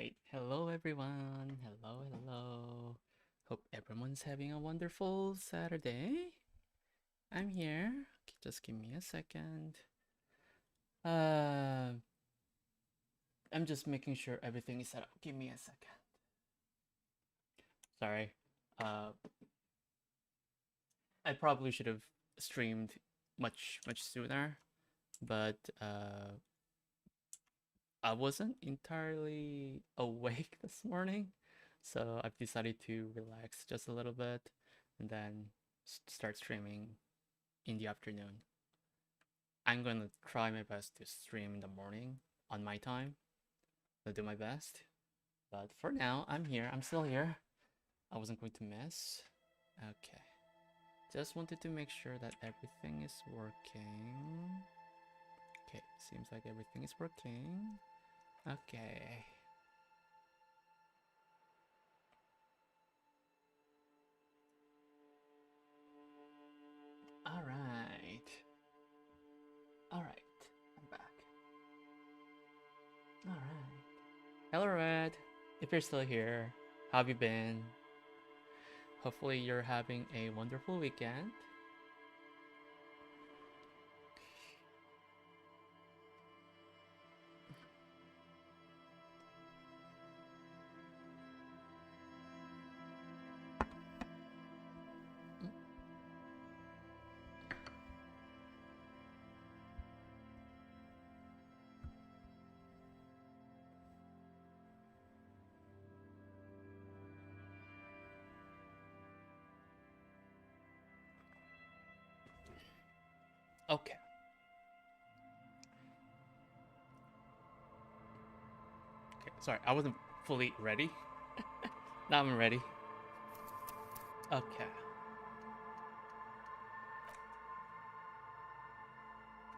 right. Hello, everyone. Hello. Hope everyone's having a wonderful Saturday. I'm here. Just give me a second. Uh, I'm just making sure everything is set up. Give me a second. Sorry. Uh, I probably should have streamed much sooner, but I wasn't entirely awake this morning, so I've decided to relax just a little bit and then start streaming in the afternoon. I'm gonna try my best to stream in the morning on my time. I'll do my best. But for now, I'm here. I'm still here. I wasn't going to miss. Okay. Just wanted to make sure that everything is working. Okay, seems like everything is working. Okay. Alright. Alright. I'm back. Alright. Hello, Red. If you're still here, how have you been? Hopefully you're having a wonderful weekend. Okay. Okay, sorry, I wasn't fully ready. Now I'm ready. Okay.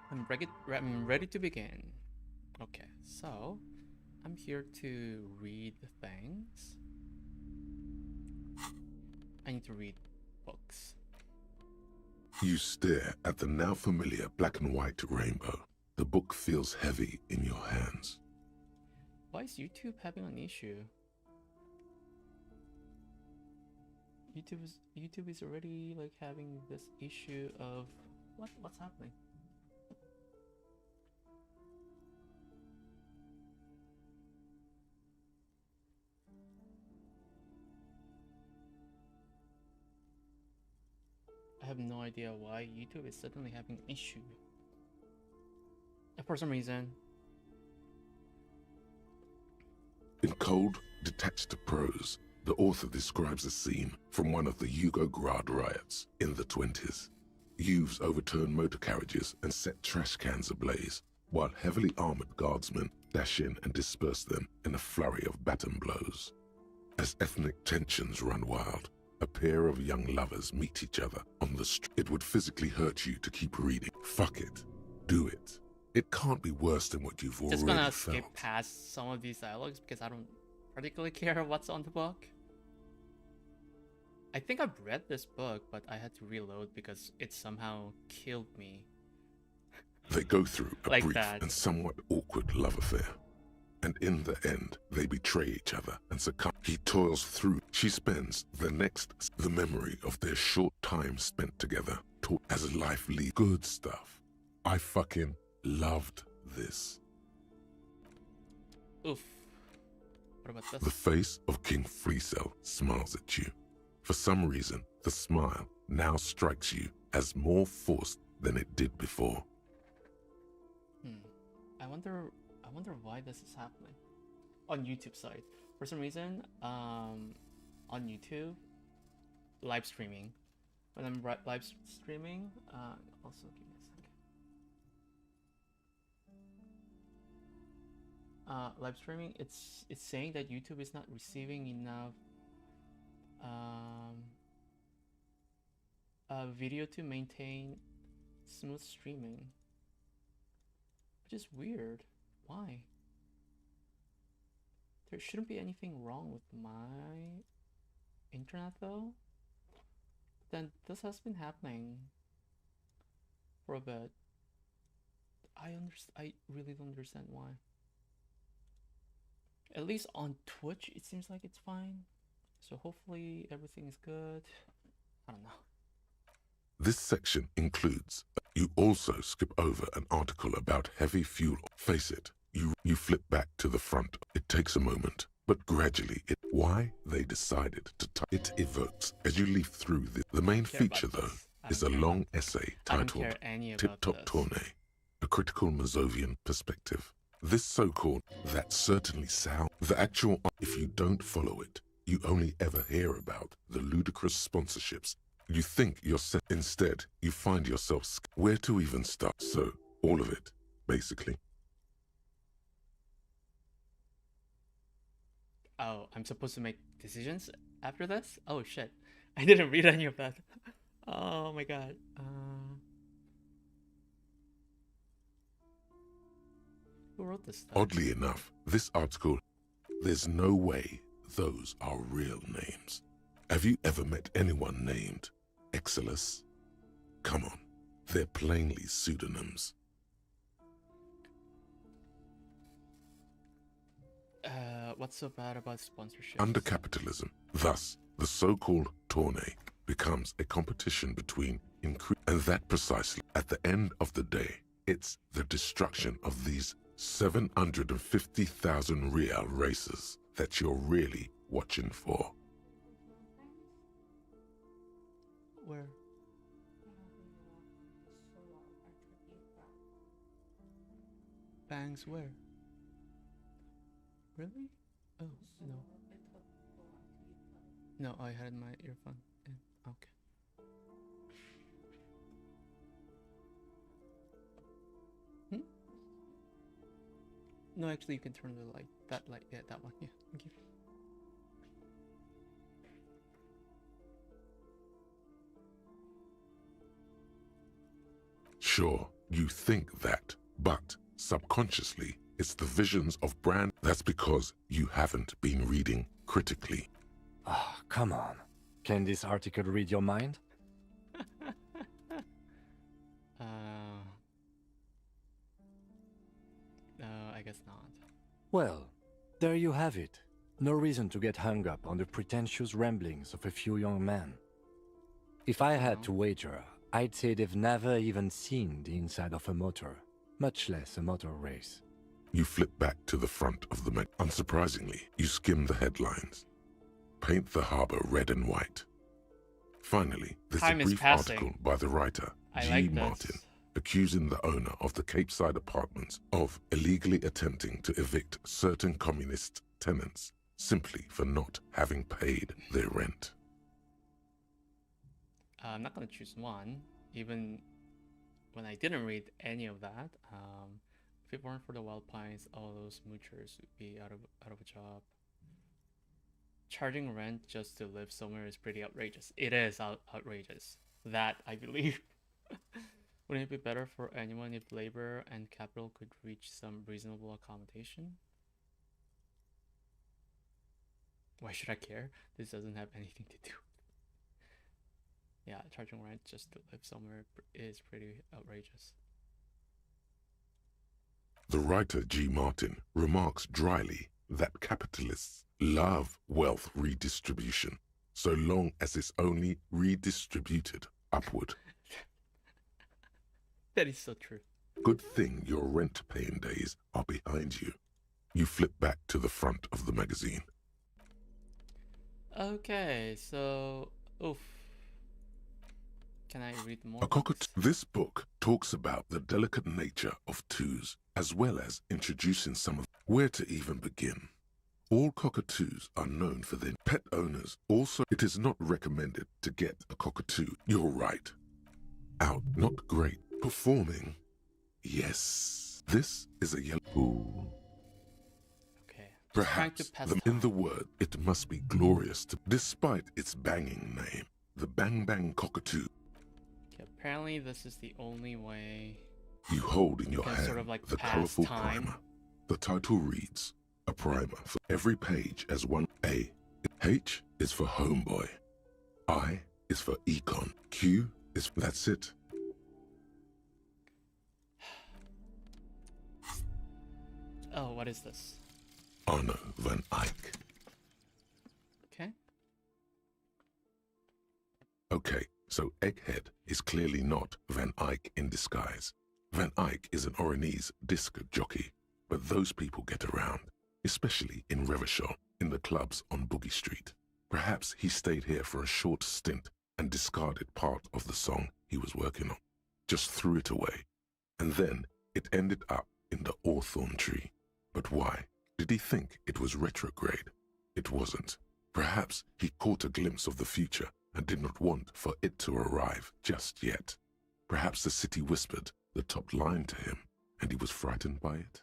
I'm ready to begin. Okay, so I'm here to read things. I need to read books. You stare at the now familiar black and white rainbow. The book feels heavy in your hands. Why is YouTube having an issue? YouTube is already like having this issue of what's happening? I have no idea why YouTube is suddenly having an issue. For some reason. In cold, detached prose, the author describes a scene from one of the Yugoslavia riots in the 20s. Youths overturned motor carriages and set trash cans ablaze, while heavily armored guardsmen dash in and disperse them in a flurry of baton blows. As ethnic tensions run wild, a pair of young lovers meet each other on the street. It would physically hurt you to keep reading. Fuck it. Do it. It can't be worse than what you've already Just gonna felt. skip past some of these dialogues because I don't particularly care what's on the book. I think I've read this book, but I had to reload because it somehow killed me. They go through a Like brief that. and somewhat awkward love affair. And in the end, they betray each other and succumb. He toils through. She spends the memory of their short time spent together, taught as life leads. Good stuff. I fucking loved this. Oof. What about this? The face of King Freecell smiles at you. For some reason, the smile now strikes you as more forced than it did before. I wonder why this is happening on YouTube side. For some reason, on YouTube, live streaming. When I'm live streaming, also give me a second. Live streaming, it's saying that YouTube is not receiving enough video to maintain smooth streaming, which is weird. Why? There shouldn't be anything wrong with my internet though. Then this has been happening for a bit. I really don't understand why. At least on Twitch, it seems like it's fine. So hopefully everything is good. I don't know. This section includes. You also skip over an article about heavy fuel. Face it, you flip back to the front. It takes a moment, but gradually why they decided to it evokes as you leaf through the main feature though is a long essay titled Tip Top Tourney, a critical Mazovian perspective. This so-called that certainly sound the actual if you don't follow it, you only ever hear about the ludicrous sponsorships. You think you're set. Instead, you find yourself where to even start. So, all of it, basically. Oh, I'm supposed to make decisions after this? Oh shit. I didn't read any of that. Oh my god. Who wrote this stuff? Oddly enough, this article, there's no way those are real names. Have you ever met anyone named Exilus? Come on, they're plainly pseudonyms. What's so bad about sponsorship? Under capitalism, thus, the so-called tourney becomes a competition between and that precisely, at the end of the day, it's the destruction of these 750,000 real races that you're really watching for. Where? Bangs where? Really? Oh, no. No, I had my earphone in. Okay. No, actually, you can turn the light. That light. Yeah, that one. Yeah, thank you. Sure, you think that, but subconsciously, it's the visions of brand. That's because you haven't been reading critically. Ah, come on. Can this article read your mind? I guess not. Well, there you have it. No reason to get hung up on the pretentious ramblings of a few young men. If I had to wager, I'd say they've never even seen the inside of a motor, much less a motor race. You flip back to the front of the mag. Unsurprisingly, you skim the headlines. Paint the harbor red and white. Finally, there's a brief article by the writer, G. Martin, accusing the owner of the Capeside apartments of illegally attempting to evict certain communist tenants simply for not having paid their rent. I'm not going to choose one, even when I didn't read any of that. If it weren't for the Wild Pines, all those moochers would be out of a job. Charging rent just to live somewhere is pretty outrageous. It is outrageous. That, I believe. Wouldn't it be better for anyone if labor and capital could reach some reasonable accommodation? Why should I care? This doesn't have anything to do. Yeah, charging rent just to live somewhere is pretty outrageous. The writer G. Martin remarks dryly that capitalists love wealth redistribution, so long as it's only redistributed upward. That is so true. Good thing your rent-paying days are behind you. You flip back to the front of the magazine. Okay, so... Oof. Can I read more? This book talks about the delicate nature of twos, as well as introducing some of where to even begin. All cockatoos are known for their pet owners. Also, it is not recommended to get a cockatoo. You're right. Out, not great. Performing. Yes. This is a yellow. Ooh. Okay. Perhaps in the word, it must be glorious to, despite its banging name, the Bang Bang Cockatoo. Okay, apparently this is the only way. You hold in your hand sort of like the colorful primer. The title reads, a primer for every page as one A. H is for homeboy. I is for econ. Q is, that's it. Oh, what is this? Arno van Eyck. Okay. Okay, so Egghead is clearly not Van Eyck in disguise. Van Eyck is an Oranese disc jockey, but those people get around, especially in Revachol, in the clubs on Boogie Street. Perhaps he stayed here for a short stint and discarded part of the song he was working on, just threw it away, and then it ended up in the hawthorn tree. But why? Did he think it was retrograde? It wasn't. Perhaps he caught a glimpse of the future and did not want for it to arrive just yet. Perhaps the city whispered the top line to him, and he was frightened by it.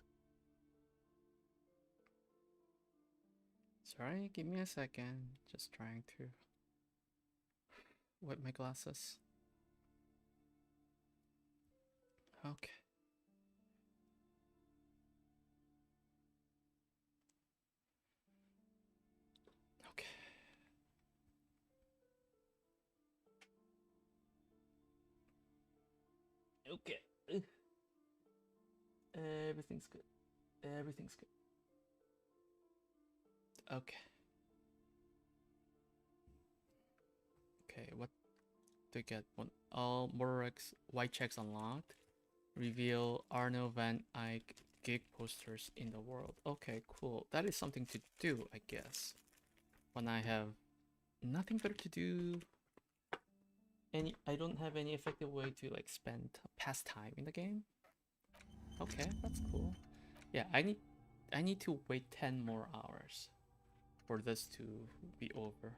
Sorry, give me a second. Just trying to wipe my glasses. Okay. Okay. Okay. Everything's good. Everything's good. Okay. Okay, what do I get? All Motorex white checks unlocked. Reveal Arno van Eyck gig posters in the world. Okay, cool. That is something to do, I guess. When I have nothing better to do. I don't have any effective way to like spend past time in the game. Okay, that's cool. Yeah, I need to wait 10 more hours for this to be over.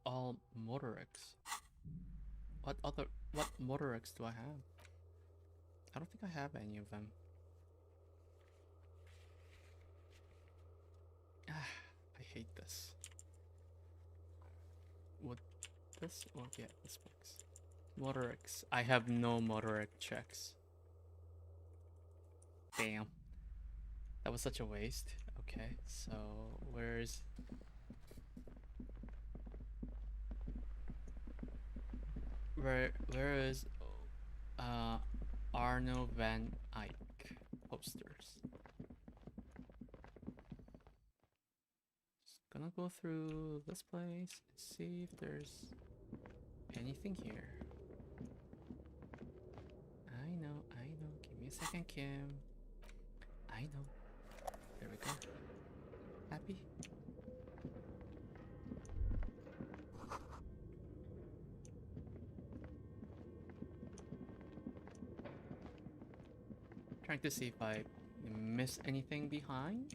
All Motorex. What Motorex do I have? I don't think I have any of them. I hate this. Would this or yeah, this works. Motorex. I have no Motorex checks. Damn. That was such a waste. Okay, so where is Arno van Eyck posters? Just gonna go through this place and see if there's anything here. I know. Give me a second, Kim. I know. There we go. Happy? Trying to see if I miss anything behind.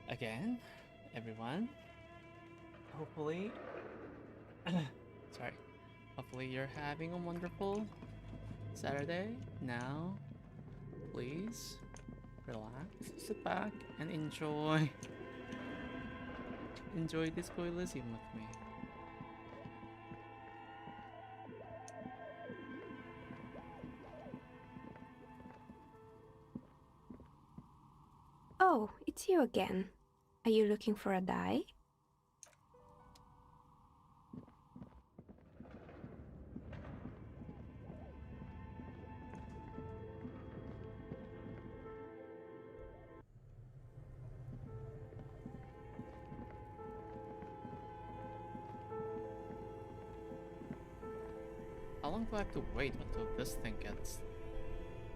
Again, everyone. Hopefully, sorry. Hopefully you're having a wonderful Saturday. Now, please relax, sit back, and enjoy Disco Elysium with me. Oh, it's you again. Are you looking for a die? How long do I have to wait until this thing gets...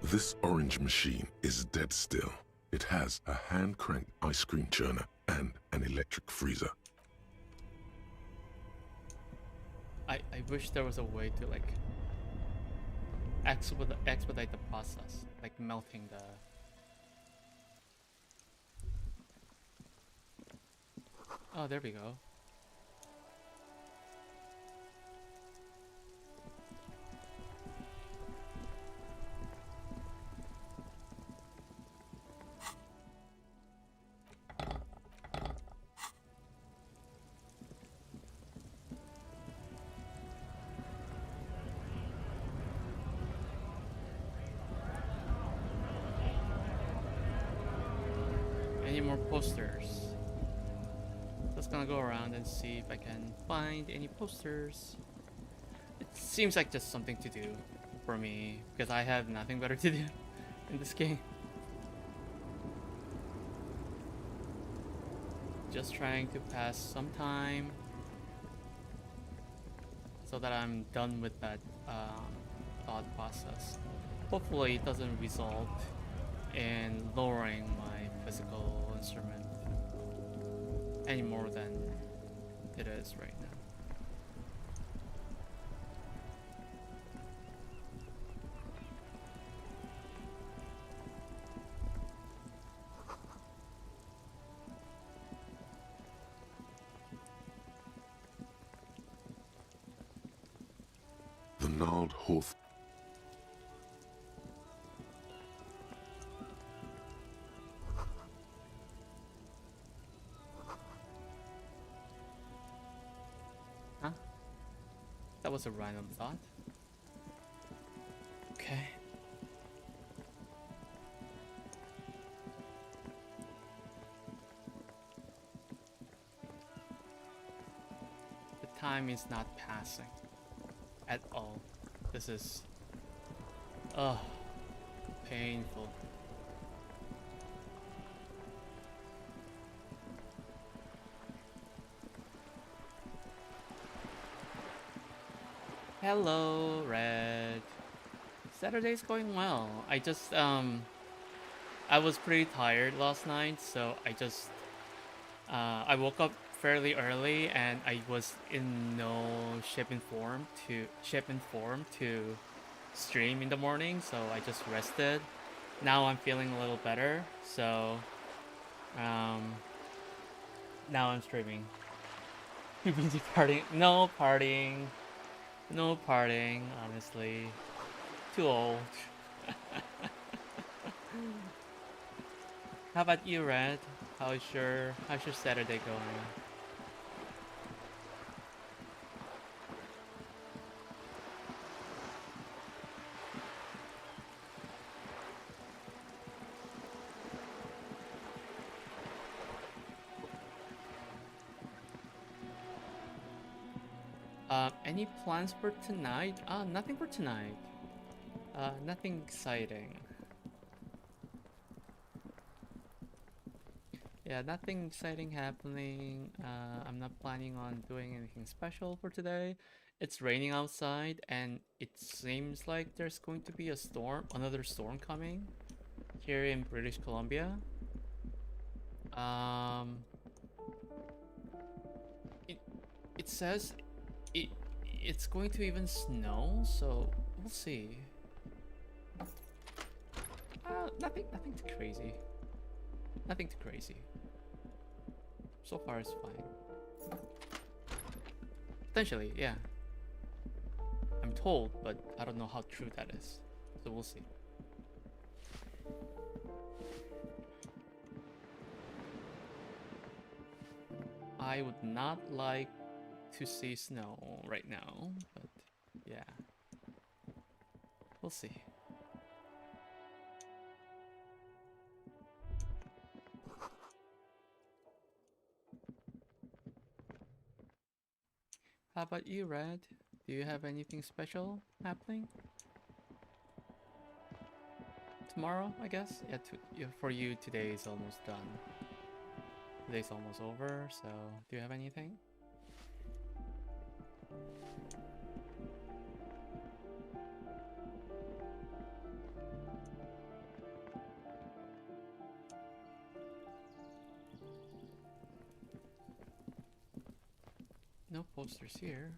This orange machine is dead still. It has a hand-cranked ice cream churner and an electric freezer. I wish there was a way to like expedite the process, like melting the... Oh, there we go. Any more posters? Just gonna go around and see if I can find any posters. It seems like just something to do for me because I have nothing better to do in this game. Just trying to pass some time so that I'm done with that thought process. Hopefully it doesn't result in lowering my physical instrument any more than it is right now. The gnarled hawthorn. Huh? That was a random thought. Okay. The time is not passing at all. This is painful. Hello, Red. Saturday's going well. I just I was pretty tired last night, so I woke up fairly early and I was in no shape and form to stream in the morning, so I just rested. Now I'm feeling a little better, so now I'm streaming. We've been partying. No partying. No partying, honestly. Too old. How about you, Red? How's your Saturday going? Any plans for tonight? Nothing for tonight. Nothing exciting. Yeah, nothing exciting happening. I'm not planning on doing anything special for today. It's raining outside and it seems like there's going to be another storm coming here in British Columbia. It says it's going to even snow, so we'll see. Nothing too crazy. Nothing too crazy. So far it's fine. Potentially, yeah. I'm told, but I don't know how true that is. So we'll see. I would not like to see snow right now, but yeah. We'll see. How about you, Red? Do you have anything special happening? Tomorrow, I guess? Yeah, for you, today is almost done. Today's almost over, so do you have anything? No posters here.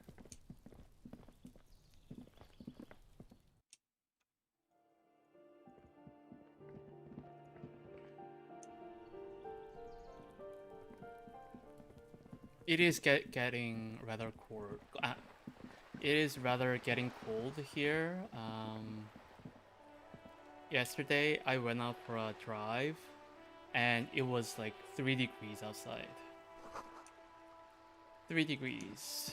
It is getting rather cold. It is rather getting cold here. Yesterday I went out for a drive, and it was like 3 degrees outside. 3 degrees.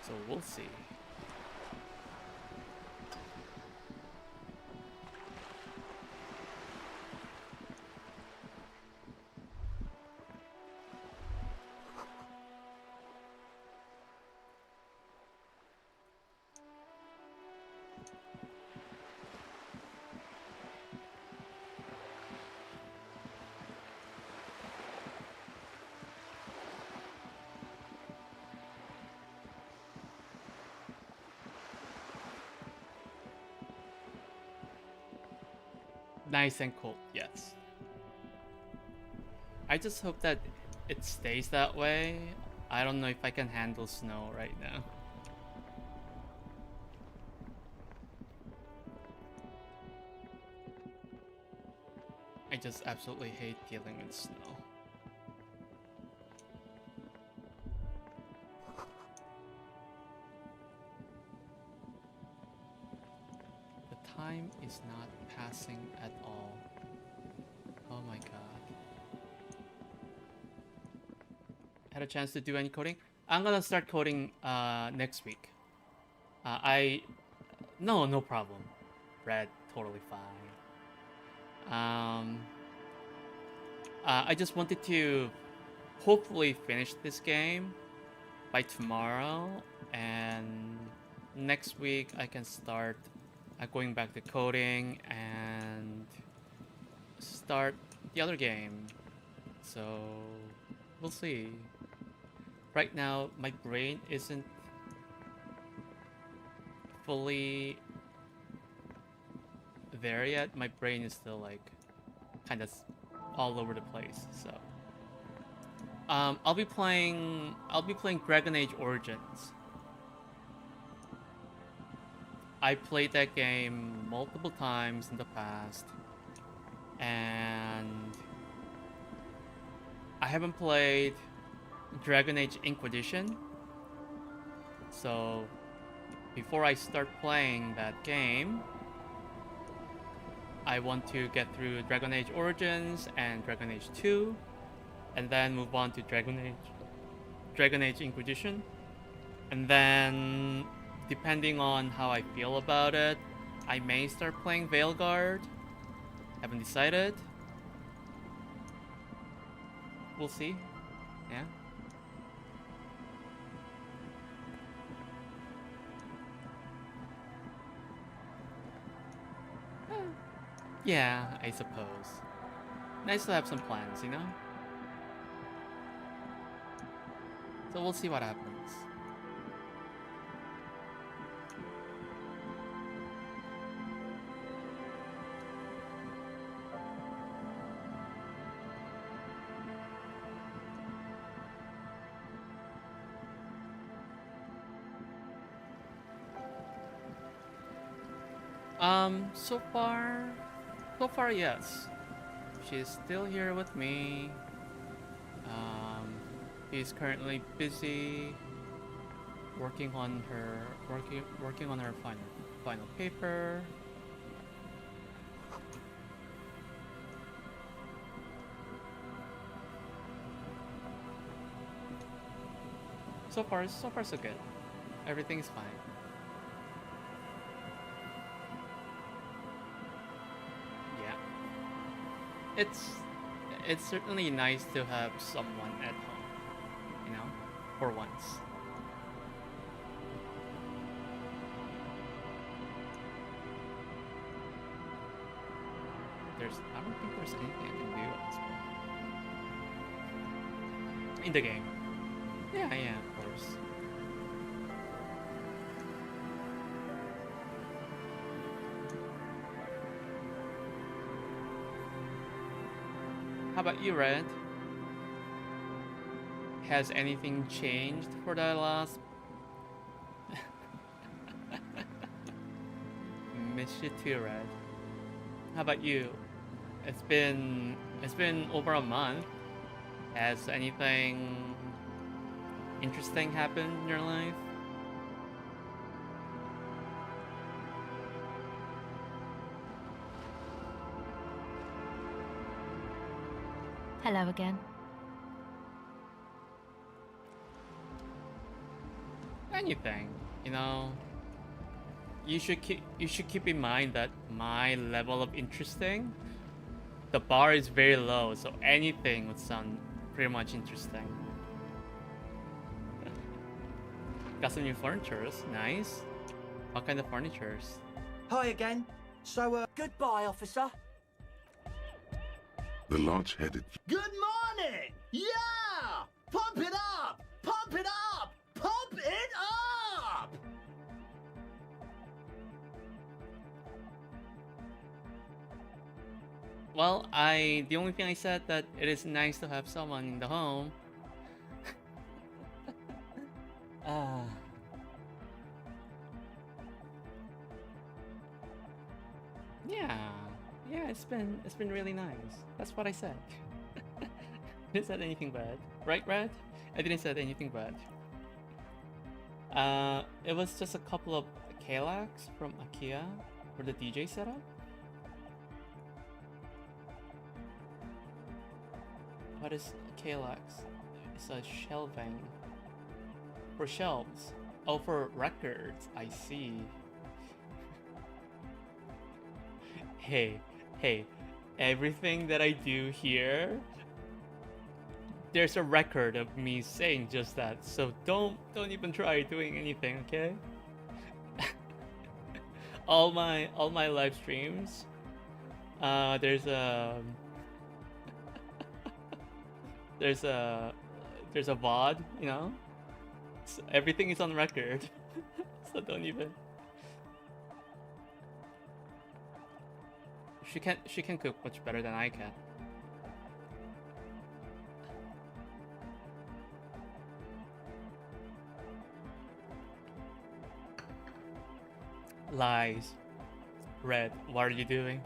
So we'll see. Nice and cold, yes. I just hope that it stays that way. I don't know if I can handle snow right now. I just absolutely hate dealing with snow. The time is not passing at all. Oh my god. Had a chance to do any coding? I'm gonna start coding next week. No problem. Red, totally fine. I just wanted to hopefully finish this game by tomorrow, and next week I can start going back to coding and start the other game. So we'll see. Right now my brain isn't fully there yet. My brain is still like kind of all over the place. So I'll be playing Dragon Age Origins. I played that game multiple times in the past, and I haven't played Dragon Age Inquisition. So before I start playing that game, I want to get through Dragon Age Origins and Dragon Age 2, and then move on to Dragon Age Inquisition. And then, depending on how I feel about it, I may start playing Veilguard. Haven't decided. We'll see. Yeah. Yeah, I suppose. Nice to have some plans, you know? So we'll see what happens. So far, yes. She's still here with me. She's currently busy working on her final paper. So far so good. Everything's fine. It's certainly nice to have someone at home, you know, for once. I don't think there's anything I can do at this point. In the game. Yeah, of course. How about you, Red? Has anything changed for the last... Miss you too, Red. How about you? It's been over a month. Has anything interesting happened in your life? Hello again. Anything, you know. You should keep in mind that my level of interesting, the bar is very low, so anything would sound pretty much interesting. Got some new furnitures, nice. What kind of furnitures? Hi again. So, goodbye, officer. The large-headed Good morning! Yeah! Pump it up! Pump it up! Pump it up! Well, the only thing I said that it is nice to have someone in the home. Ah. Yeah, it's been really nice. That's what I said. Didn't said anything bad, right, Red? I didn't said anything bad. It was just a couple of Kalax from IKEA for the DJ setup. What is Kalax? It's a shelving for shelves. Oh, for records. I see. Hey, everything that I do here, there's a record of me saying just that. So don't even try doing anything, okay? all my live streams, there's a there's a VOD, you know? So everything is on record. So don't even. She can cook much better than I can. Lies. Red, what are you doing?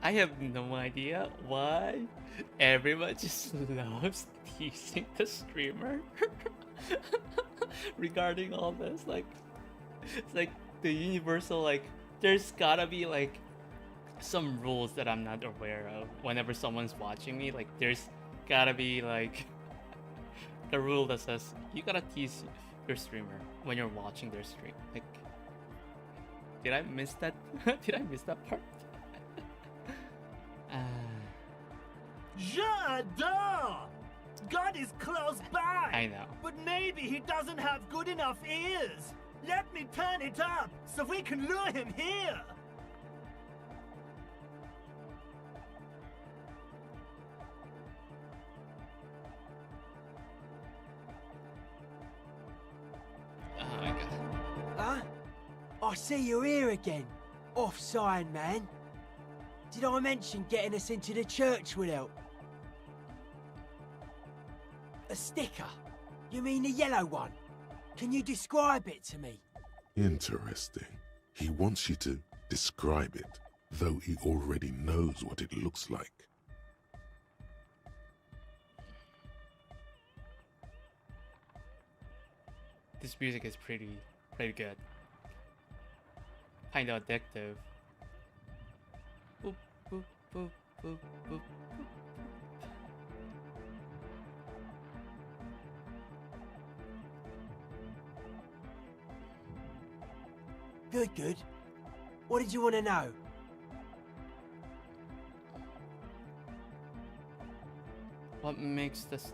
I have no idea why everyone just loves teasing the streamer regarding all this. Like, it's like the universal, like, there's gotta be like some rules that I'm not aware of whenever someone's watching me. Like, there's gotta be like the rule that says you gotta tease your streamer when you're watching their stream. Like, did I miss that? Did I miss that part? J'adore! God is close by. I know. But maybe he doesn't have good enough ears. Let me turn it up so we can lure him here. Oh my god. Huh? I see you're here again. Offside, man. Did I mention getting us into the church would help? A sticker? You mean the yellow one? Can you describe it to me? Interesting. He wants you to describe it, though he already knows what it looks like. This music is pretty good. Kinda addictive. Boop, boop, boop, boop, boop. Good. What did you want to know? What makes this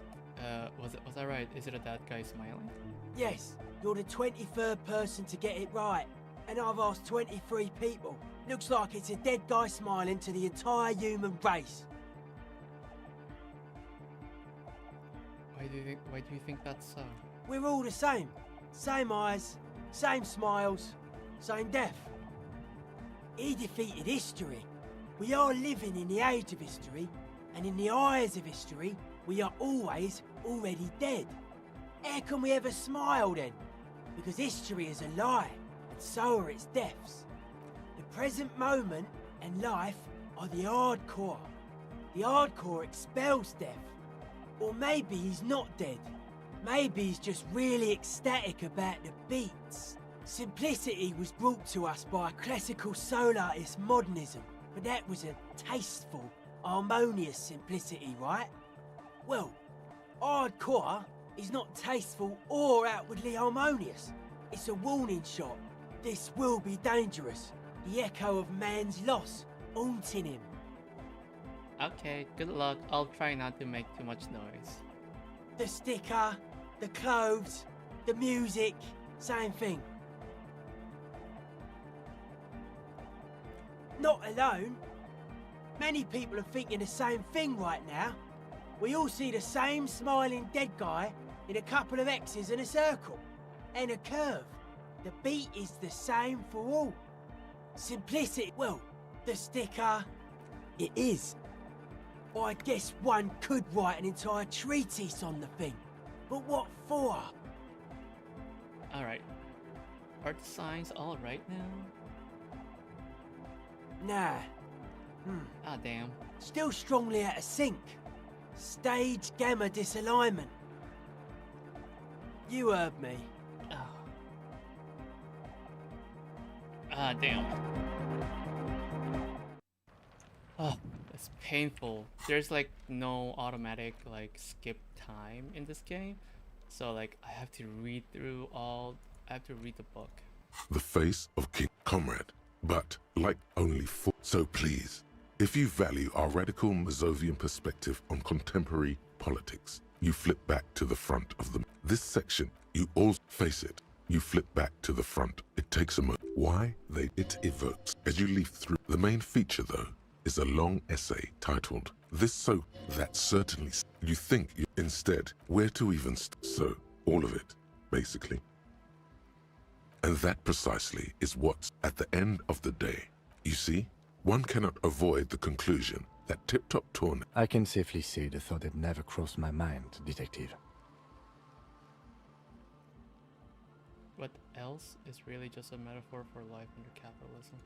was that right? Is it a dead guy smiling? Yes, you're the 23rd person to get it right. And I've asked 23 people. Looks like it's a dead guy smiling to the entire human race. Why do you think that's so? We're all the same. Same eyes, same smiles, same death. He defeated history. We are living in the age of history, and in the eyes of history, we are always already dead. How can we ever smile then? Because history is a lie, and so are its deaths. The present moment and life are the hardcore. The hardcore expels death. Or maybe he's not dead. Maybe he's just really ecstatic about the beats. Simplicity was brought to us by classical soul artist modernism, but that was a tasteful, harmonious simplicity, right? Well, hardcore is not tasteful or outwardly harmonious. It's a warning shot. This will be dangerous. The echo of man's loss haunting him. Okay, good luck. I'll try not to make too much noise. The sticker, the clothes, the music, same thing. Not alone. Many people are thinking the same thing right now. We all see the same smiling dead guy in a couple of X's and a circle. And a curve. The beat is the same for all. Simplicity, well, the sticker, it is. I guess one could write an entire treatise on the thing. But what for? Alright. Are the signs alright now? Nah. Ah, damn. Still strongly out of sync. Stage gamma disalignment. You heard me. Oh. Ah, damn. Oh, it's painful. There's like no automatic like skip time in this game. So like I have to read the book. The face of King Comrade, but like only four. So please, if you value our radical Mazovian perspective on contemporary politics, you flip back to the front of this section. You all face it. You flip back to the front. It takes a moment. Why it evokes as you leaf through. The main feature, though, is a long essay titled "This So That Certainly." You think instead where to even so all of it, basically. And that precisely is what's at the end of the day. You see, one cannot avoid the conclusion that Tip Top Torn. I can safely say the thought had never crossed my mind, Detective. What else is really just a metaphor for life under capitalism?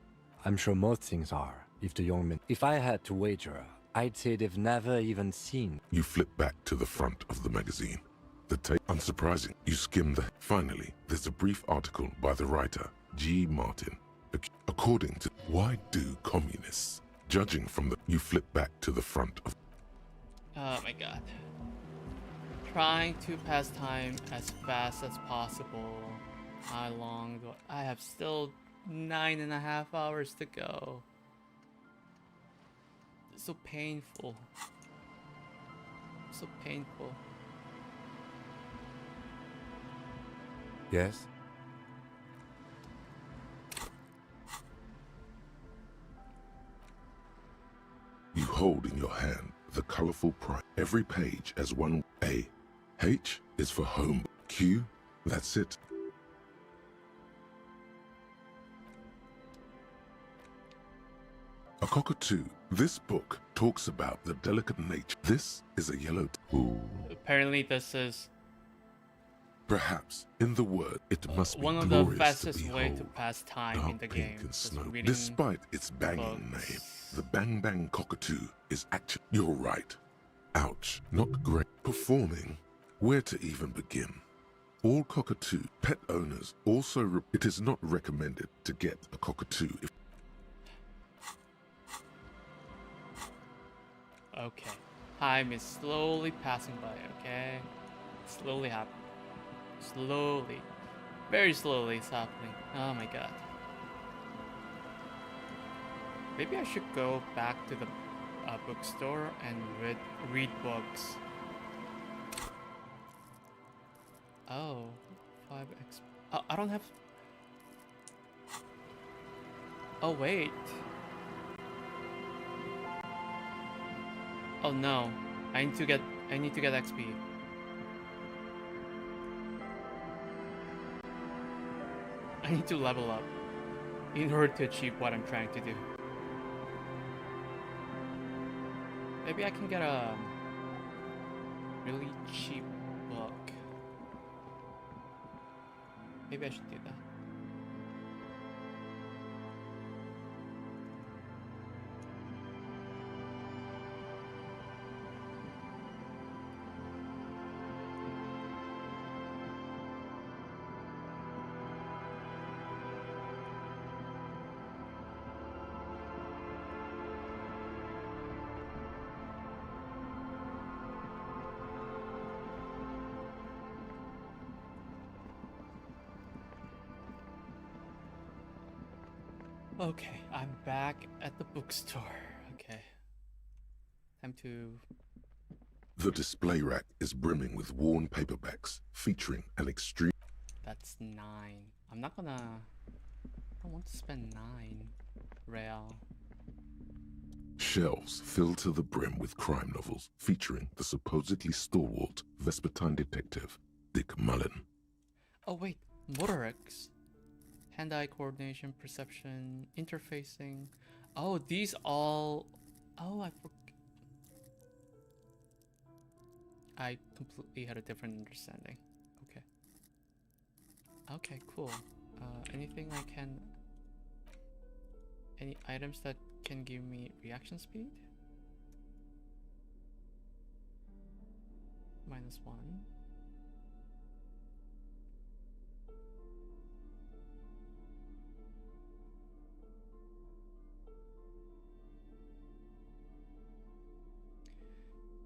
I'm sure most things are, if the young men... If I had to wager, I'd say they've never even seen... You flip back to the front of the magazine. The tape, unsurprising, you skim the... Finally, there's a brief article by the writer, G. Martin. According to... Why do communists? Judging from the... You flip back to the front of... Oh my god. Trying to pass time as fast as possible. How long do I have still 9.5 hours to go. It's so painful. So painful. Yes? You hold in your hand the colorful prize. Every page has one A. H is for home. Q, that's it. A cockatoo. This book talks about the delicate nature. This is a yellow. Ooh. Apparently this is Perhaps in the word, it must be one of the glorious fastest to way to behold. pass time Dark in the pink game. and Just snow. reading Despite its banging books. name, the Bang Bang Cockatoo is actually. You're right. Ouch. Not great. Performing. Where to even begin? All cockatoo pet owners also. It is not recommended to get a cockatoo if. Okay. Time is slowly passing by, okay? Slowly happening. Slowly. Very slowly it's happening. Oh my god. Maybe I should go back to the bookstore and read books. Oh, 5x. Oh, I don't have. Oh wait. Oh no, I need to get XP. I need to level up in order to achieve what I'm trying to do. Maybe I can get a really cheap book. Maybe I should do that. Okay, I'm back at the bookstore. Okay. Time to... The display rack is brimming with worn paperbacks featuring an extreme. That's 9. I'm not gonna... I don't want to spend 9 real. Shelves filled to the brim with crime novels featuring the supposedly stalwart Vespertine detective Dick Mullen. Oh wait, motorics. Hand-eye coordination, perception, interfacing. Oh, these all... Oh, I completely had a different understanding. Okay. Okay, cool. Anything I can... Any items that can give me reaction speed? -1.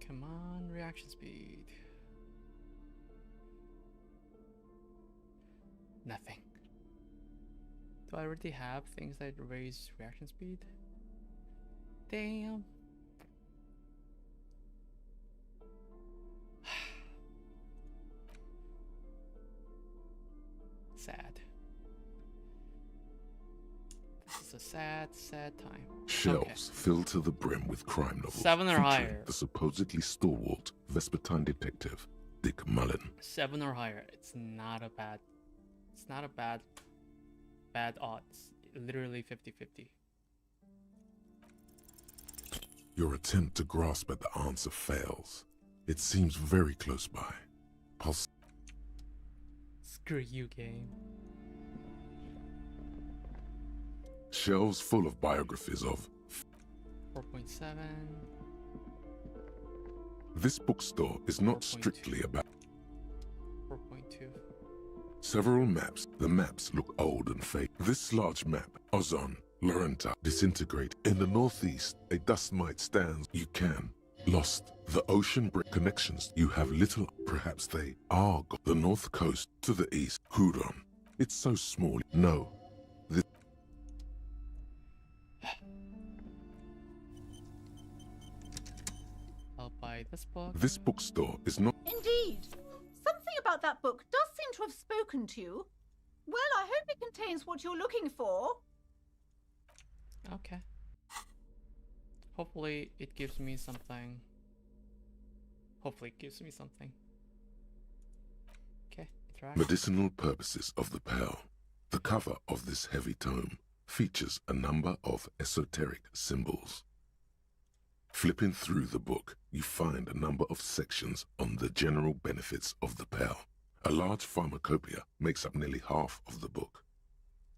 Come on, reaction speed. Nothing. Do I already have things that raise reaction speed? Damn. Sad. This is a sad, sad time. Shelves filled to the brim with crime novels 7 or featuring higher. the supposedly stalwart Vespertine detective Dick Mullen. 7 or higher. It's not a bad... It's not a bad odds. Literally 50-50. Your attempt to grasp at the answer fails. It seems very close by. Screw you, game. Shelves full of biographies of 4.7. This bookstore is not 4.2. strictly about 4.2. several maps. The maps look old and fake. This large map, Ozon, Lorenta, disintegrate. In the northeast, a dust mite stands. You can. Lost. The ocean break connections. You have little. Perhaps they are. The north coast to the east. Huron. It's so small. No. I'll buy this book. This bookstore is not. Indeed. Something about that book does seem to have spoken to you. Well, I hope it contains what you're looking for. Okay. Hopefully it gives me something. Hopefully it gives me something. Okay, interact. Medicinal purposes of the pearl. The cover of this heavy tome features a number of esoteric symbols. Flipping through the book, you find a number of sections on the general benefits of the pearl. A large pharmacopoeia makes up nearly half of the book.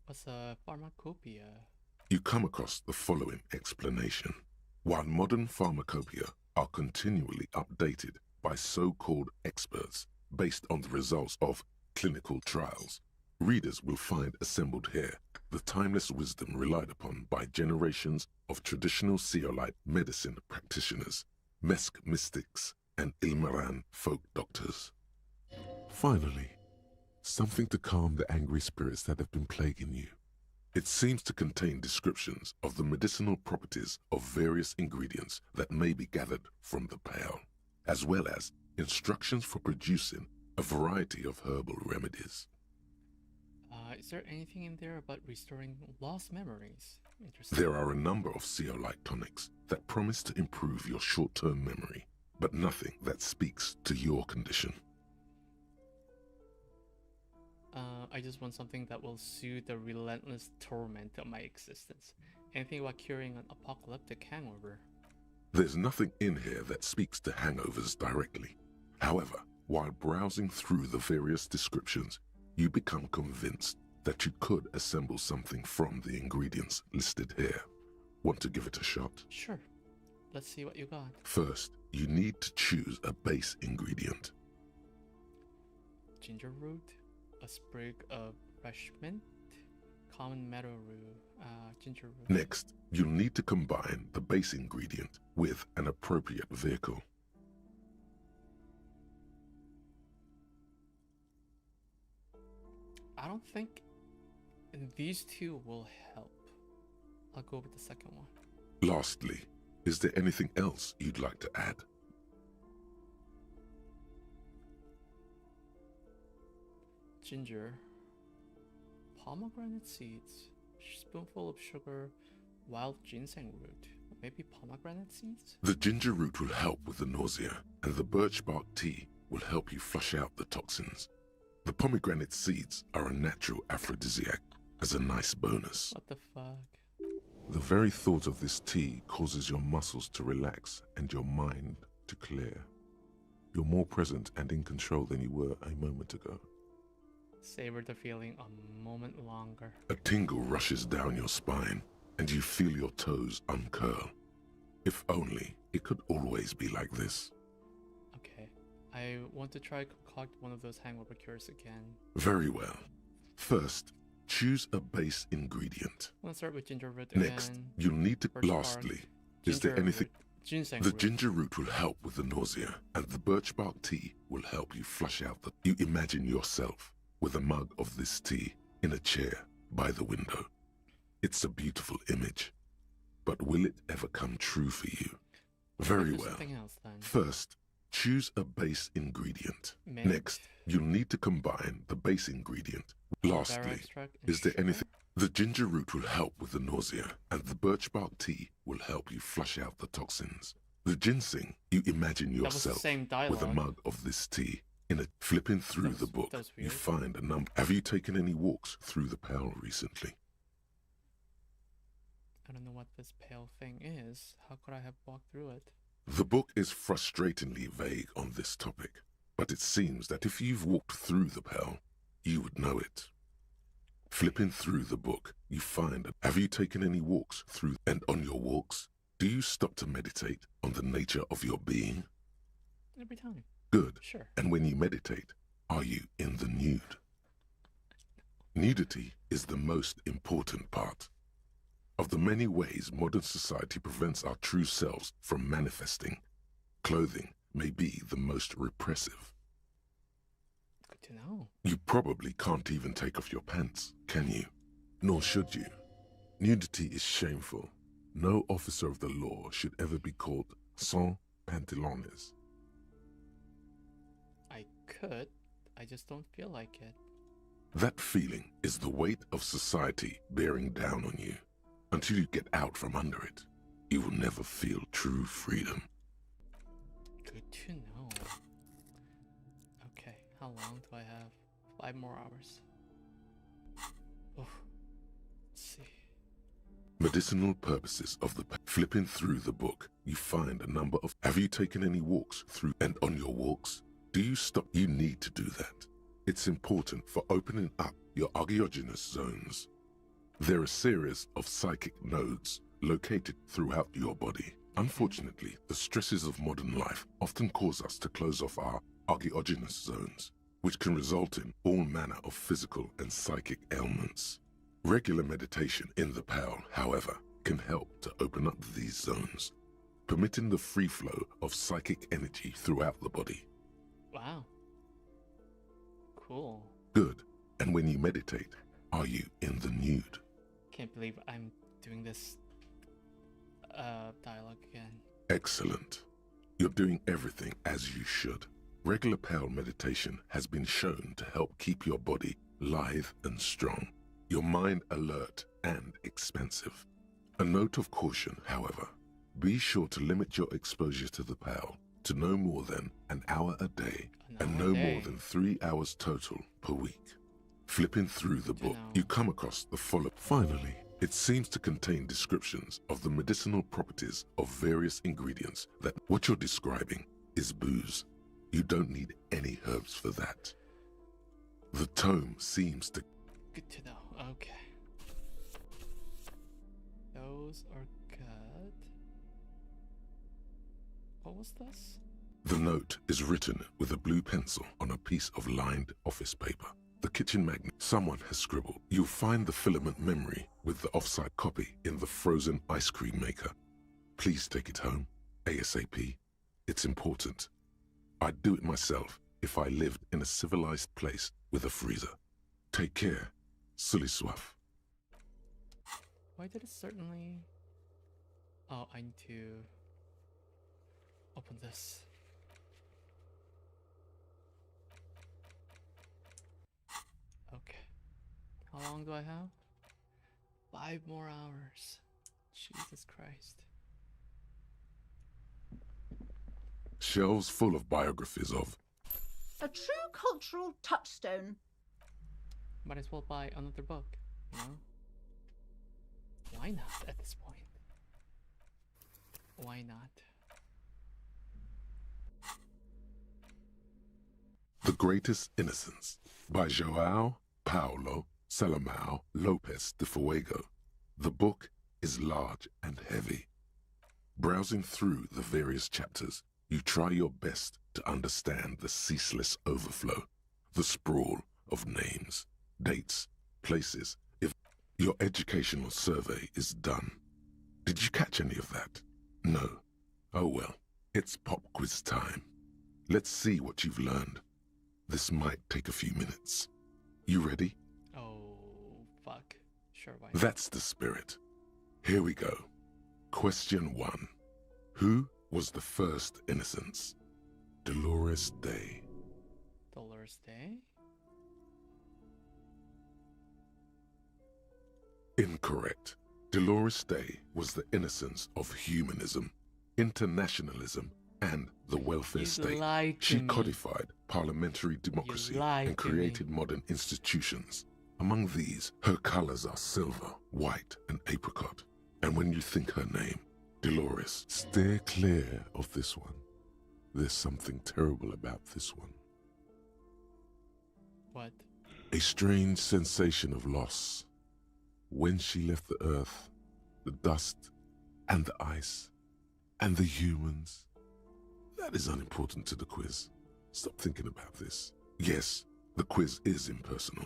What's a pharmacopoeia? You come across the following explanation. While modern pharmacopoeia are continually updated by so-called experts based on the results of clinical trials, readers will find assembled here the timeless wisdom relied upon by generations of traditional Seolite medicine practitioners, Mesk mystics, and Ilmaran folk doctors. Finally, something to calm the angry spirits that have been plaguing you. It seems to contain descriptions of the medicinal properties of various ingredients that may be gathered from the pearl, as well as instructions for producing a variety of herbal remedies. Is there anything in there about restoring lost memories? Interesting. There are a number of Seolite tonics that promise to improve your short-term memory, but nothing that speaks to your condition. I just want something that will soothe the relentless torment of my existence. Anything about curing an apocalyptic hangover? There's nothing in here that speaks to hangovers directly. However, while browsing through the various descriptions, you become convinced that you could assemble something from the ingredients listed here. Want to give it a shot? Sure. Let's see what you got. First, you need to choose a base ingredient. Ginger root, a sprig of fresh mint, common meadow root, ginger root. Next, you'll need to combine the base ingredient with an appropriate vehicle. I don't think these two will help. I'll go with the second one. Lastly, Is there anything else you'd like to add? Ginger, pomegranate seeds, spoonful of sugar, wild ginseng root, maybe pomegranate seeds? The ginger root will help with the nausea, and the birch bark tea will help you flush out the toxins. The pomegranate seeds are a natural aphrodisiac as a nice bonus. What the fuck? The very thought of this tea causes your muscles to relax and your mind to clear. You're more present and in control than you were a moment ago. Savor the feeling a moment longer. A tingle rushes down your spine, and you feel your toes uncurl. If only it could always be like this. Okay, I want to try concoct one of those hangover cures again. Very well. First, choose a base ingredient. Let's start with ginger root Next, again. you'll need to... Birch bark, Lastly, is there ginger anything... root, ginseng The root. ginger root will help with the nausea, and the birch bark tea will help you flush out the... You imagine yourself with a mug of this tea in a chair by the window. It's a beautiful image, but will it ever come true for you? Very There's well. something else then. First, choose a base ingredient. Mint, Next, you'll need to combine the base ingredient. barrel Lastly, extract, and is there sugar? anything... The ginger root will help with the nausea, and the birch bark tea will help you flush out the toxins. The ginseng, you imagine That was the yourself same with a dialogue. mug of this tea. In a flipping through the book, that was you weird. find a number. Have you taken any walks through the Pale recently? I don't know what this pale thing is. How could I have walked through it? The book is frustratingly vague on this topic, but it seems that if you've walked through the Pale, you would know it. Flipping through the book, you find. Have you taken any walks through? And on your walks, do you stop to meditate on the nature of your being? Every time. Good. Sure. And when you meditate, are you in the nude? Nudity is the most important part. Of the many ways modern society prevents our true selves from manifesting, clothing may be the most repressive. Good to know. You probably can't even take off your pants, can you? Nor should you. Nudity is shameful. No officer of the law should ever be called sans pantalones. I could. I just don't feel like it. That feeling is the weight of society bearing down on you. Until you get out from under it, you will never feel true freedom. Good to know. Okay, how long do I have? 5 more hours. Oh, let's see. Medicinal purposes of the... Flipping through the book, you find a number of... Have you taken any walks through... And on your walks, do you stop? You need to do that. It's important for opening up your agiogenous zones. They're a series of psychic nodes located throughout your body. Unfortunately, the stresses of modern life often cause us to close off our agiogenous zones, which can result in all manner of physical and psychic ailments. Regular meditation in the Pale, however, can help to open up these zones, permitting the free flow of psychic energy throughout the body. Wow. Cool. Good. And when you meditate, are you in the nude? Can't believe I'm doing this dialogue again. Excellent. You're doing everything as you should. Regular Pale meditation has been shown to help keep your body lithe and strong, your mind alert and expansive. A note of caution, however, be sure to limit your exposure to the Pale to no more than an hour a day and no more than 3 hours total per week. Flipping through the book, you come across the following. Finally, it seems to contain descriptions of the medicinal properties of various ingredients that what you're describing is booze. You don't need any herbs for that. The tome seems to... Good to know. Okay. Those are good. What was this? The note is written with a blue pencil on a piece of lined office paper. The kitchen magnet someone has scribbled. You'll find the filament memory with the offside copy in the frozen ice cream maker. Please take it home, ASAP. It's important. I'd do it myself if I lived in a civilized place with a freezer. Take care, Sully Soif. Why did it certainly... Oh, I need to open this. Okay. How long do I have? 5 more hours. Jesus Christ. Shelves full of biographies of A true cultural touchstone. Might as well buy another book, you know? Why not at this point? Why not? The Greatest Innocence by João Paulo Salomão Lopes de Fuego. The book is large and heavy. Browsing through the various chapters, you try your best to understand the ceaseless overflow, the sprawl of names, dates, places. If your educational survey is done, did you catch any of that? No. Oh well, it's pop quiz time. Let's see what you've learned. This might take a few minutes. You ready? Oh, fuck. Sure, why not? That's the spirit. Here we go. Question 1. Who was the first innocence? Dolores Day. Dolores Day? Incorrect. Dolores Day was the innocence of humanism, internationalism, and the welfare You state. lied to She me. codified parliamentary democracy lied and to me. created modern institutions. Among these, her colors are silver, white, and apricot. And when you think her name, Dolores, steer clear of this one. There's something terrible about this one. What? A strange sensation of loss. When she left the earth, the dust, and the ice, and the humans. That is unimportant to the quiz. Stop thinking about this. Yes, the quiz is impersonal.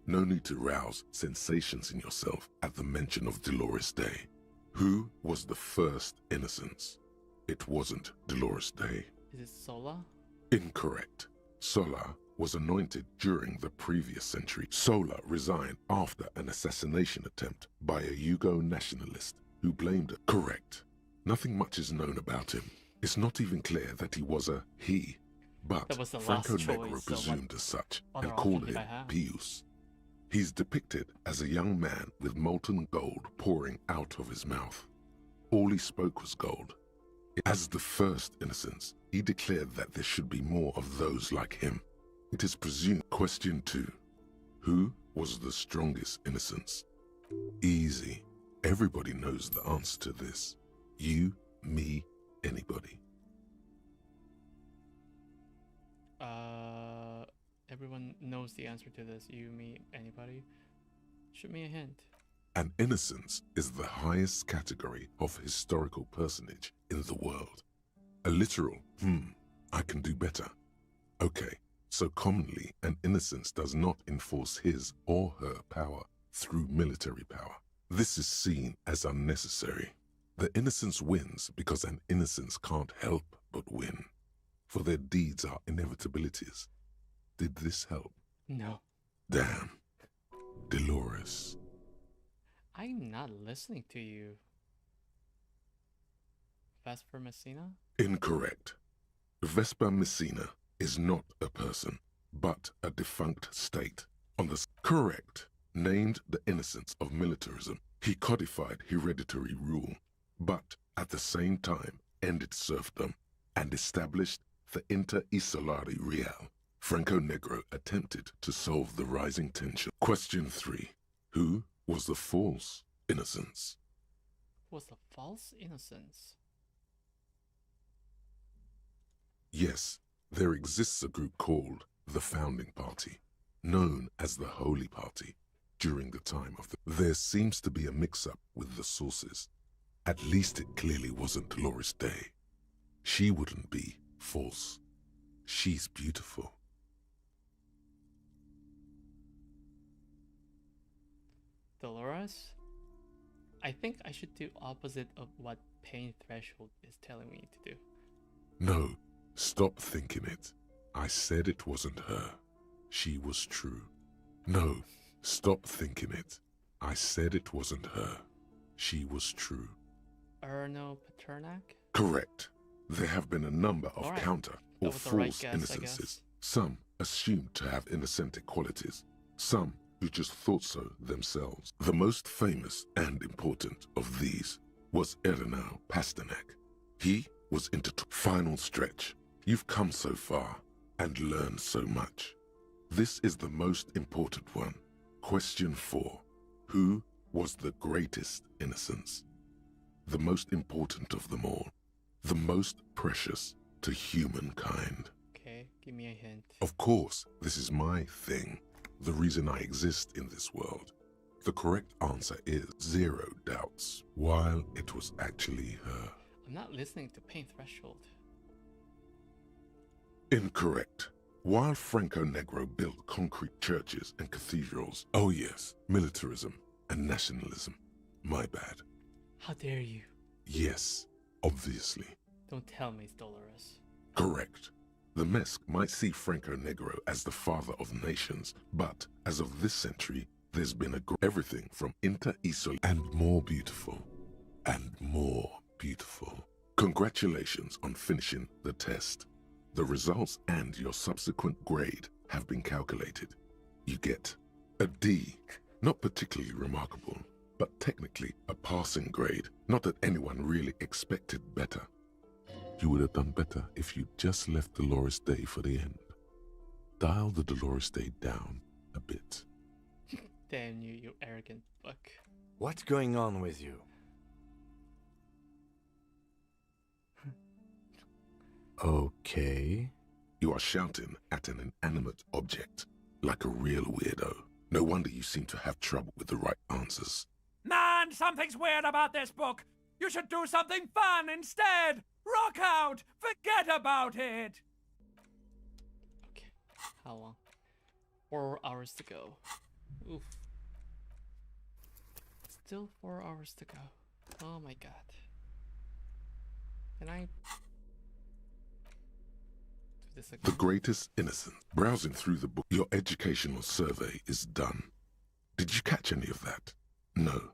No need to rouse sensations in yourself at the mention of Dolores Day. Who was the first innocence? It wasn't Dolores Day. Is it Sola? Incorrect. Sola was anointed during the previous century. Sola resigned after an assassination attempt by a Yugo nationalist who blamed her. Correct. Nothing much is known about him. It's not even clear that he was a he, but That was the Franco last Negro choice, so what presumed as such other and called option did him I have? Pius. He's depicted as a young man with molten gold pouring out of his mouth. All he spoke was gold. As the first innocence, he declared that there should be more of those like him. It is presumed. Question 2. Who was the strongest innocence? Easy. Everybody knows the answer to this. You, me, anybody. Everyone knows the answer to this. You, me, anybody? Shoot me a hint. An innocence is the highest category of historical personage in the world. A literal, I can do better. Okay, so commonly an innocence does not enforce his or her power through military power. This is seen as unnecessary. The innocence wins because an innocence can't help but win, for their deeds are inevitabilities. Did this help? No. Damn. Dolores. I'm not listening to you. Vesper Messina? Incorrect. Vespa Messina is not a person, but a defunct state. On the correct, named the innocence of militarism. He codified hereditary rule, but at the same time ended serfdom and established the Inter-Isolari Real. Franco Negro attempted to solve the rising tension. Question 3. Who was the false innocence? Was the false innocence? Yes, there exists a group called the Founding Party, known as the Holy Party. During the time of there seems to be a mix-up with the sources. At least it clearly wasn't Dolores Day. She wouldn't be false. She's beautiful. Dolores? I think I should do opposite of what pain threshold is telling me to do. No, stop thinking it. I said it wasn't her. She was true. No, stop thinking it. I said it wasn't her. She was true. Erno Paternak? Correct. There have been a number of Alright. counter That or was the right false guess, I innocences. guess. Some assumed to have innocentic qualities. Some who just thought so themselves. The most famous and important of these was Ernest Pasternak. He was into final stretch. You've come so far and learned so much. This is the most important one. Question 4. Who was the greatest innocence? The most important of them all. The most precious to humankind. Okay, give me a hint. Of course, this is my thing. The reason I exist in this world. The correct answer is 0 doubts, while it was actually her. I'm not listening to Pain Threshold. Incorrect. While Franco Negro built concrete churches and cathedrals, oh yes, militarism and nationalism. My bad. How dare you? Yes, obviously. Don't tell me it's Dolores. Correct. The MESC might see Franco Negro as the father of nations, but as of this century, there's been everything from inter-isol and more beautiful. And more beautiful. Congratulations on finishing the test. The results and your subsequent grade have been calculated. You get a D. Not particularly remarkable, but technically a passing grade. Not that anyone really expected better. You would have done better if you'd just left Dolores Day for the end. Dial the Dolores Day down a bit. Damn you, you arrogant fuck. What's going on with you? Okay. You are shouting at an inanimate object, like a real weirdo. No wonder you seem to have trouble with the right answers. Man, something's weird about this book. You should do something fun instead. Rock out. Forget about it. Okay, how long? 4 hours to go. Oof. Still 4 hours to go. Oh my god. Can I do this again? The greatest innocence. Browsing through the book, your educational survey is done. Did you catch any of that? No.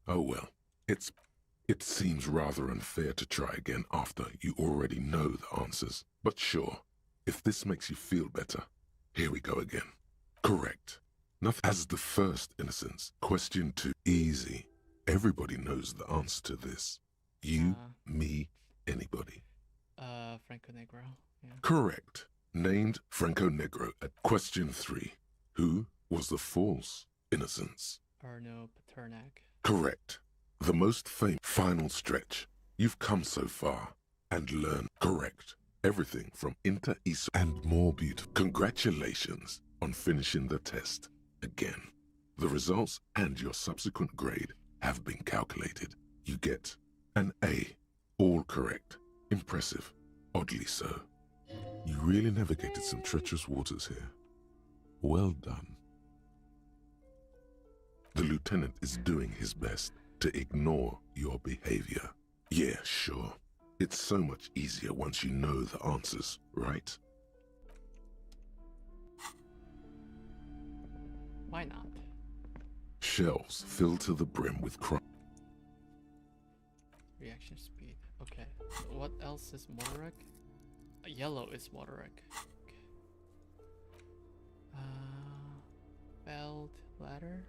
Oh well. It seems rather unfair to try again after you already know the answers. But sure, if this makes you feel better, here we go again. Correct. Nothing as the first innocence. Question 2. Easy. Everybody knows the answer to this. You, me, anybody. Franco Negro. Yeah. Correct. Named Franco Negro at question 3. Who was the false innocence? Arno Paternak. Correct. The most famous final stretch. You've come so far and learned. Correct. Everything from inter-isol and more beautiful. Congratulations on finishing the test again. The results and your subsequent grade have been calculated. You get an A. All correct. Impressive. Oddly so. You really navigated some treacherous waters here. Well done. The lieutenant is doing his best to ignore your behavior. Yeah, sure. It's so much easier once you know the answers, right? Why not? Shelves filled to the brim with Reaction speed. Okay. So what else is Motorek? Yellow is Motorek. Okay. Belt ladder.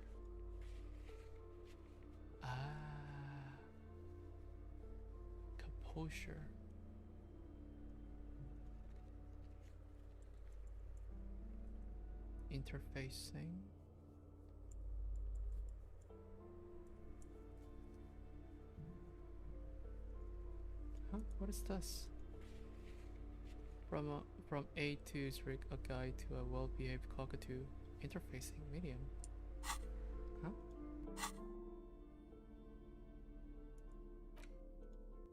Composure. Interfacing. Huh? What is this? From A to rig a guide to a well-behaved cockatoo. Interfacing medium. Huh?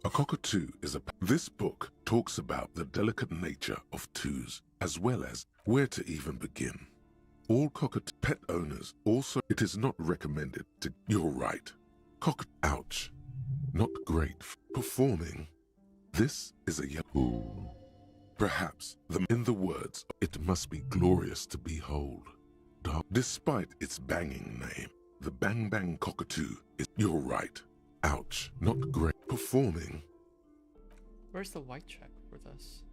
A cockatoo is a... This book talks about the delicate nature of twos, as well as where to even begin. All cockatoo pet owners also... It is not recommended to... You're right. Ouch. Not great. Performing. This is a yellow... Perhaps, in the words, it must be glorious to behold. Despite its banging name, the Bang Bang Cockatoo is... You're right. Ouch. Not great. Performing. Where's the white check for this?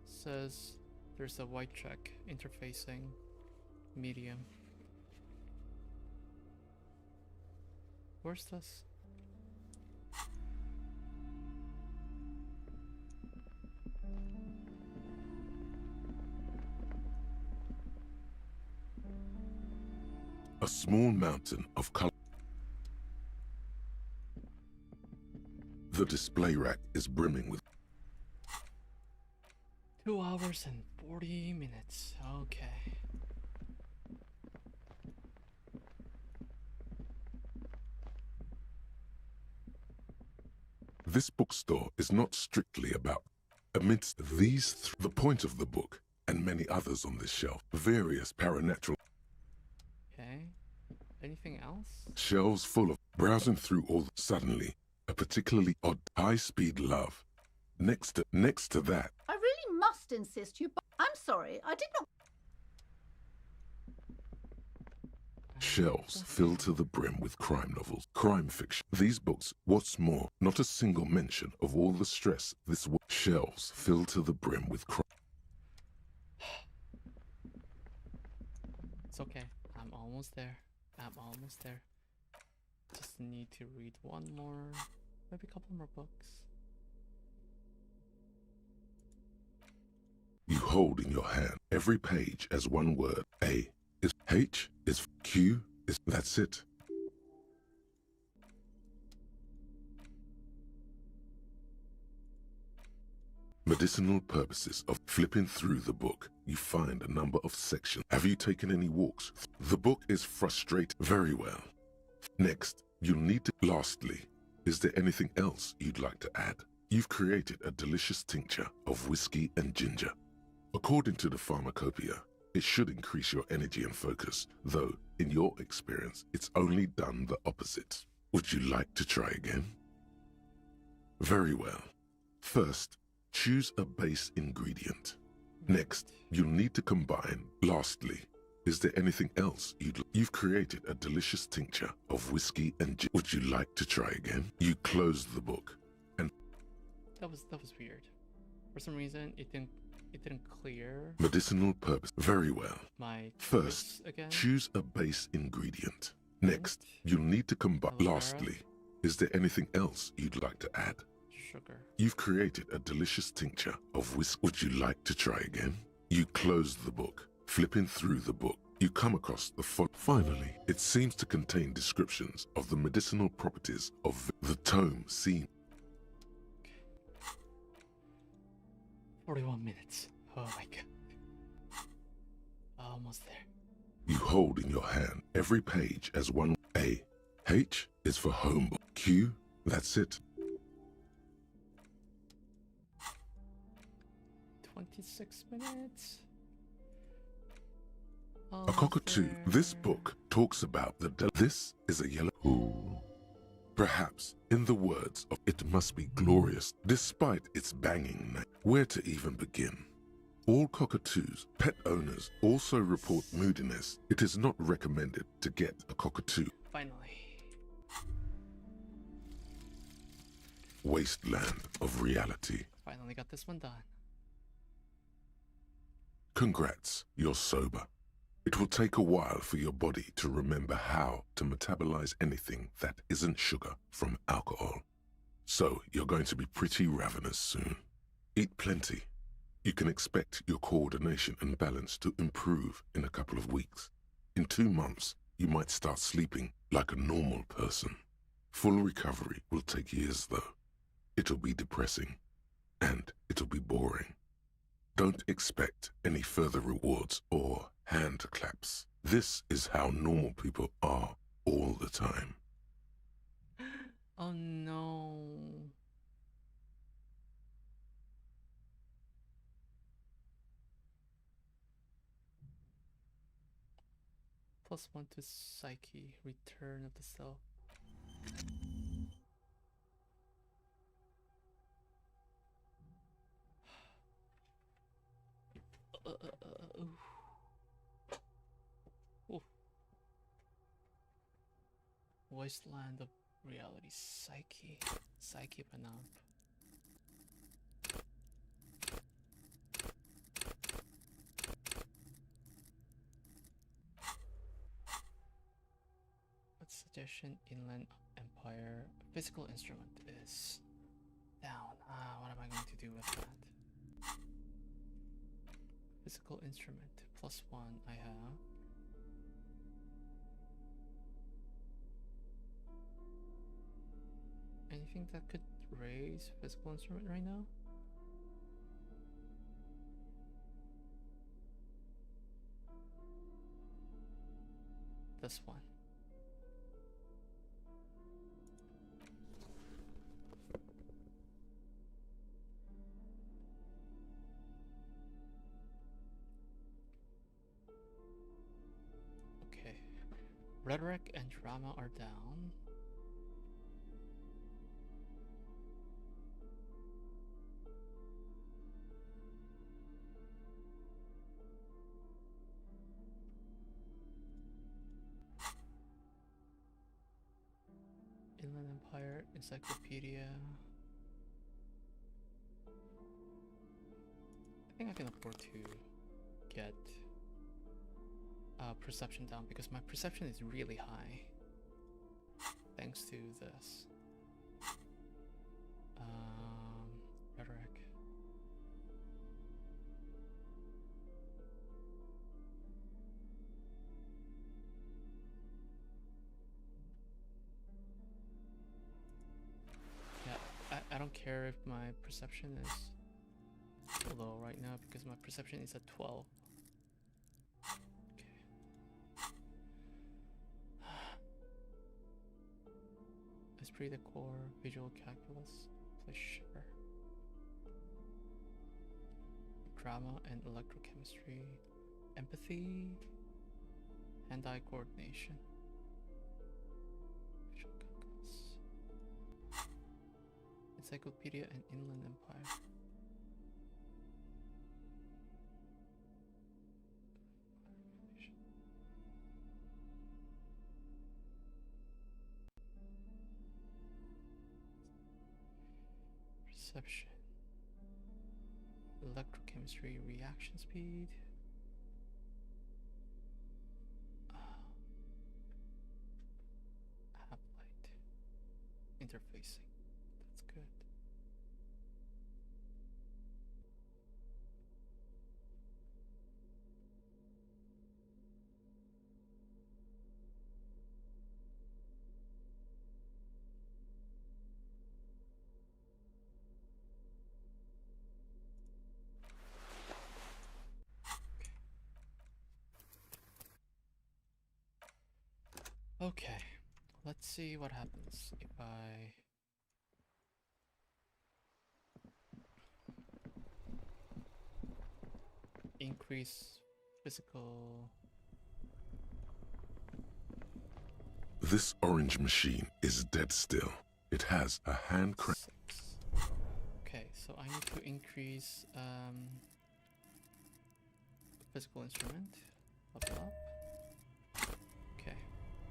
Says there's a white check interfacing medium. Where's this? A small mountain of color. The display rack is brimming with 2 hours and 40 minutes. Okay. This bookstore is not strictly about. Amidst these, the point of the book, and many others on this shelf, various paranatural Okay. Anything else? shelves full of browsing through all. Suddenly, a particularly odd high-speed love. Next to that, I really must insist you. I'm sorry, I did not. shelves filled to the brim with crime novels, crime fiction. These books, what's more, not a single mention of all the stress this shelves filled to the brim with crime. It's okay. I'm almost there. I'm almost there. Just need to read one more, maybe a couple more books. You hold in your hand every page as one word. A is H is Q is that's it. Medicinal purposes of flipping through the book, you find a number of sections. Have you taken any walks? The book is frustrating. Very well. Next, you'll need to. Lastly, is there anything else you'd like to add? You've created a delicious tincture of whiskey and ginger. According to the pharmacopoeia, it should increase your energy and focus, though, in your experience, it's only done the opposite. Would you like to try again? Very well. First, choose a base ingredient. Next, you'll need to combine. Lastly, is there anything else you've created a delicious tincture of whiskey and gin. Would you like to try again? You close the book and That was weird. For some reason, it didn't clear medicinal purpose. Very well. my First, quiz again. choose a base ingredient. Next, you'll need to combine. Aloe vera. Lastly, is there anything else you'd like to add? Sugar. You've created a delicious tincture of whiskey. Would you like to try again? You close the book. Flipping through the book, you come across the Finally, it seems to contain descriptions of the medicinal properties of the tome seen. 41 minutes. Oh my god. Almost there. You hold in your hand every page as one. A. H is for home. Q, that's it. 26 minutes. A cockatoo. This book talks about this is a yellow. Ooh. Perhaps, in the words of it must be glorious, despite its banging name. Where to even begin? All cockatoos, pet owners also report moodiness. It is not recommended to get a cockatoo. Finally. Wasteland of reality. Finally got this one done. Congrats, you're sober. It will take a while for your body to remember how to metabolize anything that isn't sugar from alcohol. So you're going to be pretty ravenous soon. Eat plenty. You can expect your coordination and balance to improve in a couple of weeks. In 2 months, you might start sleeping like a normal person. Full recovery will take years though. It'll be depressing, and it'll be boring. Don't expect any further rewards or hand claps. This is how normal people are all the time. Oh no. +1 to psyche, return of the self. Oof. Wasteland of Reality psyche. Psyche banab. What suggestion inland empire physical instrument is down. What am I going to do with that? Physical instrument +1 I have. Anything that could raise physical instrument right now? This one. Okay. Rhetoric and drama are down. Inland Empire, Encyclopedia. I think I can afford to get perception down because my perception is really high thanks to this. Rhetoric. Yeah, I don't care if my perception is low right now because my perception is at 12. Esprit de corps, visual calculus, play sure. Drama and electrochemistry, empathy, hand-eye coordination. Visual calculus. Encyclopedia and Inland Empire. Perception. Electrochemistry, reaction speed. Half-light. Interfacing. That's good. Okay, let's see what happens if I increase physical. This orange machine is dead still. It has a hand crank. 6. Okay, so I need to increase physical instrument. Level up. Okay.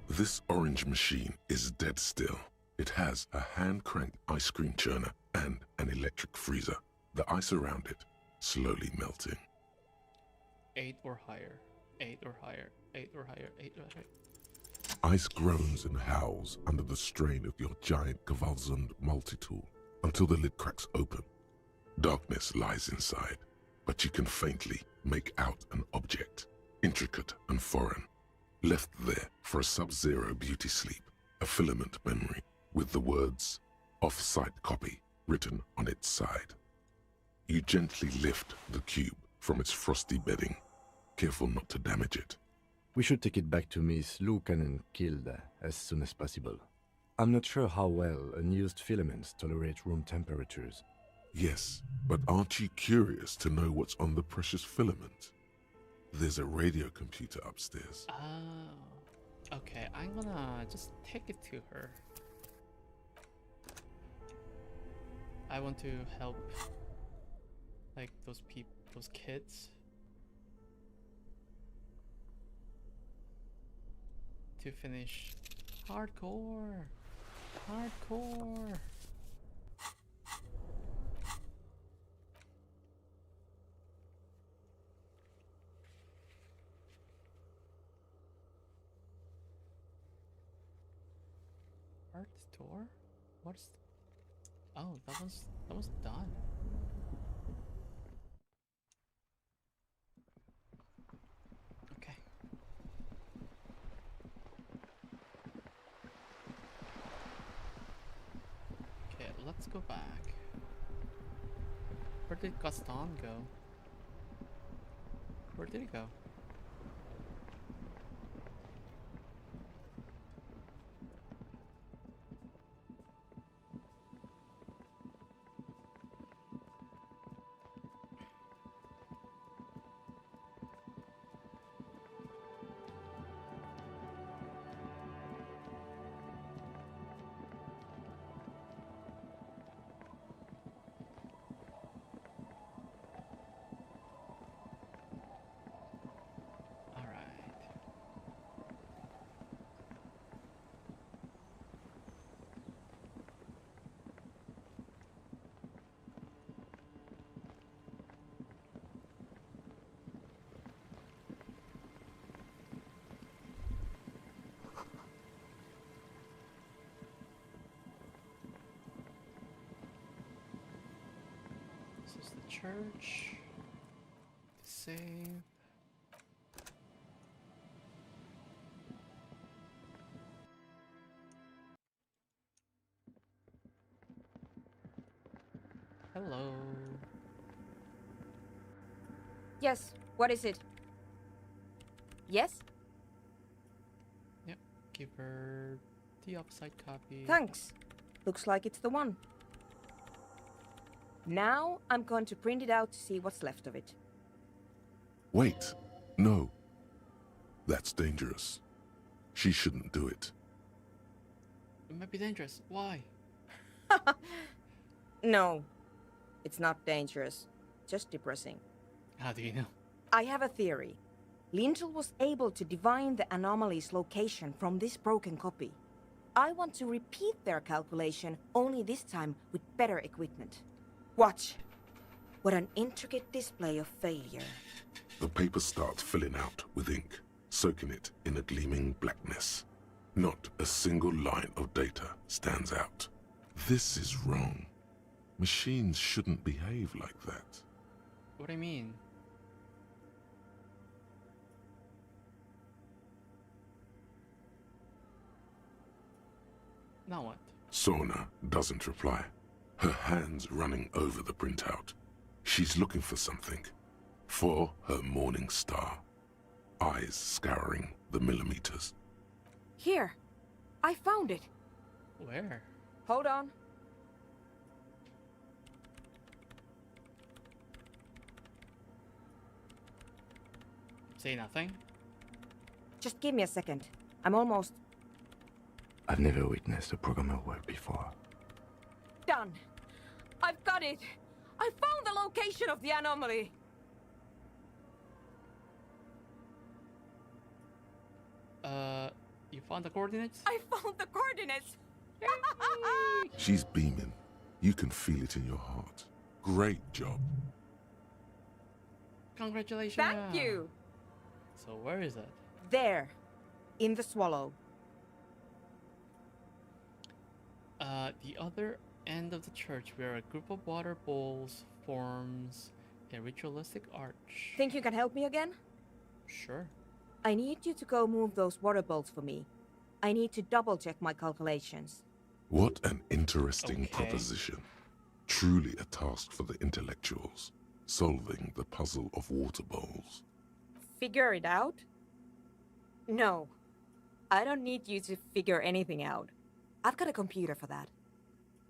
This orange machine is dead still. It has a hand-cranked ice cream churner and an electric freezer. The ice around it slowly melting. 8 or higher. 8 or higher. 8 or higher. 8 or higher. Ice groans and howls under the strain of your giant Gewaltsund multi-tool until the lid cracks open. Darkness lies inside, but you can faintly make out an object, intricate and foreign, left there for a sub-zero beauty sleep, a filament memory with the words "off-site copy" written on its side. You gently lift the cube from its frosty bedding, careful not to damage it. We should take it back to Miss Lukanen Kilde as soon as possible. I'm not sure how well unused filaments tolerate room temperatures. Yes, but aren't you curious to know what's on the precious filament? There's a radio computer upstairs. Oh, okay. I'm gonna just take it to her. I want to help, like, those kids to finish hardcore. Hardcore. Art store? What's... Oh, that was done. Okay. Okay, let's go back. Where did Gaston go? Where did he go? This is the church. Save. Hello. Yes, what is it? Yes? Yep, give her the upside copy. Thanks. Looks like it's the one. Now I'm going to print it out to see what's left of it. Wait, no. That's dangerous. She shouldn't do it. It might be dangerous. Why? No, it's not dangerous. Just depressing. How do you know? I have a theory. Lintel was able to divine the anomaly's location from this broken copy. I want to repeat their calculation, only this time with better equipment. Watch. What an intricate display of failure. The paper starts filling out with ink, soaking it in a gleaming blackness. Not a single line of data stands out. This is wrong. Machines shouldn't behave like that. What do you mean? Now what? Sona doesn't reply, her hands running over the printout. She's looking for something. For her morning star. Eyes scouring the millimeters. Here. I found it. Where? Hold on. Say nothing? Just give me a second. I'm almost... I've never witnessed a programmer work before. done. I've got it. I found the location of the anomaly. You found the coordinates? I found the coordinates. She's beaming. You can feel it in your heart. Great job. Congratulations. Thank you. So where is it? There. In the swallow. The other end of the church where a group of water bowls forms a ritualistic arch. Think you can help me again? Sure. I need you to go move those water bowls for me. I need to double check my calculations. What an interesting Okay. proposition. Truly a task for the intellectuals. Solving the puzzle of water bowls. Figure it out? No. I don't need you to figure anything out. I've got a computer for that.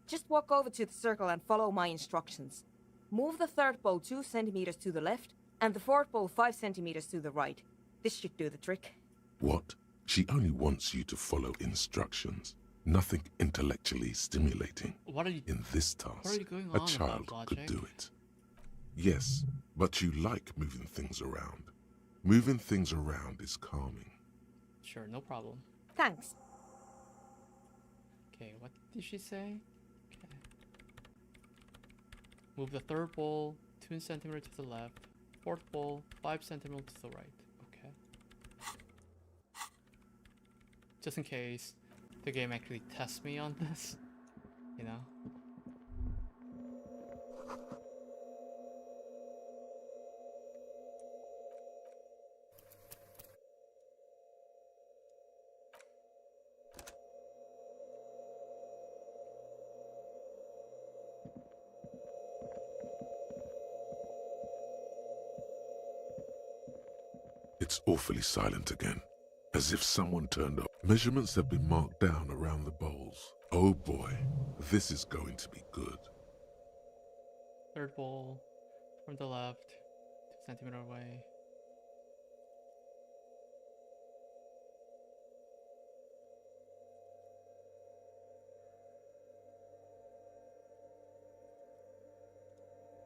Just walk over to the circle and follow my instructions. Move the third bowl 2 centimeters to the left and the fourth bowl 5 centimeters to the right. This should do the trick. What? She only wants you to follow instructions. Nothing intellectually stimulating. What are you... In this task, What are you going a on child about, could Logic? do it. Yes, but you like moving things around. Moving things around is calming. Sure, no problem. Thanks. Okay, what did she say? Okay. Move the third ball 2 centimeters to the left. Fourth ball 5 centimeters to the right. Okay. Just in case the game actually tests me on this, you know? It's awfully silent again, as if someone turned up. Measurements have been marked down around the bowls. Oh boy, this is going to be good. Third ball from the left, 2 centimeters away.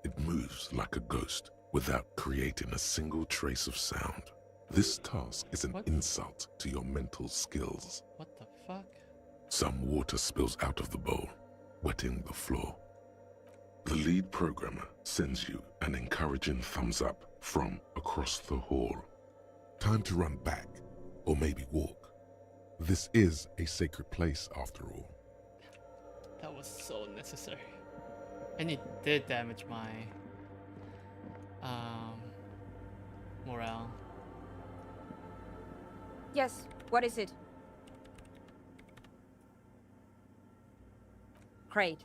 It moves like a ghost without creating a single trace of sound. This task is an insult to your mental skills. What the fuck? Some water spills out of the bowl, wetting the floor. The lead programmer sends you an encouraging thumbs up from across the hall. Time to run back, or maybe walk. This is a sacred place after all. That was so necessary. And it did damage my morale. Yes, what is it? Great.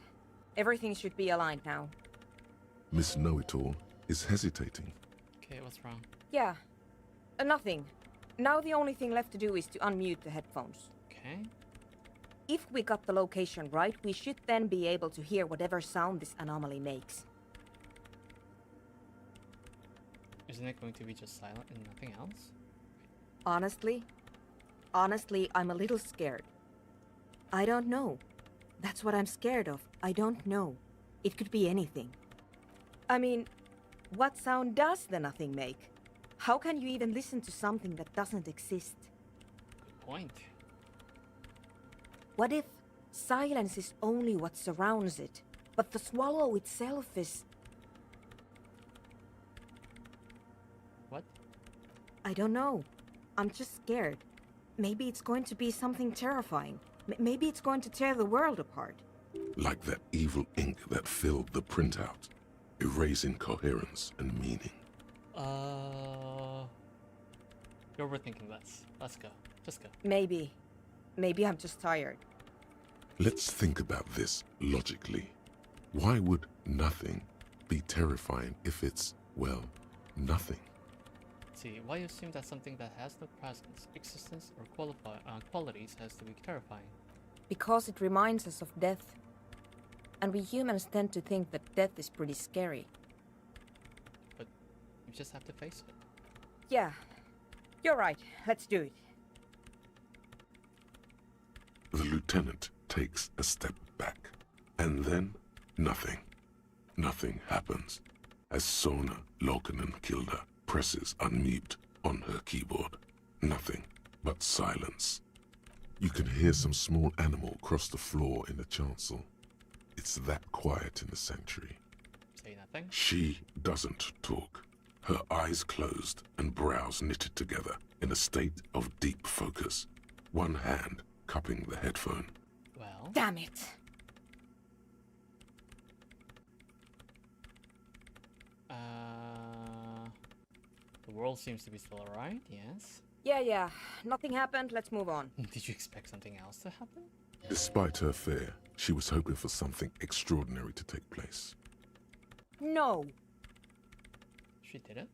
Everything should be aligned now. Miss Know-It-All is hesitating. Okay, what's wrong? Yeah. Nothing. Now the only thing left to do is to unmute the headphones. Okay. If we got the location right, we should then be able to hear whatever sound this anomaly makes. Isn't it going to be just silent and nothing else? Honestly, I'm a little scared. I don't know. That's what I'm scared of. I don't know. It could be anything. I mean, what sound does the nothing make? How can you even listen to something that doesn't exist? Good point. What if silence is only what surrounds it, but the swallow itself is... What? I don't know. I'm just scared. Maybe it's going to be something terrifying. Maybe it's going to tear the world apart. Like that evil ink that filled the printout, erasing coherence and meaning. You're overthinking this. Let's go. Just go. Maybe. Maybe I'm just tired. Let's think about this logically. Why would nothing be terrifying if it's, well, nothing? See, why assume that something that has no presence, existence, or qualities has to be terrifying? Because it reminds us of death. And we humans tend to think that death is pretty scary. But you just have to face it. Yeah, you're right. Let's do it. The lieutenant takes a step back, and then nothing. Nothing happens as Sona Lokanen-Kilda presses unmute on her keyboard. Nothing but silence. You can hear some small animal cross the floor in the chancel. It's that quiet in the sanctuary. Say nothing. She doesn't talk. Her eyes closed and brows knitted together in a state of deep focus. One hand cupping the headphone. Well... Damn it! The world seems to be still alright, yes? Yeah. Nothing happened. Let's move on. Did you expect something else to happen? Despite her fear, she was hoping for something extraordinary to take place. No. She didn't?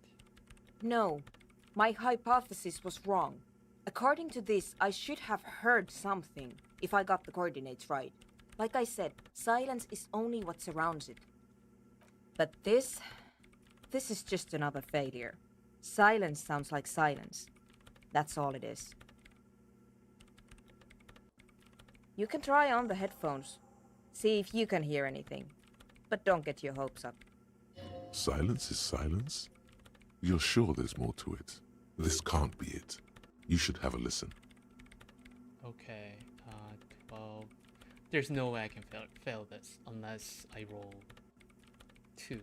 No. My hypothesis was wrong. According to this, I should have heard something, if I got the coordinates right. Like I said, silence is only what surrounds it. But this is just another failure. Silence sounds like silence. That's all it is. You can try on the headphones. See if you can hear anything. But don't get your hopes up. Silence is silence? You're sure there's more to it? This can't be it. You should have a listen. Okay, 12, There's no way I can fail this unless I roll 2.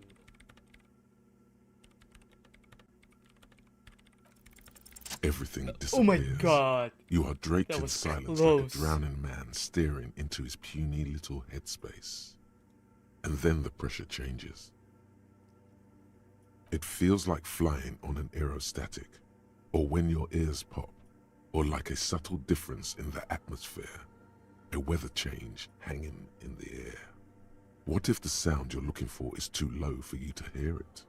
Everything disappears. Oh my god! You are draped That in was silence close. like a drowning man staring into his puny little headspace. And then the pressure changes. It feels like flying on an aerostatic, or when your ears pop, or like a subtle difference in the atmosphere, a weather change hanging in the air. What if the sound you're looking for is too low for you to hear it?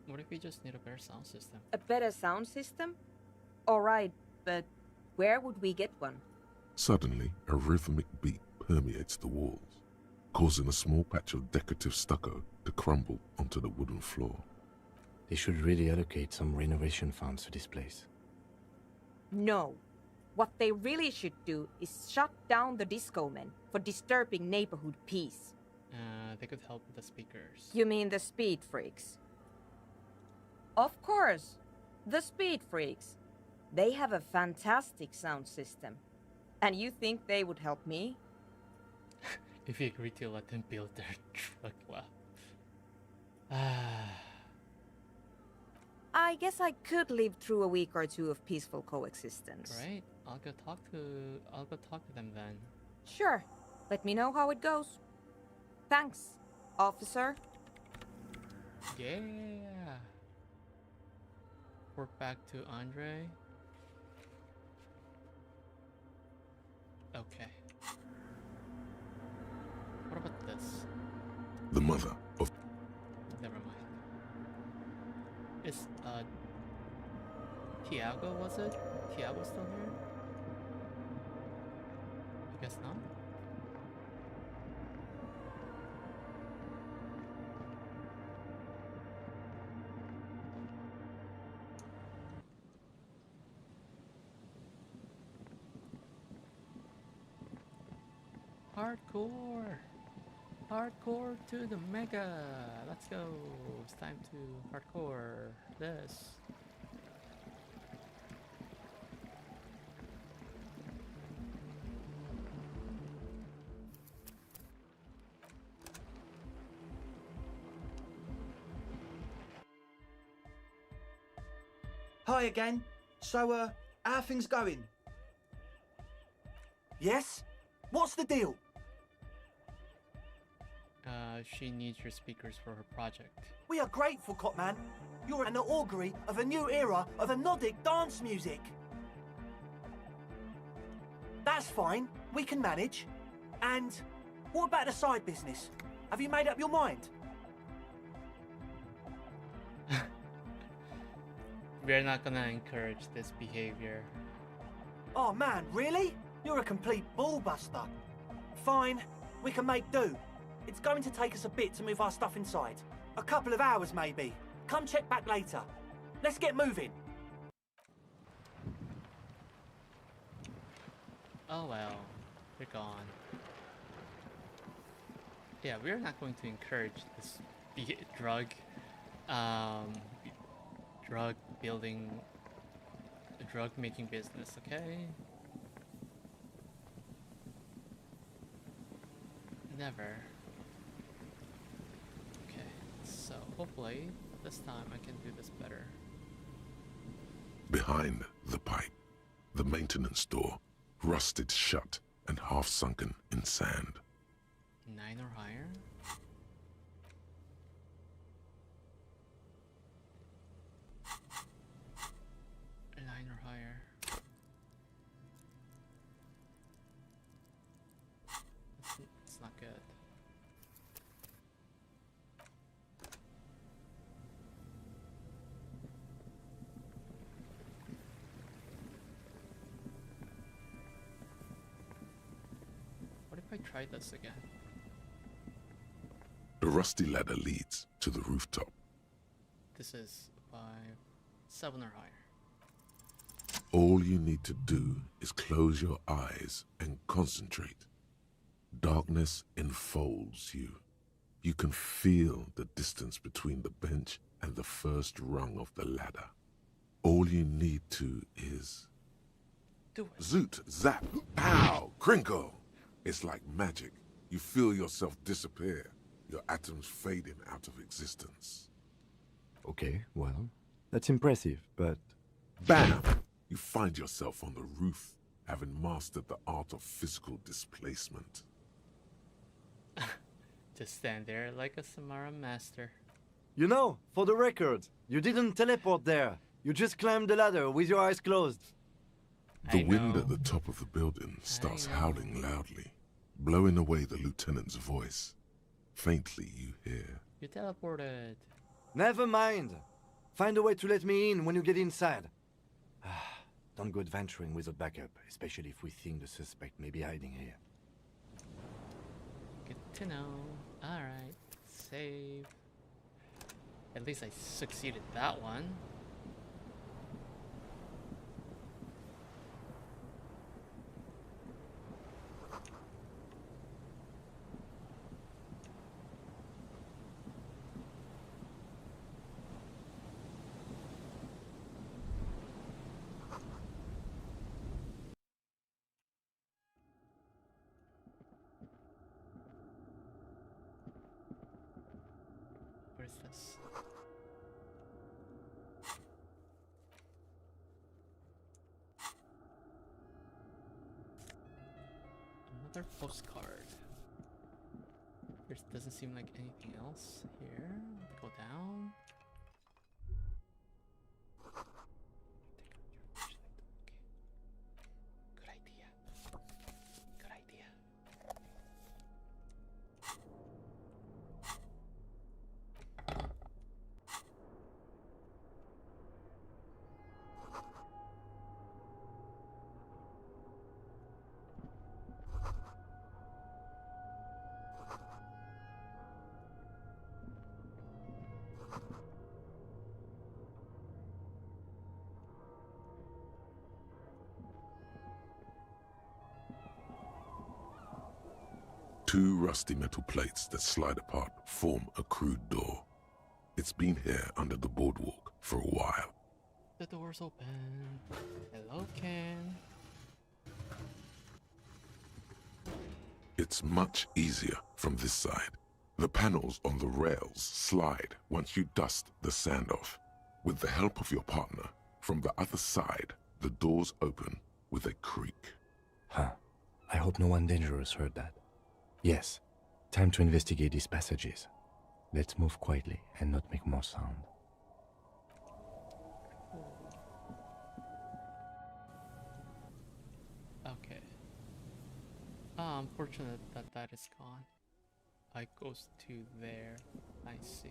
What if we just need a better sound system? A better sound system? Alright, but where would we get one? Suddenly, a rhythmic beat permeates the walls, causing a small patch of decorative stucco to crumble onto the wooden floor. They should really allocate some renovation funds to this place. No. What they really should do is shut down the disco men for disturbing neighborhood peace. They could help with the speakers. You mean the speed freaks? Of course, the speed freaks. They have a fantastic sound system. And you think they would help me? If you agree to let them build their truck, well. I guess I could live through a week or two of peaceful coexistence. Right? I'll go talk to them then. Sure. Let me know how it goes. Thanks, officer. Yeah. We're back to Andre. Okay. What about this? The mother of... Never mind. Is, Tiago, was it? Tiago still here? I guess not. Hardcore! Hardcore to the mega! Let's go! It's time to hardcore this. Hi again. So, how are things going? Yes? What's the deal? She needs your speakers for her project. We are grateful, Copman. You're an augury of a new era of anodic dance music. That's fine. We can manage. And what about the side business? Have you made up your mind? We're not gonna encourage this behavior. Oh man, really? You're a complete ballbuster. Fine, we can make do. It's going to take us a bit to move our stuff inside. A couple of hours maybe. Come check back later. Let's get moving. Oh well, they're gone. Yeah, we're not going to encourage this drug building, drug making business, okay? Never. Okay, so hopefully this time I can do this better. Behind the pipe, the maintenance door, rusted shut and half sunken in sand. 9 or higher? A 9 or higher. It's not good. What if I try this again? The rusty ladder leads to the rooftop. This is 5, 7 or higher. All you need to do is close your eyes and concentrate. Darkness enfolds you. You can feel the distance between the bench and the first rung of the ladder. All you need to is Do it. Zoot, zap, pow, crinkle. It's like magic. You feel yourself disappear, your atoms fading out of existence. Okay, well, that's impressive, but... Bam! You find yourself on the roof, having mastered the art of physical displacement. Just stand there like a Samara master. You know, for the record, you didn't teleport there. You just climbed the ladder with your eyes closed. The wind at the top of the building starts howling loudly, blowing away the lieutenant's voice. Faintly you hear, You teleported. Never mind. Find a way to let me in when you get inside. Don't go adventuring without backup, especially if we think the suspect may be hiding here. Good to know. Alright, save. At least I succeeded that one. What is this? Another postcard. There doesn't seem like anything else here. Go down. Good idea. Good idea. Two rusty metal plates that slide apart form a crude door. It's been here under the boardwalk for a while. The door's open. Hello, Ken. It's much easier from this side. The panels on the rails slide once you dust the sand off. With the help of your partner, from the other side, the doors open with a creak. Huh. I hope no one dangerous heard that. Yes, time to investigate these passages. Let's move quietly and not make more sound. Okay. Unfortunate that that is gone. I goes to there. I see.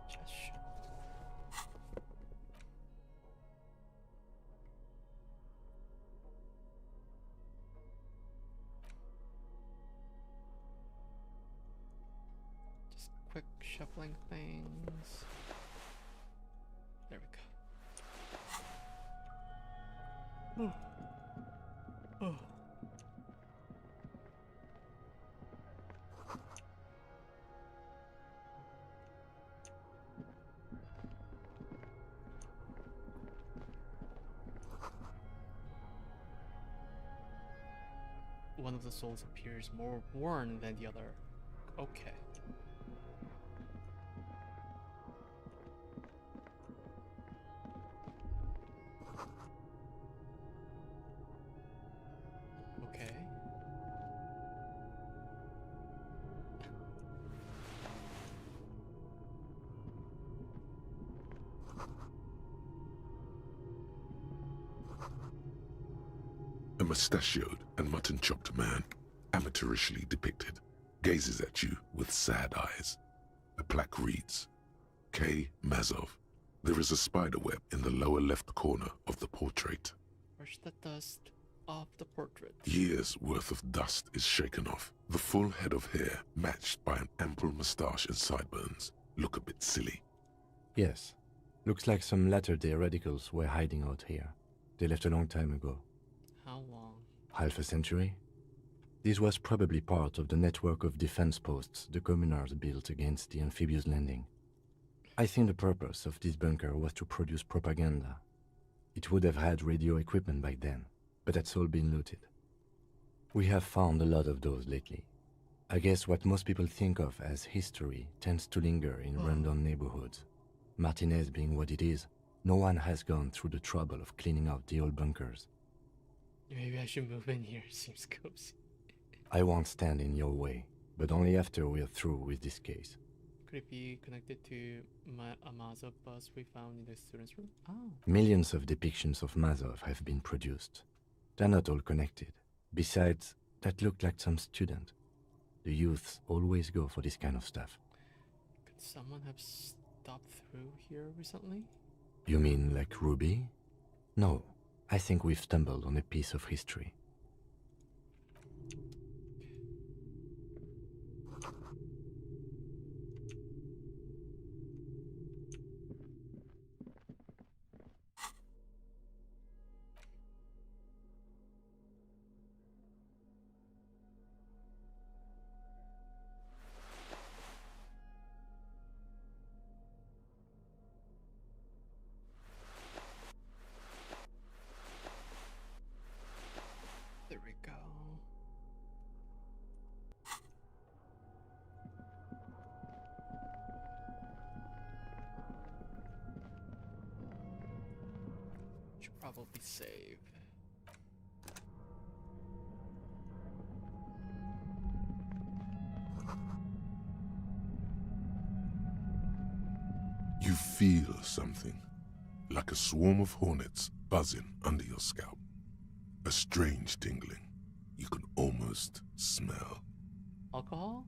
Suggestion. Just quick shuffling things. There we go. Oh. One of the souls appears more worn than the other. Okay. Okay. A mustachioed and mutton-chopped man, amateurishly depicted, gazes at you with sad eyes. A plaque reads, K. Mazov. There is a spider web in the lower left corner of the portrait. Brush the dust off the portrait. Years' worth of dust is shaken off. The full head of hair, matched by an ample moustache and sideburns, look a bit silly. Yes, looks like some latter-day radicals were hiding out here. They left a long time ago. How long? Half a century? This was probably part of the network of defense posts the communards built against the amphibious landing. I think the purpose of this bunker was to produce propaganda. It would have had radio equipment back then, but that's all been looted. We have found a lot of those lately. I guess what most people think of as history tends to linger in rundown neighborhoods. Martinez being what it is, no one has gone through the trouble of cleaning out the old bunkers. Maybe I should move in here. Seems cozy. I won't stand in your way, but only after we're through with this case. Could it be connected to a Mazov bus we found in the students' room? Oh. Millions of depictions of Mazov have been produced. They're not all connected. Besides, that looked like some student. The youths always go for this kind of stuff. Could someone have stopped through here recently? You mean like Ruby? No, I think we've stumbled on a piece of history. There we go. Should probably save. You feel something, like a swarm of hornets buzzing under your scalp. A strange tingling you can almost smell. Alcohol?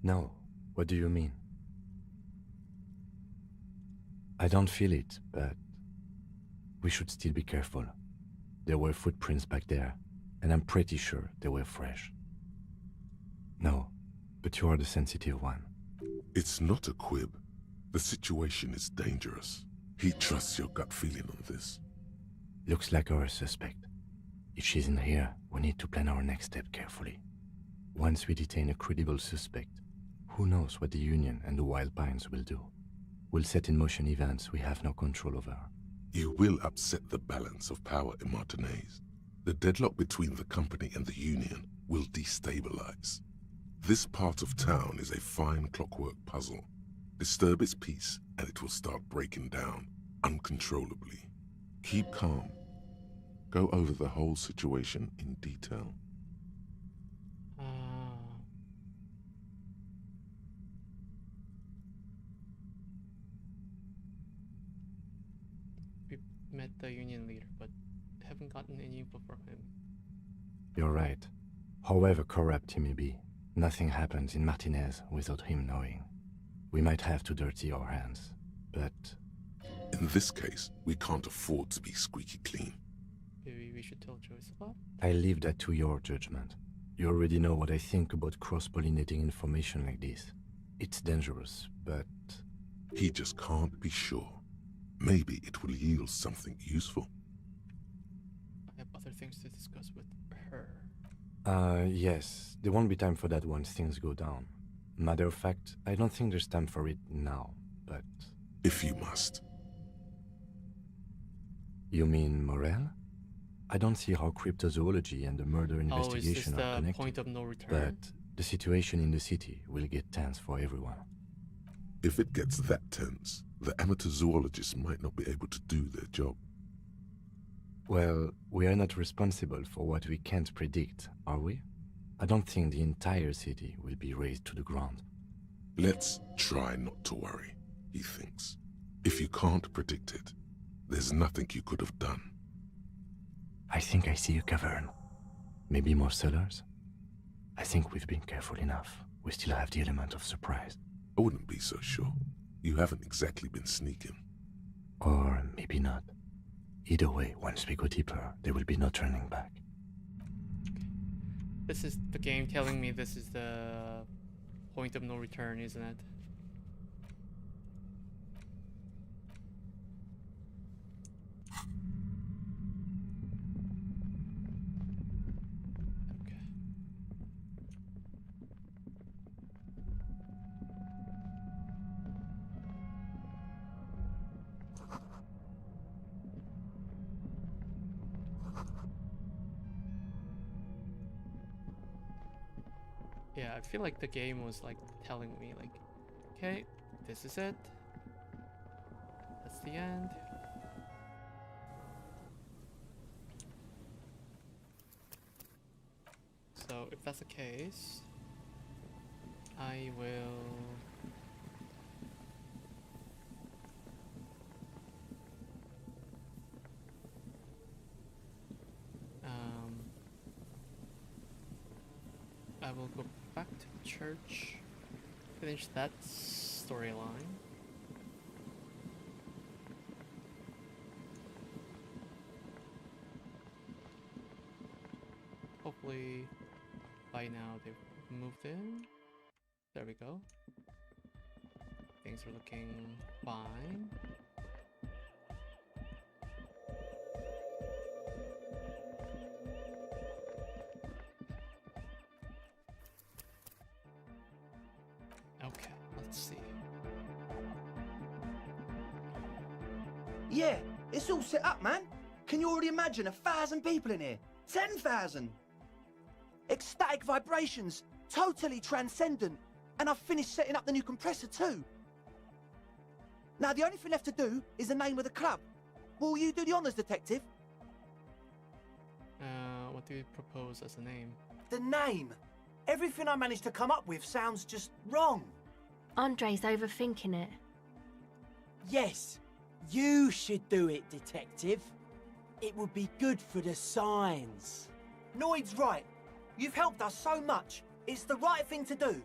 No, what do you mean? I don't feel it, but we should still be careful. There were footprints back there, and I'm pretty sure they were fresh. No, but you are the sensitive one. It's not a quib. The situation is dangerous. He trusts your gut feeling on this. Looks like our suspect. If she's in here, we need to plan our next step carefully. Once we detain a credible suspect, who knows what the Union and the Wild Pines will do? We'll set in motion events we have no control over. You will upset the balance of power in Martinez. The deadlock between the company and the Union will destabilize. This part of town is a fine clockwork puzzle. Disturb its peace and it will start breaking down uncontrollably. Keep calm. Go over the whole situation in detail. We met the Union leader, but haven't gotten any info from him. You're right. However corrupt he may be, nothing happens in Martinez without him knowing. We might have to dirty our hands, but... In this case, we can't afford to be squeaky clean. Maybe we should tell Joyce about? I leave that to your judgment. You already know what I think about cross-pollinating information like this. It's dangerous, but... He just can't be sure. Maybe it will yield something useful. I have other things to discuss with her. Yes. There won't be time for that once things go down. Matter of fact, I don't think there's time for it now, but... If you must. You mean Morel? I don't see how cryptozoology and the murder investigation are connected. Point of no return? But the situation in the city will get tense for everyone. If it gets that tense, the amateur zoologists might not be able to do their job. Well, we are not responsible for what we can't predict, are we? I don't think the entire city will be razed to the ground. Let's try not to worry, he thinks. If you can't predict it, there's nothing you could have done. I think I see a cavern. Maybe more cellars? I think we've been careful enough. We still have the element of surprise. I wouldn't be so sure. You haven't exactly been sneaking. Or maybe not. Either way, once we go deeper, there will be no turning back. This is the game telling me this is the point of no return, isn't it? Okay. Yeah, I feel like the game was like telling me like, okay, this is it. That's the end. So if that's the case, I will I will go back to the church, finish that storyline. Hopefully by now they've moved in. There we go. Things are looking fine. Okay, let's see. Yeah, it's all set up, man. Can you already imagine 1,000 people in here? 10,000! Ecstatic vibrations, totally transcendent. And I've finished setting up the new compressor too. Now the only thing left to do is the name of the club. Will you do the honours, detective? What do you propose as a name? The name. Everything I managed to come up with sounds just wrong. Andre's overthinking it. Yes, you should do it, detective. It would be good for the signs. Noid's right. You've helped us so much. It's the right thing to do.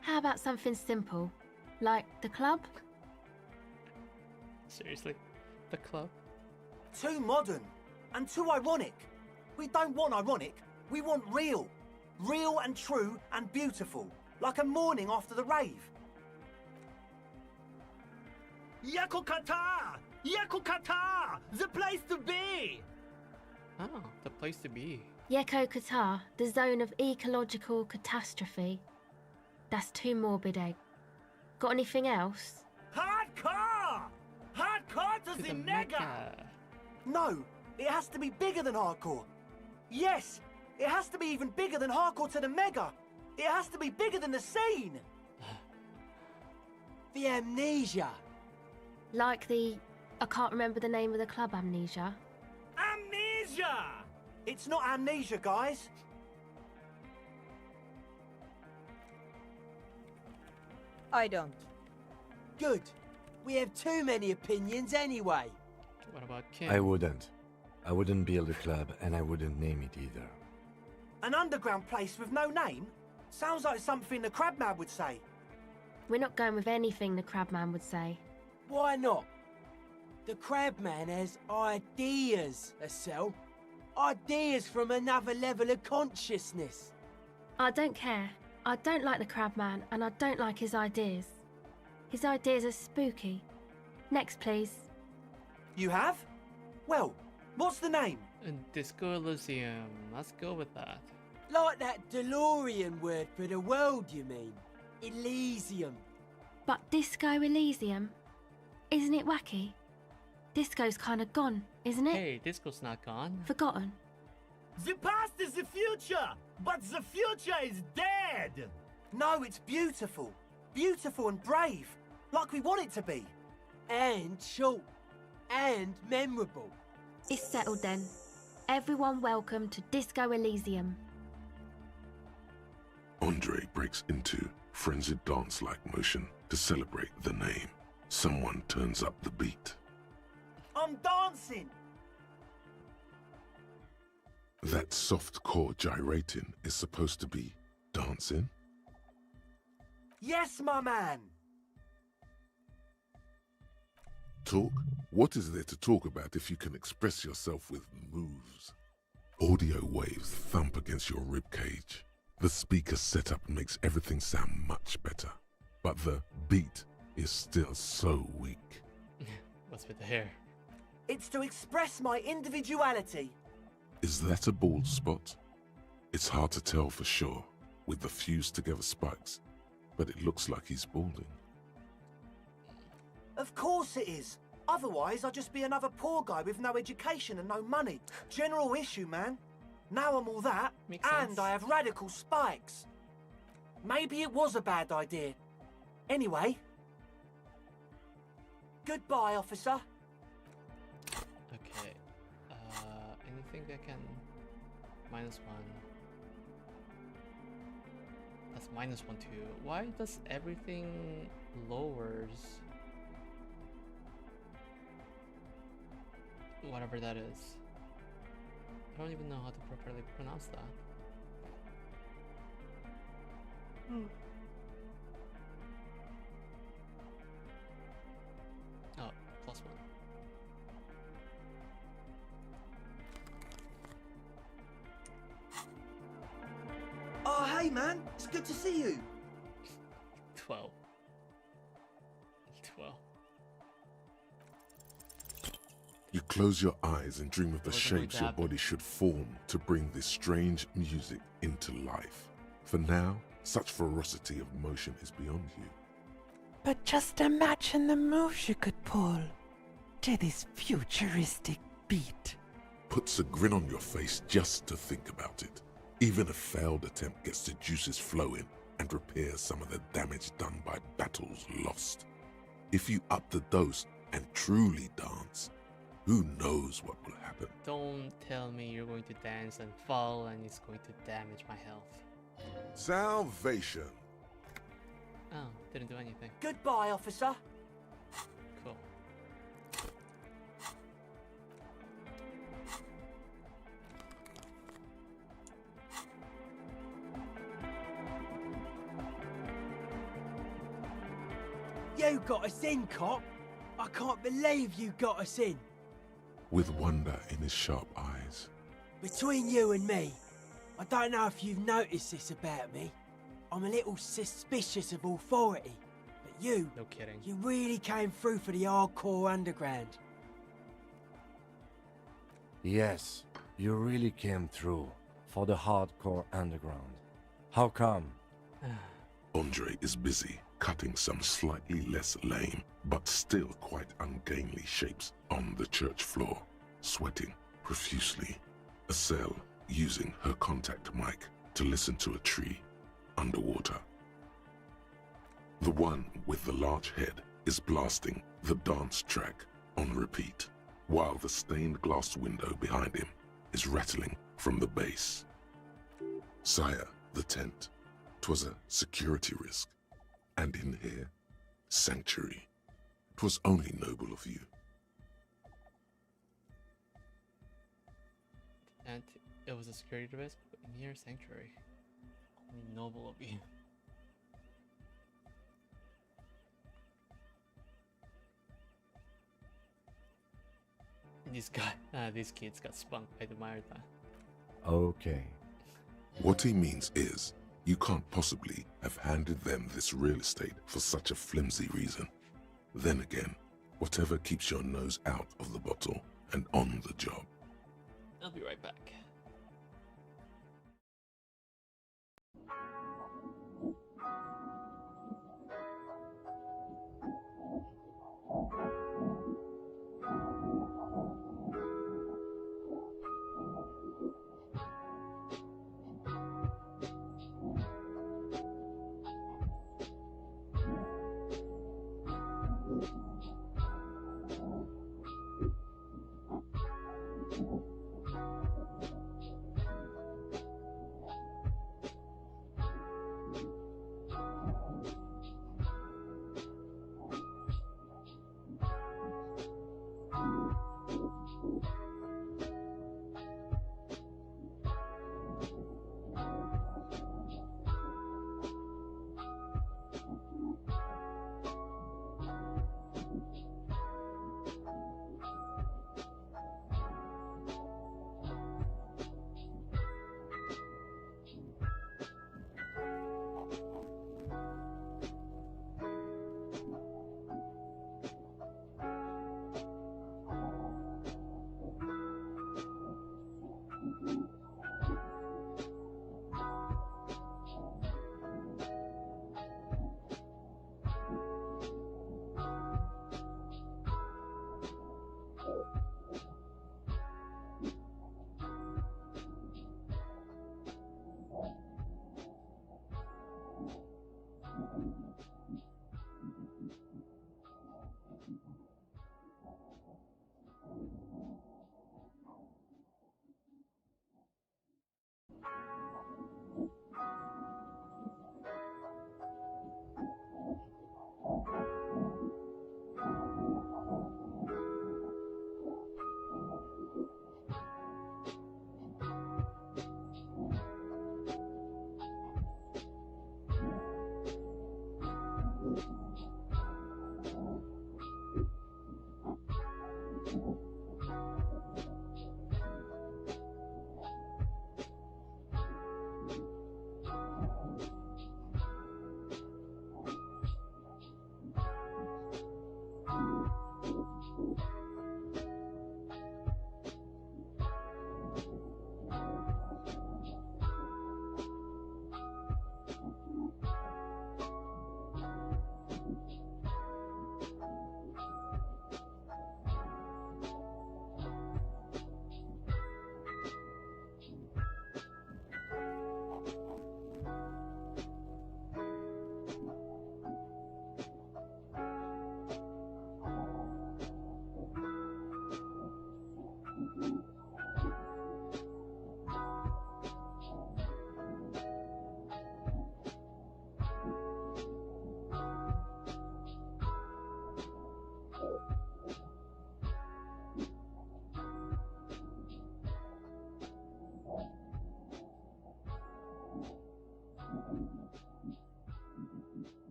How about something simple? Like the club? Seriously? The club? Too modern and too ironic. We don't want ironic. We want real. Real and true and beautiful. Like a morning after the rave. Yakukata! Yakukata! The place to be! Oh, the place to be. Yeko Qatar, the zone of ecological catastrophe. That's too morbid, Egg. Got anything else? Hardcore! Hardcore to, To the the mega! Mecca. No, it has to be bigger than hardcore. Yes, it has to be even bigger than hardcore to the mega. It has to be bigger than the scene. The amnesia. Like the... I can't remember the name of the club, Amnesia. Amnesia! It's not amnesia, guys. I don't. Good. We have too many opinions anyway. What about Kim? I wouldn't. I wouldn't build a club, and I wouldn't name it either. An underground place with no name? Sounds like something the Crabman would say. We're not going with anything the Crabman would say. Why not? The Crabman has ideas, Estelle. Ideas from another level of consciousness. I don't care. I don't like the Crabman, and I don't like his ideas. His ideas are spooky. Next, please. You have? Well, what's the name? And Disco Elysium. Let's go with that. Like that DeLorean word for the world, you mean? Elysium. But Disco Elysium? Isn't it wacky? Disco's kind of gone, isn't it? Hey, Disco's not gone. Forgotten. The past is the future, but the future is dead! No, it's beautiful. Beautiful and brave. Like we want it to be. And short. And memorable. It's settled then. Everyone welcome to Disco Elysium. Andre breaks into frenzied dance-like motion to celebrate the name. Someone turns up the beat. I'm dancing. That soft core gyrating is supposed to be dancing? Yes, my man. Talk? What is there to talk about if you can express yourself with moves? Audio waves thump against your ribcage. The speaker setup makes everything sound much better. But the beat is still so weak. What's with the hair? It's to express my individuality. Is that a bald spot? It's hard to tell for sure with the fused together spikes, but it looks like he's balding. Of course it is. Otherwise, I'd just be another poor guy with no education and no money. General issue, man. Now I'm all that, Makes and sense. I have radical spikes. Maybe it was a bad idea. Anyway. Goodbye, officer. Okay. Anything I can... -1. That's -1 too. Why does everything lowers? Whatever that is. I don't even know how to properly pronounce that. Oh, +1. Oh, hey, man. It's good to see you. 12. 12. You close your eyes and dream of the Wasn't going shapes to your happen. body should form to bring this strange music into life. For now, such ferocity of motion is beyond you. But just imagine the moves you could pull to this futuristic beat. Puts a grin on your face just to think about it. Even a failed attempt gets the juices flowing and repairs some of the damage done by battles lost. If you up the dose and truly dance, who knows what will happen? Don't tell me you're going to dance and fall and it's going to damage my health. Salvation. Oh, didn't do anything. Goodbye, officer. Cool. You got us in, cop. I can't believe you got us in. With wonder in his sharp eyes. Between you and me, I don't know if you've noticed this about me. I'm a little suspicious of authority. But you, No kidding. you really came through for the hardcore underground. Yes, you really came through for the hardcore underground. How come? Andre is busy cutting some slightly less lame, but still quite ungainly shapes on the church floor, sweating profusely. Estelle using her contact mic to listen to a tree underwater. The one with the large head is blasting the dance track on repeat, while the stained glass window behind him is rattling from the bass. Sire, the tent. 'Twas a security risk. And in here, sanctuary. 'Twas only noble of you. And it was a security risk, but in here, sanctuary. Only noble of you. These kids got spunked by the Martha. Okay. What he means is, you can't possibly have handed them this real estate for such a flimsy reason. Then again, whatever keeps your nose out of the bottle and on the job. I'll be right back.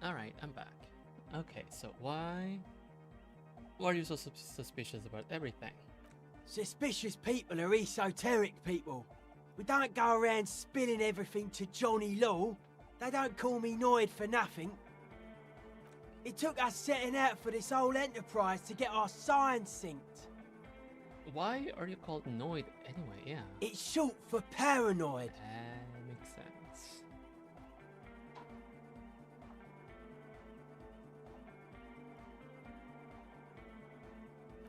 Alright, I'm back. Okay, so why are you so suspicious about everything? Suspicious people are esoteric people. We don't go around spilling everything to Johnny Law. They don't call me Noid for nothing. It took us setting out for this whole enterprise to get our signs synced. Why are you called Noid anyway? Yeah. It's short for paranoid. Makes sense.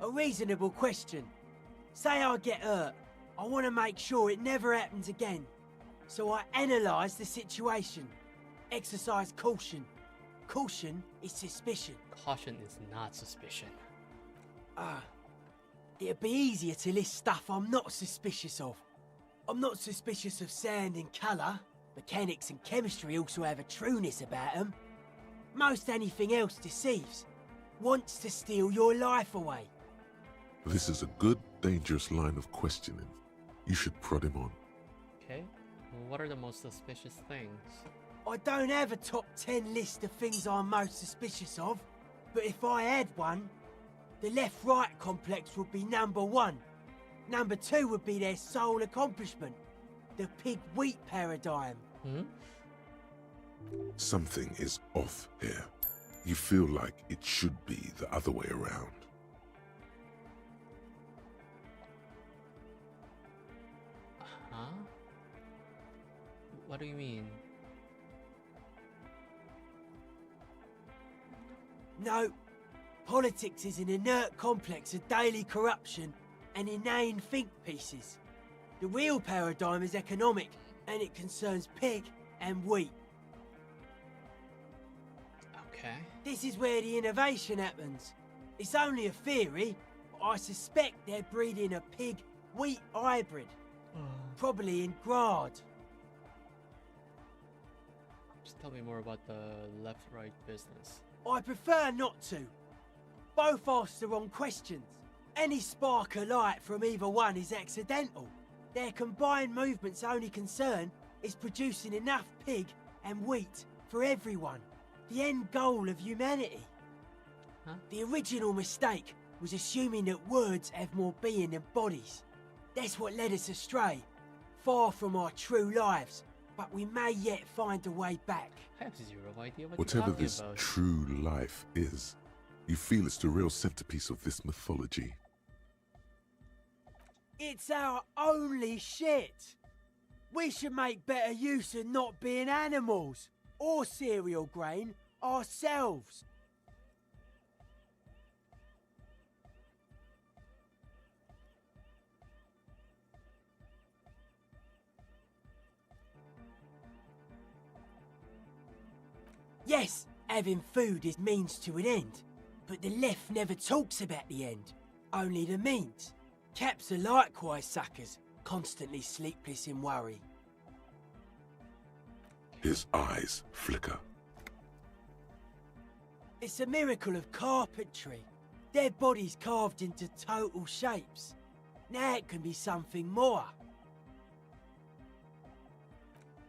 A reasonable question. Say I get hurt. I want to make sure it never happens again. So I analyse the situation. Exercise caution. Caution is suspicion. Caution is not suspicion. It'd be easier to list stuff I'm not suspicious of. I'm not suspicious of sound and colour. Mechanics and chemistry also have a trueness about them. Most anything else deceives. Wants to steal your life away. This is a good, dangerous line of questioning. You should prod him on. Okay. What are the most suspicious things? I don't have a top 10 list of things I'm most suspicious of, but if I had one, the left-right complex would be number 1. Number 2 would be their sole accomplishment, the pig-wheat paradigm. Something is off here. You feel like it should be the other way around. Huh? What do you mean? No, politics is an inert complex of daily corruption and inane think pieces. The real paradigm is economic, and it concerns pig and wheat. Okay. This is where the innovation happens. It's only a theory, but I suspect they're breeding a pig-wheat hybrid. Probably in Grad. Just tell me more about the left-right business. I prefer not to. Both ask the wrong questions. Any spark of light from either one is accidental. Their combined movement's only concern is producing enough pig and wheat for everyone. The end goal of humanity. Huh? The original mistake was assuming that words have more being than bodies. That's what led us astray, far from our true lives, but we may yet find a way back. I have zero idea what Whatever you're talking this about. true life is, you feel it's the real centerpiece of this mythology. It's our only shit. We should make better use of not being animals or cereal grain ourselves. Yes, having food is means to an end, but the left never talks about the end, only the means. Caps are likewise suckers, constantly sleepless in worry. His eyes flicker. It's a miracle of carpentry. Dead bodies carved into total shapes. Now it can be something more.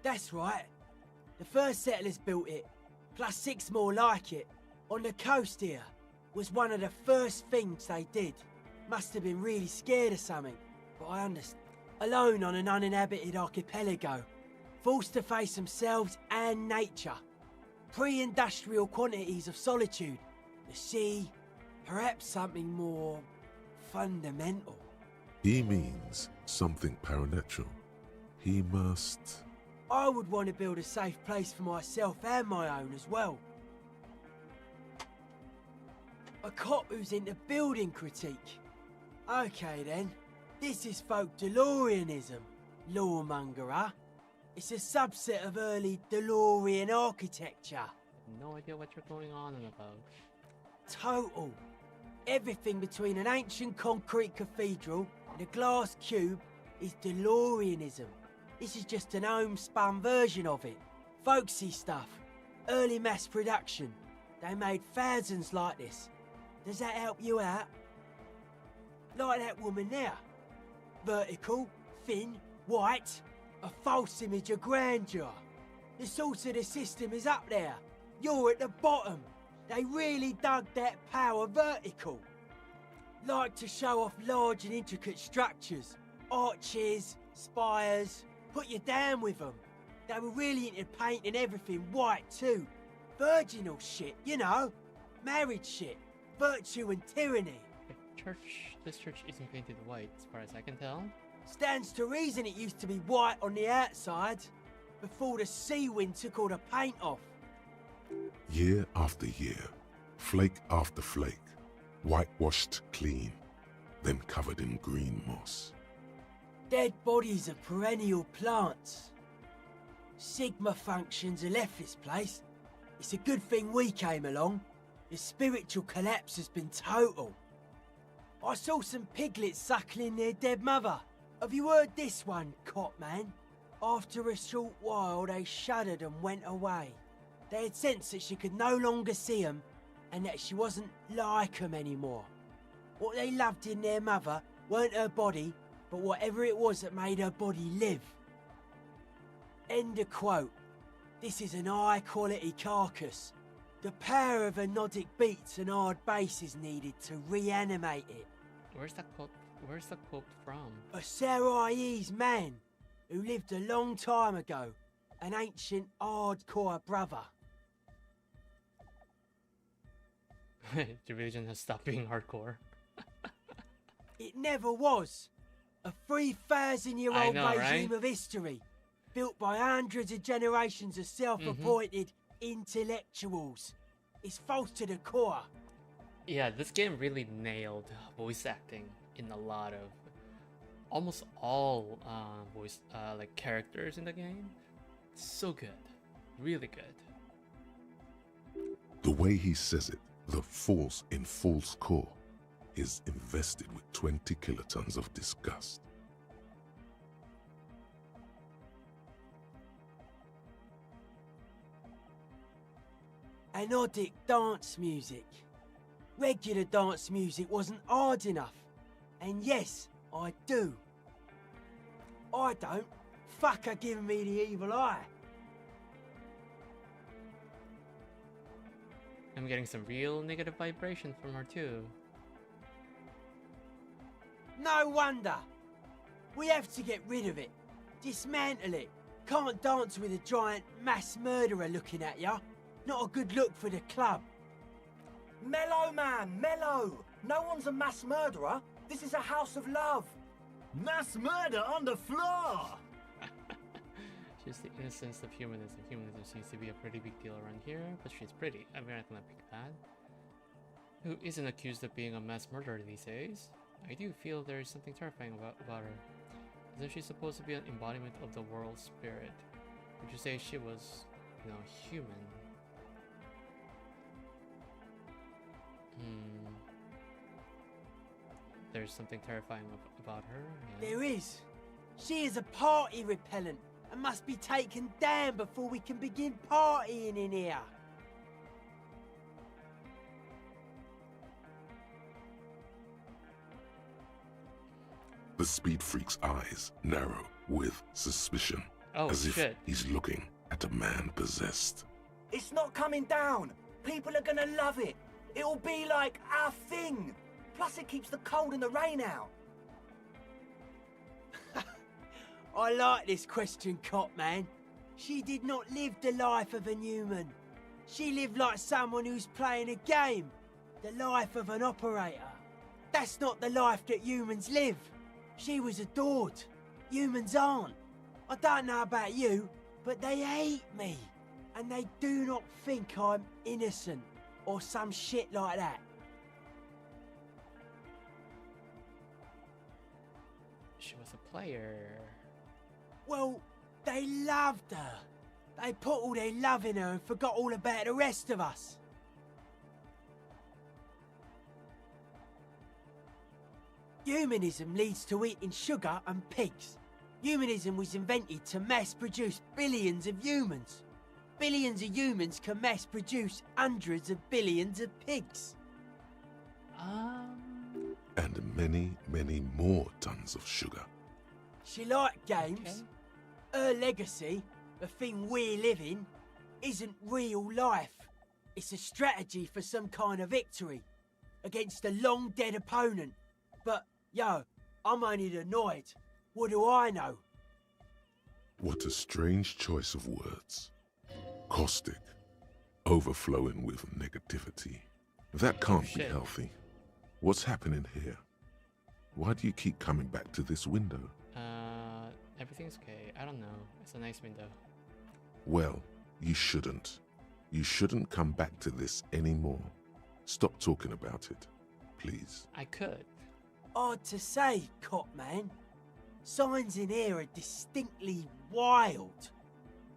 That's right. The first settlers built it, plus 6 more like it, on the coast here. Was one of the first things they did. Must have been really scared of something, but I understand. Alone on an uninhabited archipelago, forced to face themselves and nature. Pre-industrial quantities of solitude, the sea, perhaps something more fundamental. He means something paranatural. He must... I would want to build a safe place for myself and my own as well. A cop who's into building critique. Okay then, this is folk DeLoreanism, lawmongerer. It's a subset of early DeLorean architecture. No idea what you're going on about. Total. Everything between an ancient concrete cathedral and a glass cube is DeLoreanism. This is just an homespun version of it. Folksy stuff. Early mass production. They made thousands like this. Does that help you out? Like that woman there. Vertical, thin, white. A false image of grandeur. The source of the system is up there. You're at the bottom. They really dug that power vertical. Like to show off large and intricate structures. Arches, spires. Put you down with them. They were really into painting everything white too. Virginal shit, you know. Marriage shit. Virtue and tyranny. This church isn't painted white, as far as I can tell. Stands to reason it used to be white on the outside, before the sea wind took all the paint off. Year after year, flake after flake, whitewashed clean, then covered in green moss. Dead bodies of perennial plants. Sigma functions have left this place. It's a good thing we came along. The spiritual collapse has been total. I saw some piglets suckling their dead mother. Have you heard this one, cop man? After a short while, they shuddered and went away. They had sensed that she could no longer see them and that she wasn't like them anymore. What they loved in their mother weren't her body, but whatever it was that made her body live. End of quote. This is an high-quality carcass. The power of anodic beats and hard bass is needed to reanimate it. Where's that quote from? A Sarais man who lived a long time ago. An ancient hardcore brother. The religion has stopped being hardcore. It never was. A 3,000-year-old regime right? of history, built by hundreds of generations of self-appointed intellectuals. It's false to the core. Yeah, this game really nailed voice acting in a lot of, almost all voice like characters in the game. So good, really good. The way he says it, the force in false core, is invested with 20 kilotons of disgust. Anodic dance music. Regular dance music wasn't hard enough. And yes, I do. I don't. Fuck her giving me the evil eye. I'm getting some real negative vibration from her too. No wonder. We have to get rid of it. Dismantle it. Can't dance with a giant mass murderer looking at ya. Not a good look for the club. Mellow, man, mellow. No one's a mass murderer. This is a house of love. Mass murder on the floor! Just the innocence of humanism. Humanism seems to be a pretty big deal around here, but she's pretty. I'm not gonna pick that. Who isn't accused of being a mass murderer these days? I do feel there is something terrifying about her. Isn't she supposed to be an embodiment of the world spirit? Would you say she was, human? There's something terrifying about her. Yeah. There is. She is a party repellent, and must be taken down before we can begin partying in here. The speed freak's eyes narrow with suspicion, Oh, as if shit. he's looking at a man possessed. It's not coming down. People are gonna love it. It'll be like our thing. Plus it keeps the cold and the rain out. I like this question, Cop Man. She did not live the life of a human. She lived like someone who's playing a game. The life of an operator. That's not the life that humans live. She was adored. Humans aren't. I don't know about you, but they hate me. And they do not think I'm innocent or some shit like that. She was a player. Well, they loved her. They put all their love in her and forgot all about the rest of us. Humanism leads to eating sugar and pigs. Humanism was invented to mass-produce billions of humans. Billions of humans can mass-produce hundreds of billions of pigs. And many, many more tons of sugar. She liked games. Her legacy, the thing we live in, isn't real life. It's a strategy for some kind of victory against a long-dead opponent. But, yo, I'm only annoyed. What do I know? What a strange choice of words. Caustic, overflowing with negativity. That can't be shit. healthy. What's happening here? Why do you keep coming back to this window? Everything's okay. I don't know. It's a nice window. Well, you shouldn't. You shouldn't come back to this anymore. Stop talking about it, please. I could. Odd to say, Cop Man. Signs in here are distinctly wild.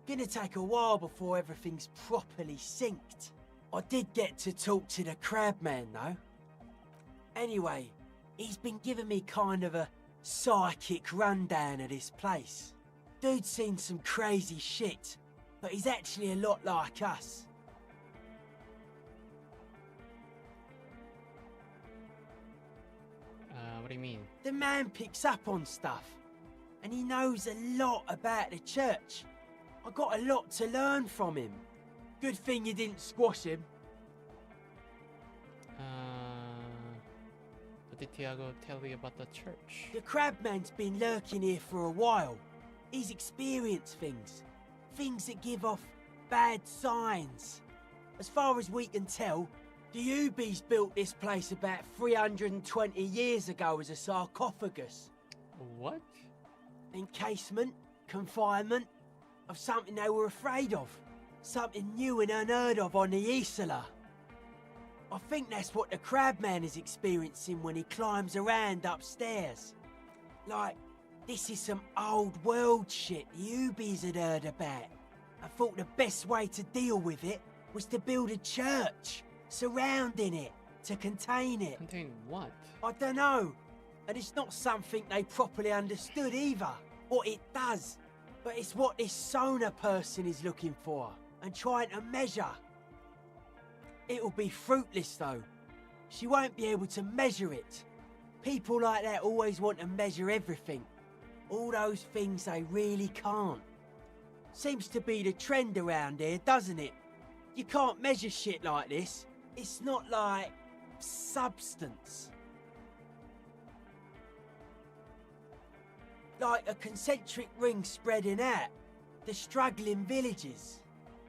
Gonna take a while before everything's properly synced. I did get to talk to the crab man, though. Anyway, he's been giving me kind of a psychic rundown of this place. Dude's seen some crazy shit, but he's actually a lot like us. What do you mean? The man picks up on stuff, and he knows a lot about the church. I got a lot to learn from him. Good thing you didn't squash him. What did Tiago tell you about the church? The crabman's been lurking here for a while. He's experienced things. Things that give off bad signs. As far as we can tell, the Ubies built this place about 320 years ago as a sarcophagus. What? Encasement, confinement, of something they were afraid of. Something new and unheard of on the Isla. I think that's what the crabman is experiencing when he climbs around upstairs. Like, this is some old world shit the Ubies had heard about. I thought the best way to deal with it was to build a church, surrounding it, to contain it. Contain what? I don't know. And it's not something they properly understood either, what it does. But it's what this Sona person is looking for, and trying to measure. It'll be fruitless though. She won't be able to measure it. People like that always want to measure everything. All those things they really can't. Seems to be the trend around here, doesn't it? You can't measure shit like this. It's not like substance. Like a concentric ring spreading out, the struggling villages.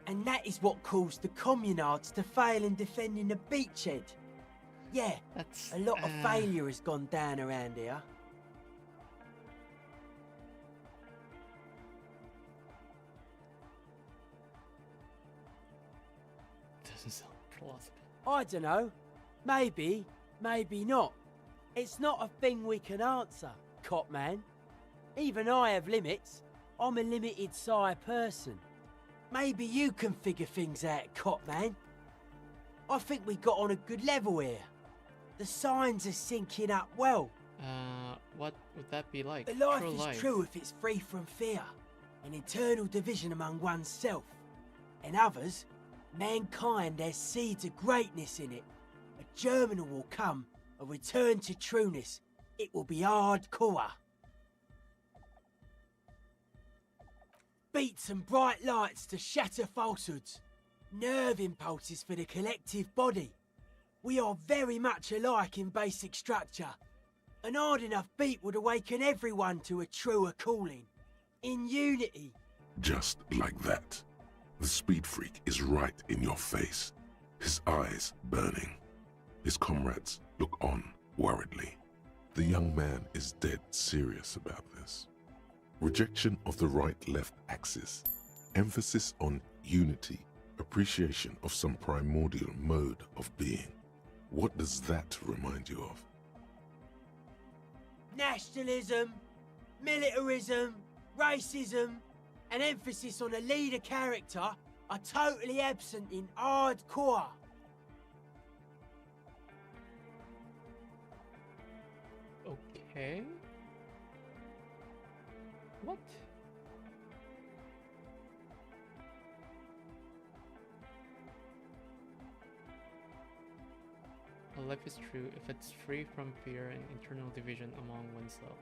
And that is what caused the communards to fail in defending the beachhead. Yeah, That's a lot of failure has gone down around here. Doesn't sound plausible. I don't know. Maybe, maybe not. It's not a thing we can answer, Cop Man. Even I have limits. I'm a limited psi person. Maybe you can figure things out, Cop Man. I think we got on a good level here. The signs are syncing up well. What would that be like? The life True is life. true if it's free from fear. an internal division among oneself. In others, mankind has seeds of greatness in it. A germinal will come, a return to trueness. It will be hardcore. Beats and bright lights to shatter falsehoods. Nerve impulses for the collective body. We are very much alike in basic structure. An hard enough beat would awaken everyone to a truer calling. In unity. Just like that. The speed freak is right in your face, his eyes burning. His comrades look on worriedly. The young man is dead serious about this. Rejection of the right-left axis, emphasis on unity, appreciation of some primordial mode of being. What does that remind you of? Nationalism, militarism, racism, an emphasis on a leader character are totally absent in hardcore. Okay. What? A life is true if it's free from fear and internal division among oneself.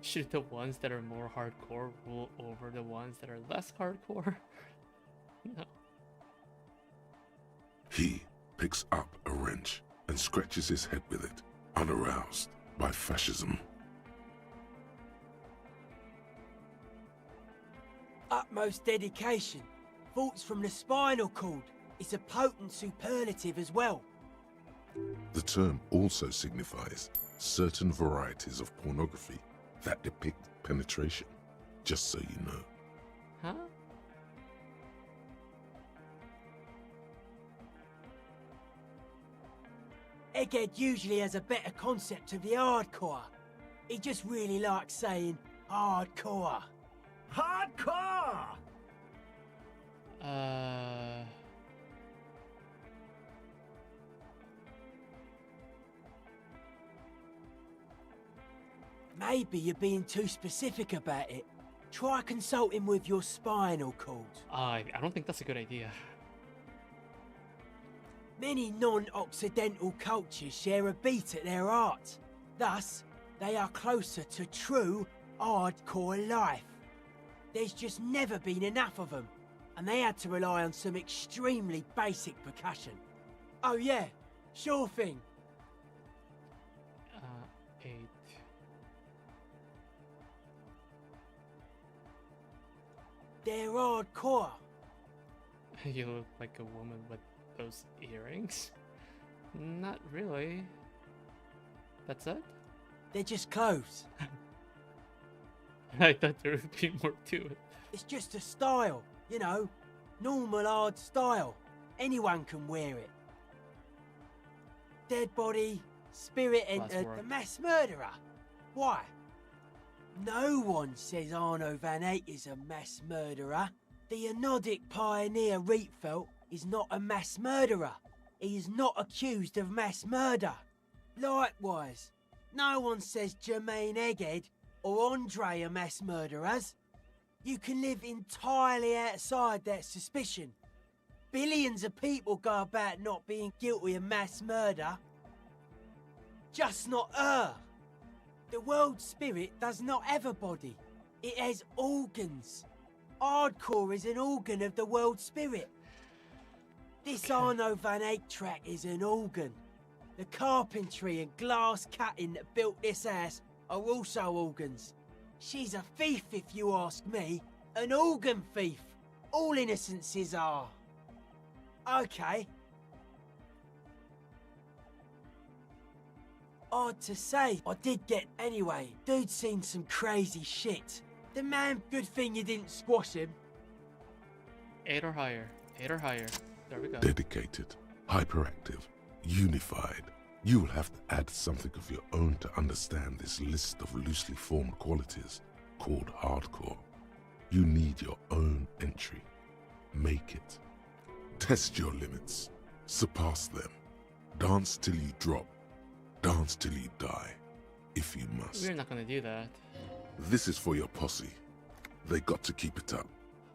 Should the ones that are more hardcore rule over the ones that are less hardcore? No. He picks up a wrench and scratches his head with it, unaroused by fascism. Utmost dedication. Thoughts from the spinal cord. It's a potent superlative as well. The term also signifies certain varieties of pornography that depict penetration, just so you know. Huh? Egghead usually has a better concept of the hardcore. He just really likes saying hardcore. Hardcore! Maybe you're being too specific about it. Try consulting with your spinal cord. I don't think that's a good idea. Many non-Occidental cultures share a beat at their art. Thus, they are closer to true, hardcore life. There's just never been enough of them, and they had to rely on some extremely basic percussion. Oh yeah, sure thing. 8. They're hardcore. You look like a woman with those earrings? Not really. That's it? They're just clothes. I thought there would be more to it. It's just a style, you know, normal hard style. Anyone can wear it. Dead body, spirit entered, the mass murderer. Why? No one says Arno van Eyck is a mass murderer. The Anodic pioneer Rietveld is not a mass murderer. He is not accused of mass murder. Likewise, no one says Jermaine Egghead or Andre are mass murderers. You can live entirely outside that suspicion. Billions of people go about not being guilty of mass murder. Just not her. The world spirit does not have a body. It has organs. Hardcore is an organ of the world spirit. This Arno van Eyck track is an organ. The carpentry and glass cutting that built this house are also organs. She's a thief, if you ask me. An organ thief. All innocences are. Okay. Odd to say, I did get anyway. Dude's seen some crazy shit. The man, good thing you didn't squash him. 8 or higher. 8 or higher. There we go. Dedicated, hyperactive, unified. You will have to add something of your own to understand this list of loosely formed qualities called hardcore. You need your own entry. Make it. Test your limits. Surpass them. Dance till you drop. Dance till you die, if you must. We're not gonna do that. This is for your posse. They got to keep it up.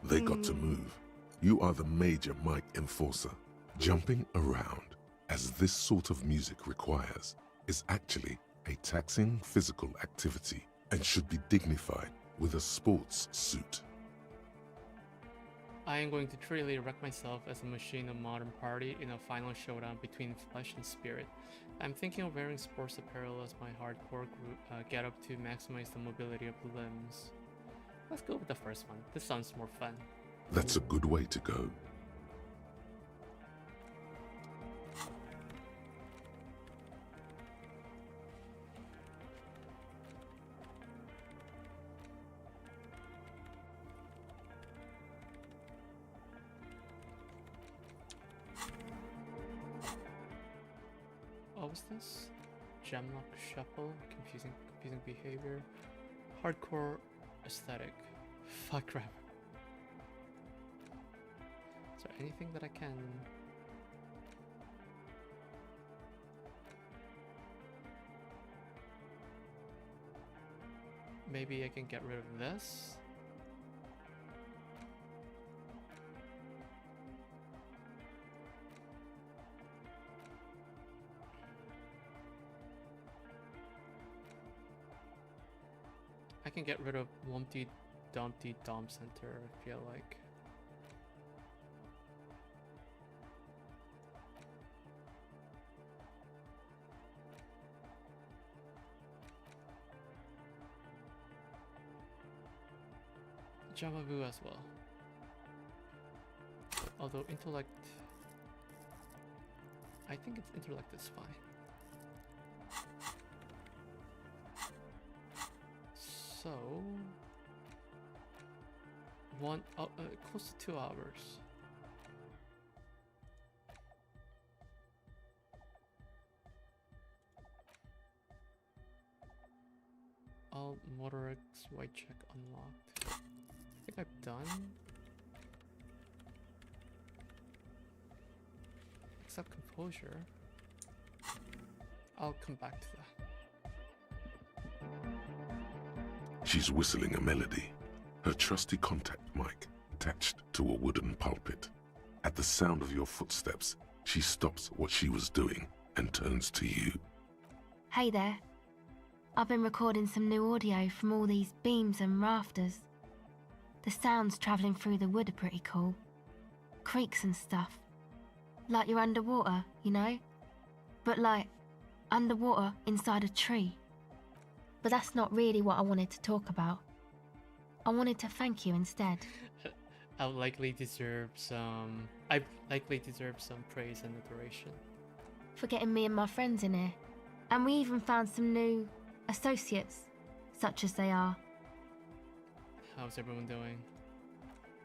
They got to move. You are the major mic enforcer. Jumping around, as this sort of music requires, is actually a taxing physical activity and should be dignified with a sports suit. I am going to truly wreck myself as a machine of modern party in a final showdown between flesh and spirit. I'm thinking of wearing sports apparel as my hardcore get up to maximize the mobility of the limbs. Let's go with the first one. This sounds more fun. That's a good way to go. What was this? Gemlock shuffle, confusing behavior, hardcore aesthetic. Fuck rap. Is there anything that I can? Maybe I can get rid of this. I can get rid of Lumpty Dumpty Dom Center, I feel like. Java Vu as well. Although intellect, I think its intellect is fine. So, close to 2 hours. All motor X white check unlocked. I think I've done. Except composure. I'll come back to that. She's whistling a melody, her trusty contact mic attached to a wooden pulpit. At the sound of your footsteps, she stops what she was doing and turns to you. Hey there. I've been recording some new audio from all these beams and rafters. The sounds travelling through the wood are pretty cool. Creaks and stuff. Like you're underwater, you know? But like, underwater inside a tree. But that's not really what I wanted to talk about. I wanted to thank you instead. I likely deserve some praise and adoration. For getting me and my friends in here. And we even found some new associates, such as they are. How's everyone doing?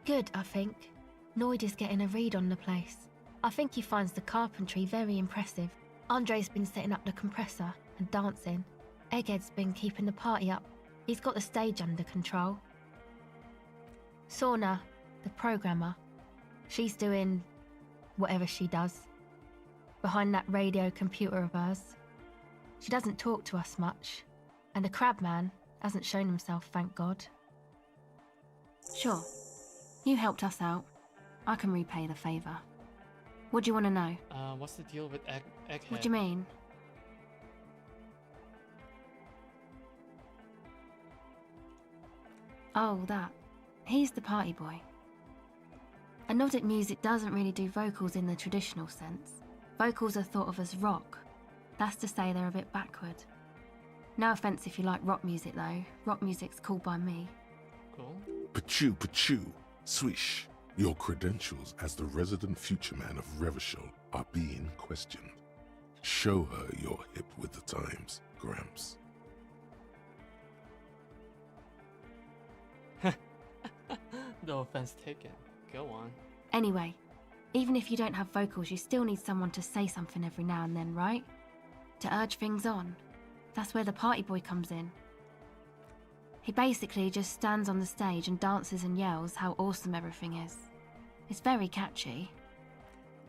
Good, I think. Noid is getting a read on the place. I think he finds the carpentry very impressive. Andre's been setting up the compressor and dancing. Egghead's been keeping the party up. He's got the stage under control. Sauna, the programmer, she's doing whatever she does. Behind that radio computer of hers. She doesn't talk to us much. And the crabman hasn't shown himself, thank God. Sure, you helped us out. I can repay the favour. What do you want to know? What's the deal with Egghead? What do you mean? Oh, that. He's the party boy. Anodic music doesn't really do vocals in the traditional sense. Vocals are thought of as rock. That's to say they're a bit backward. No offence if you like rock music though. Rock music's cool by me. Cool. Pachoo, pachoo, swish. Your credentials as the resident future man of Revachol are being questioned. Show her you're hip with the times, Gramps. No offense taken. Go on. Anyway, even if you don't have vocals, you still need someone to say something every now and then, right? To urge things on. That's where the party boy comes in. He basically just stands on the stage and dances and yells how awesome everything is. It's very catchy.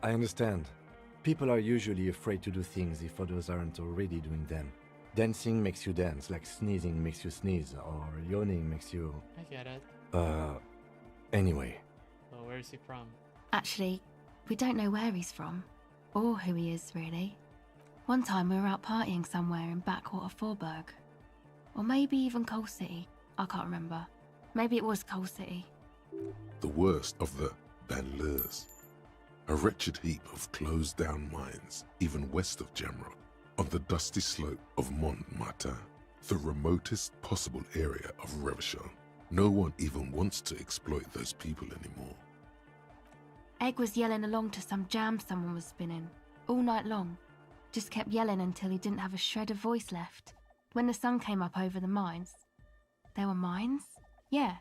I understand. People are usually afraid to do things if others aren't already doing them. Dancing makes you dance, like sneezing makes you sneeze, or yawning makes you... I get it. Anyway. So where is he from? Actually, we don't know where he's from, or who he is, really. One time we were out partying somewhere in backwater Forberg. Or maybe even Coal City. I can't remember. Maybe it was Coal City. The worst of the banlieues. A wretched heap of closed-down mines, even west of Jamrock, on the dusty slope of Montmartin, the remotest possible area of Revachol. No one even wants to exploit those people anymore. Egg was yelling along to some jam someone was spinning, all night long. Just kept yelling until he didn't have a shred of voice left. When the sun came up over the mines. There were mines? Yeah,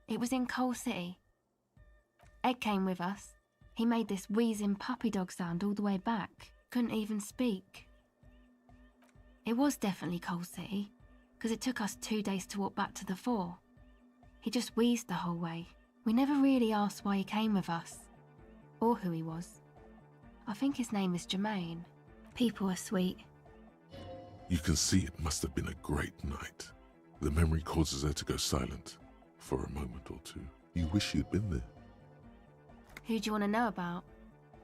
it was in Coal City. Egg came with us. He made this wheezing puppy dog sound all the way back. Couldn't even speak. It was definitely Coal City, because it took us 2 days to walk back to the fort. He just wheezed the whole way. We never really asked why he came with us, or who he was. I think his name is Jermaine. People are sweet. You can see it must have been a great night. The memory causes her to go silent for a moment or two. You wish you'd been there. Who do you want to know about?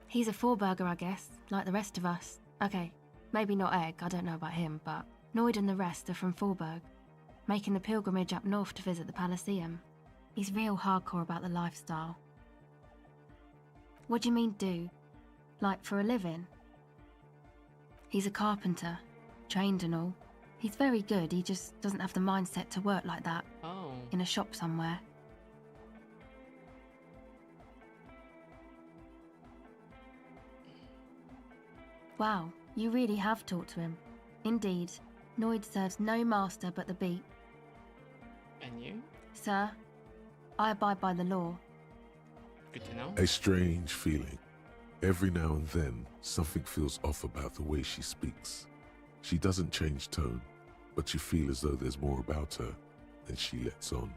He's a Forberger, I guess, like the rest of us. Okay, maybe not Egg, I don't know about him, but Noid and the rest are from Forberg, making the pilgrimage up north to visit the Palaceum. He's real hardcore about the lifestyle. What do you mean do? Like for a living? He's a carpenter, trained and all. He's very good, he just doesn't have the mindset to work like that. Oh. In a shop somewhere. Wow, you really have talked to him. Indeed, Noid serves no master but the beat. And you? Sir, I abide by the law. Good to know. A strange feeling. Every now and then, something feels off about the way she speaks. She doesn't change tone, but you feel as though there's more about her than she lets on.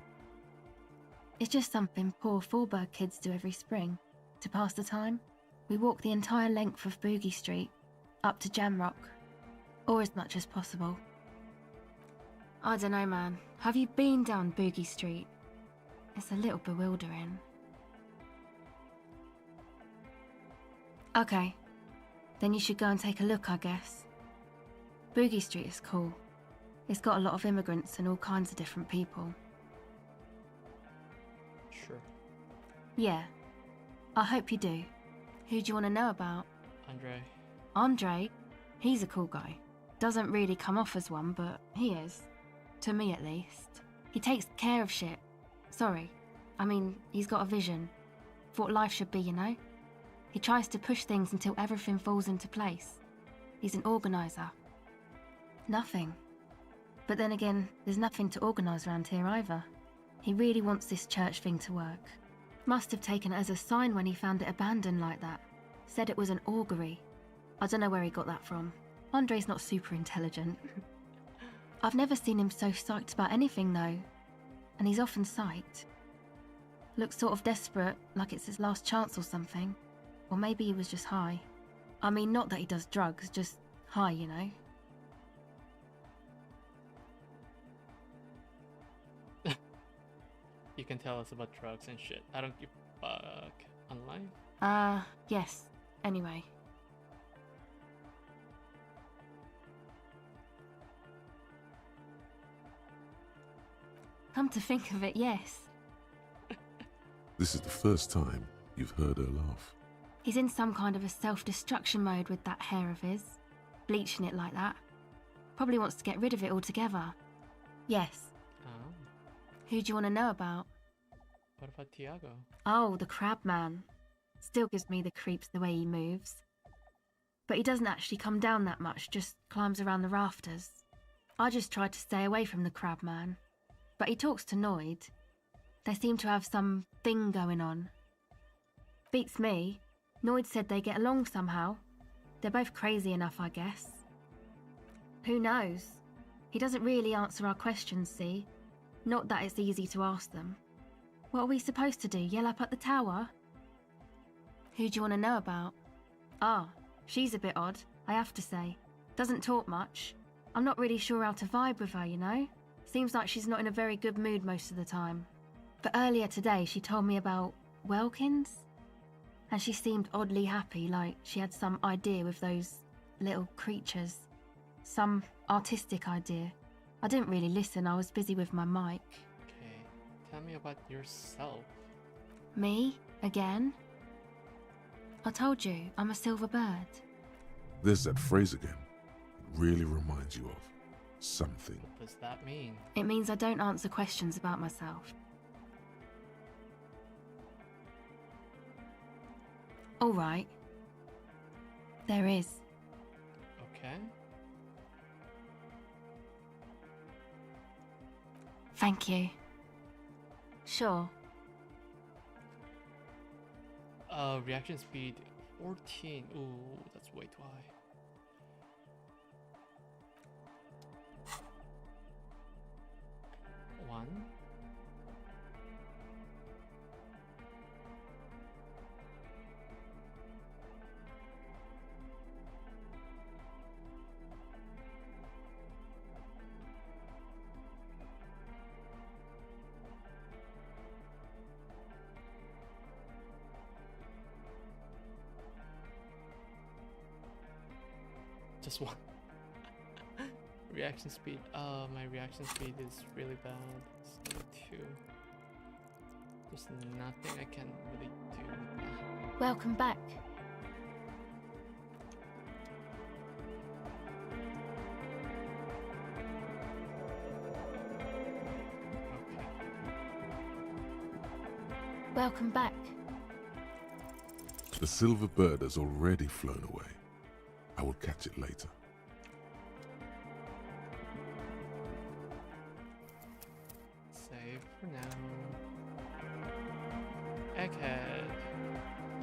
It's just something poor Forberg kids do every spring. To pass the time, we walk the entire length of Boogie Street, up to Jamrock, or as much as possible. I don't know, man. Have you been down Boogie Street? It's a little bewildering. Okay, then you should go and take a look, I guess. Boogie Street is cool. It's got a lot of immigrants and all kinds of different people. Sure. Yeah, I hope you do. Who do you want to know about? Andre. Andre? He's a cool guy. Doesn't really come off as one, but he is. To me, at least. He takes care of shit. Sorry. I mean, he's got a vision. For what life should be, you know? He tries to push things until everything falls into place. He's an organiser. Nothing. But then again, there's nothing to organise around here either. He really wants this church thing to work. Must have taken it as a sign when he found it abandoned like that. Said it was an augury. I don't know where he got that from. Andre's not super intelligent. I've never seen him so psyched about anything though. And he's often psyched. Looks sort of desperate, like it's his last chance or something. Or maybe he was just high. I mean, not that he does drugs, just high, you know? You can tell us about drugs and shit. I don't give a fuck. Online? Yes. Anyway. Come to think of it, yes. This is the first time you've heard her laugh. He's in some kind of a self-destruction mode with that hair of his. Bleaching it like that. Probably wants to get rid of it altogether. Yes. Oh. Who do you want to know about? What about Tiago? Oh, the crab man. Still gives me the creeps the way he moves. But he doesn't actually come down that much, just climbs around the rafters. I just try to stay away from the crab man. But he talks to Noid. They seem to have some thing going on. Beats me. Noid said they get along somehow. They're both crazy enough, I guess. Who knows? He doesn't really answer our questions, see? Not that it's easy to ask them. What are we supposed to do, yell up at the tower? Who do you want to know about? Ah, she's a bit odd, I have to say. Doesn't talk much. I'm not really sure how to vibe with her, you know? Seems like she's not in a very good mood most of the time. But earlier today she told me about Welkins? And she seemed oddly happy, like she had some idea with those little creatures. Some artistic idea. I didn't really listen, I was busy with my mic. Okay, tell me about yourself. Me? Again? I told you, I'm a silver bird. There's that phrase again. It really reminds you of something. What does that mean? It means I don't answer questions about myself. Alright. There is. Okay. Thank you. Sure. Reaction speed 14. Ooh, that's way too high. One. Just one. Reaction speed. My reaction speed is really bad. It's only 2. There's nothing I can really do with that. Welcome back. Okay. Welcome back. The silver bird has already flown away. I will catch it later. Save for now. Egghead.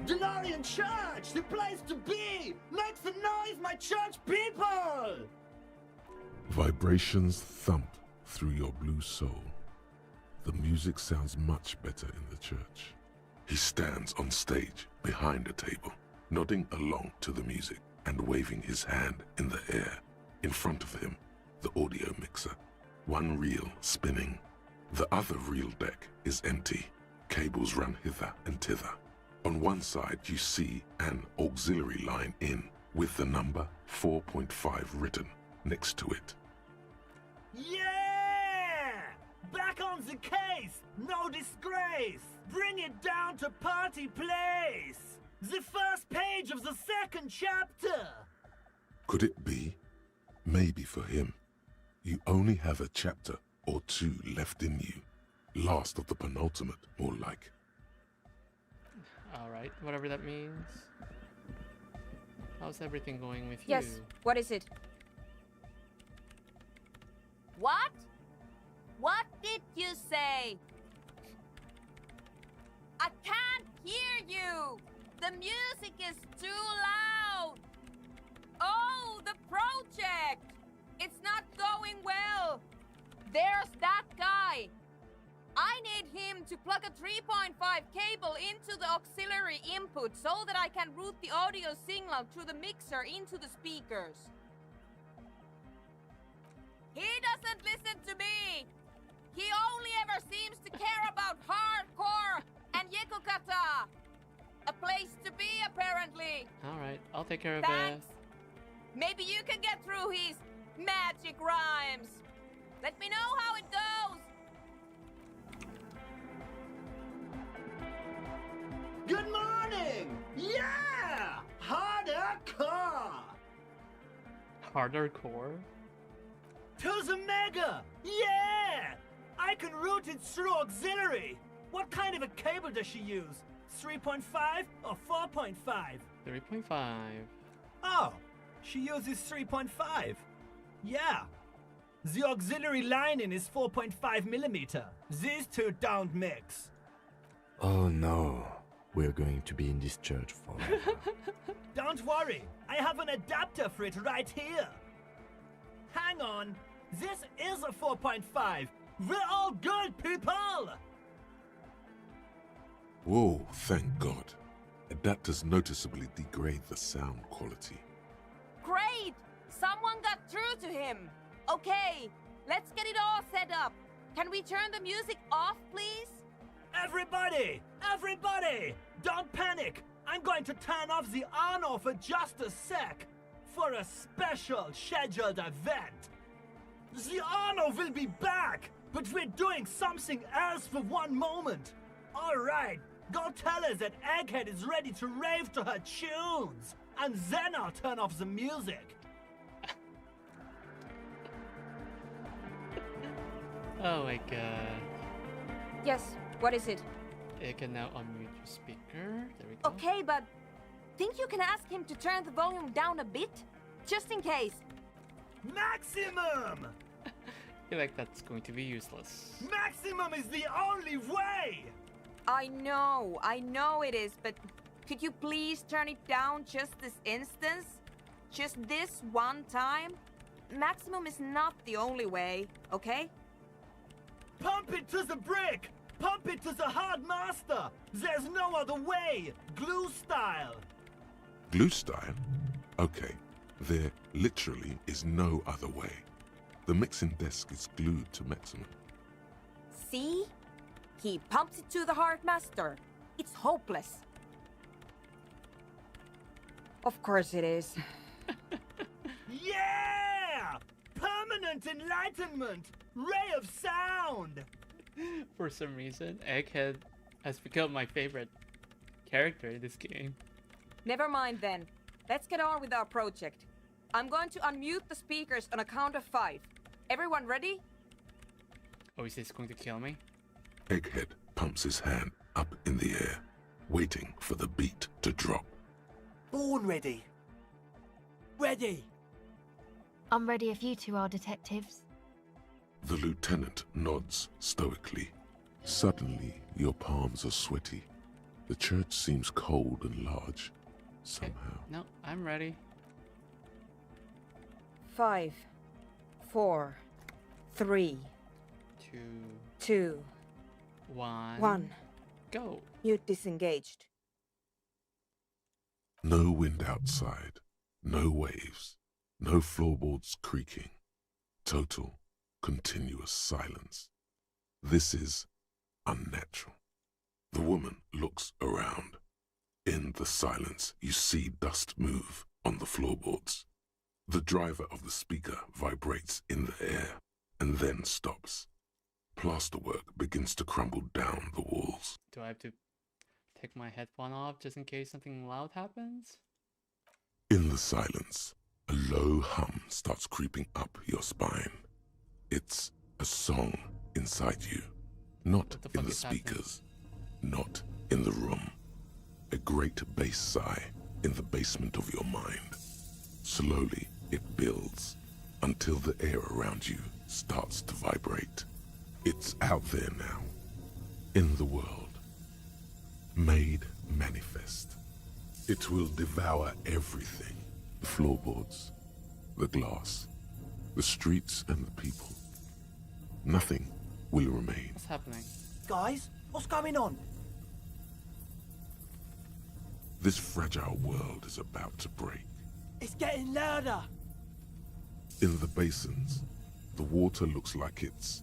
Denarian Church, the place to be! Make some noise, my church people! Vibrations thump through your blue soul. The music sounds much better in the church. He stands on stage behind a table, nodding along to the music and waving his hand in the air. In front of him, the audio mixer. One reel spinning. The other reel deck is empty. Cables run hither and thither. On one side you see an auxiliary line in with the number 4.5 written next to it. Yeah! Back on the case! No disgrace! Bring it down to party place! The first page of the second chapter! Could it be? Maybe for him, you only have a chapter or 2 left in you. Last of the penultimate, more like. Alright, whatever that means. How's everything going with you? Yes, what is it? What? What did you say? I can't hear you! The music is too loud! Oh, the project! It's not going well! There's that guy! I need him to plug a 3.5 cable into the auxiliary input so that I can route the audio signal through the mixer into the speakers. He doesn't listen to me! He only ever seems to care about hardcore and Yekukata! A place to be, apparently! Alright, I'll take care of Thanks! Maybe you can get through his magic rhymes! Let me know how it goes! Good morning! Yeah! Harder core! Harder core? To the mega! Yeah! I can route it through auxiliary! What kind of a cable does she use? 3.5 or 4.5? 3.5. Oh, she uses 3.5. Yeah. The auxiliary lining is 4.5 millimeter. These two don't mix. Oh no, we're going to be in this church forever. Don't worry, I have an adapter for it right here. Hang on, this is a 4.5, We're all good people! Whoa, thank God. Adapters noticeably degrade the sound quality. Great! Someone got through to him! Okay, let's get it all set up. Can we turn the music off, please? Everybody! Everybody! Don't panic! I'm going to turn off the Arno for just a sec. For a special scheduled event. The Arno will be back, but we're doing something else for one moment. Alright, go tell her that Egghead is ready to rave to her tunes. And then I'll turn off the music. Oh my god. Yes, what is it? You can now unmute your speaker. There we go. Okay, but think you can ask him to turn the volume down a bit? Just in case. Maximum! I feel like that's going to be useless. Maximum is the only way! I know it is, but could you please turn it down just this instance? Just this one time? Maximum is not the only way, okay? Pump it to the brick! Pump it to the hard master! There's no other way! Glue style! Glue style? Okay, there literally is no other way. The mixing desk is glued to maximum. See? He pumps it to the hard master. It's hopeless. Of course it is. Yeah! Permanent enlightenment! Ray of sound! For some reason, Egghead has become my favorite character in this game. Never mind then. Let's get on with our project. I'm going to unmute the speakers on a count of 5. Everyone ready? Oh, is this going to kill me? Egghead pumps his hand up in the air, waiting for the beat to drop. Born ready. Ready. I'm ready if you two are detectives. The lieutenant nods stoically. Suddenly, your palms are sweaty. The church seems cold and large, somehow. No, I'm ready. 5, 4, 3, 2, 1. Go. Mute disengaged. No wind outside, no waves, no floorboards creaking. Total, continuous silence. This is unnatural. The woman looks around. In the silence, you see dust move on the floorboards. The driver of the speaker vibrates in the air and then stops. Plasterwork begins to crumble down the walls. Do I have to take my headphone off just in case something loud happens? In the silence, a low hum starts creeping up your spine. It's a song inside you, not in the speakers, not in the room. A great bass sigh in the basement of your mind. Slowly, it builds until the air around you starts to vibrate. It's out there now, in the world, made manifest. It will devour everything, the floorboards, the glass, the streets and the people. Nothing will remain. What's happening? Guys, what's going on? This fragile world is about to break. It's getting louder. In the basins, the water looks like it's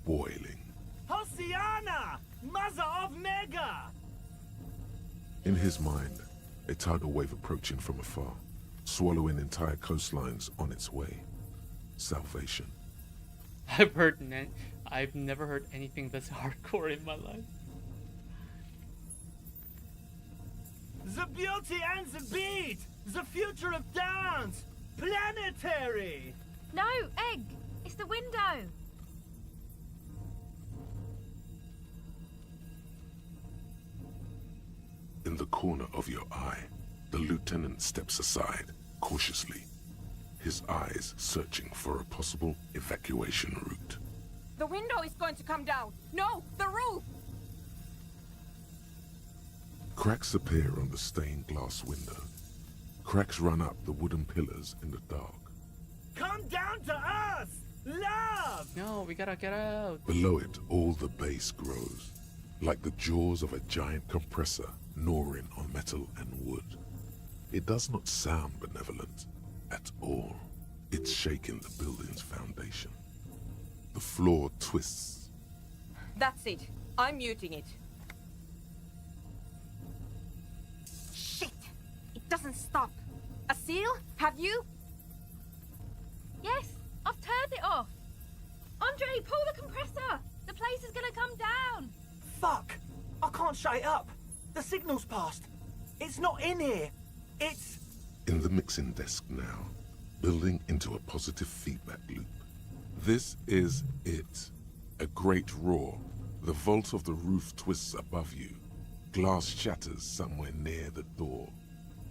boiling. Hosiana! Mother of Mega! In his mind, a tidal wave approaching from afar, swallowing entire coastlines on its way. Salvation. I've never heard anything this hardcore in my life. The beauty and the beat! The future of dance! Planetary! No, Egg! It's the window! In the corner of your eye, the lieutenant steps aside, cautiously, his eyes searching for a possible evacuation route. The window is going to come down. No, the roof! Cracks appear on the stained glass window. Cracks run up the wooden pillars in the dark. Come down to us! Love! No, we gotta get out. Below it, all the bass grows, like the jaws of a giant compressor gnawing on metal and wood. It does not sound benevolent at all. It's shaking the building's foundation. The floor twists. That's it. I'm muting it. Shit! It doesn't stop. Asil, have you? Yes, I've turned it off. Andre, pull the compressor. The place is gonna come down. Fuck! I can't shut it up. The signal's passed. It's not in here. It's... In the mixing desk now, building into a positive feedback loop. This is it. A great roar. The vault of the roof twists above you. Glass shatters somewhere near the door.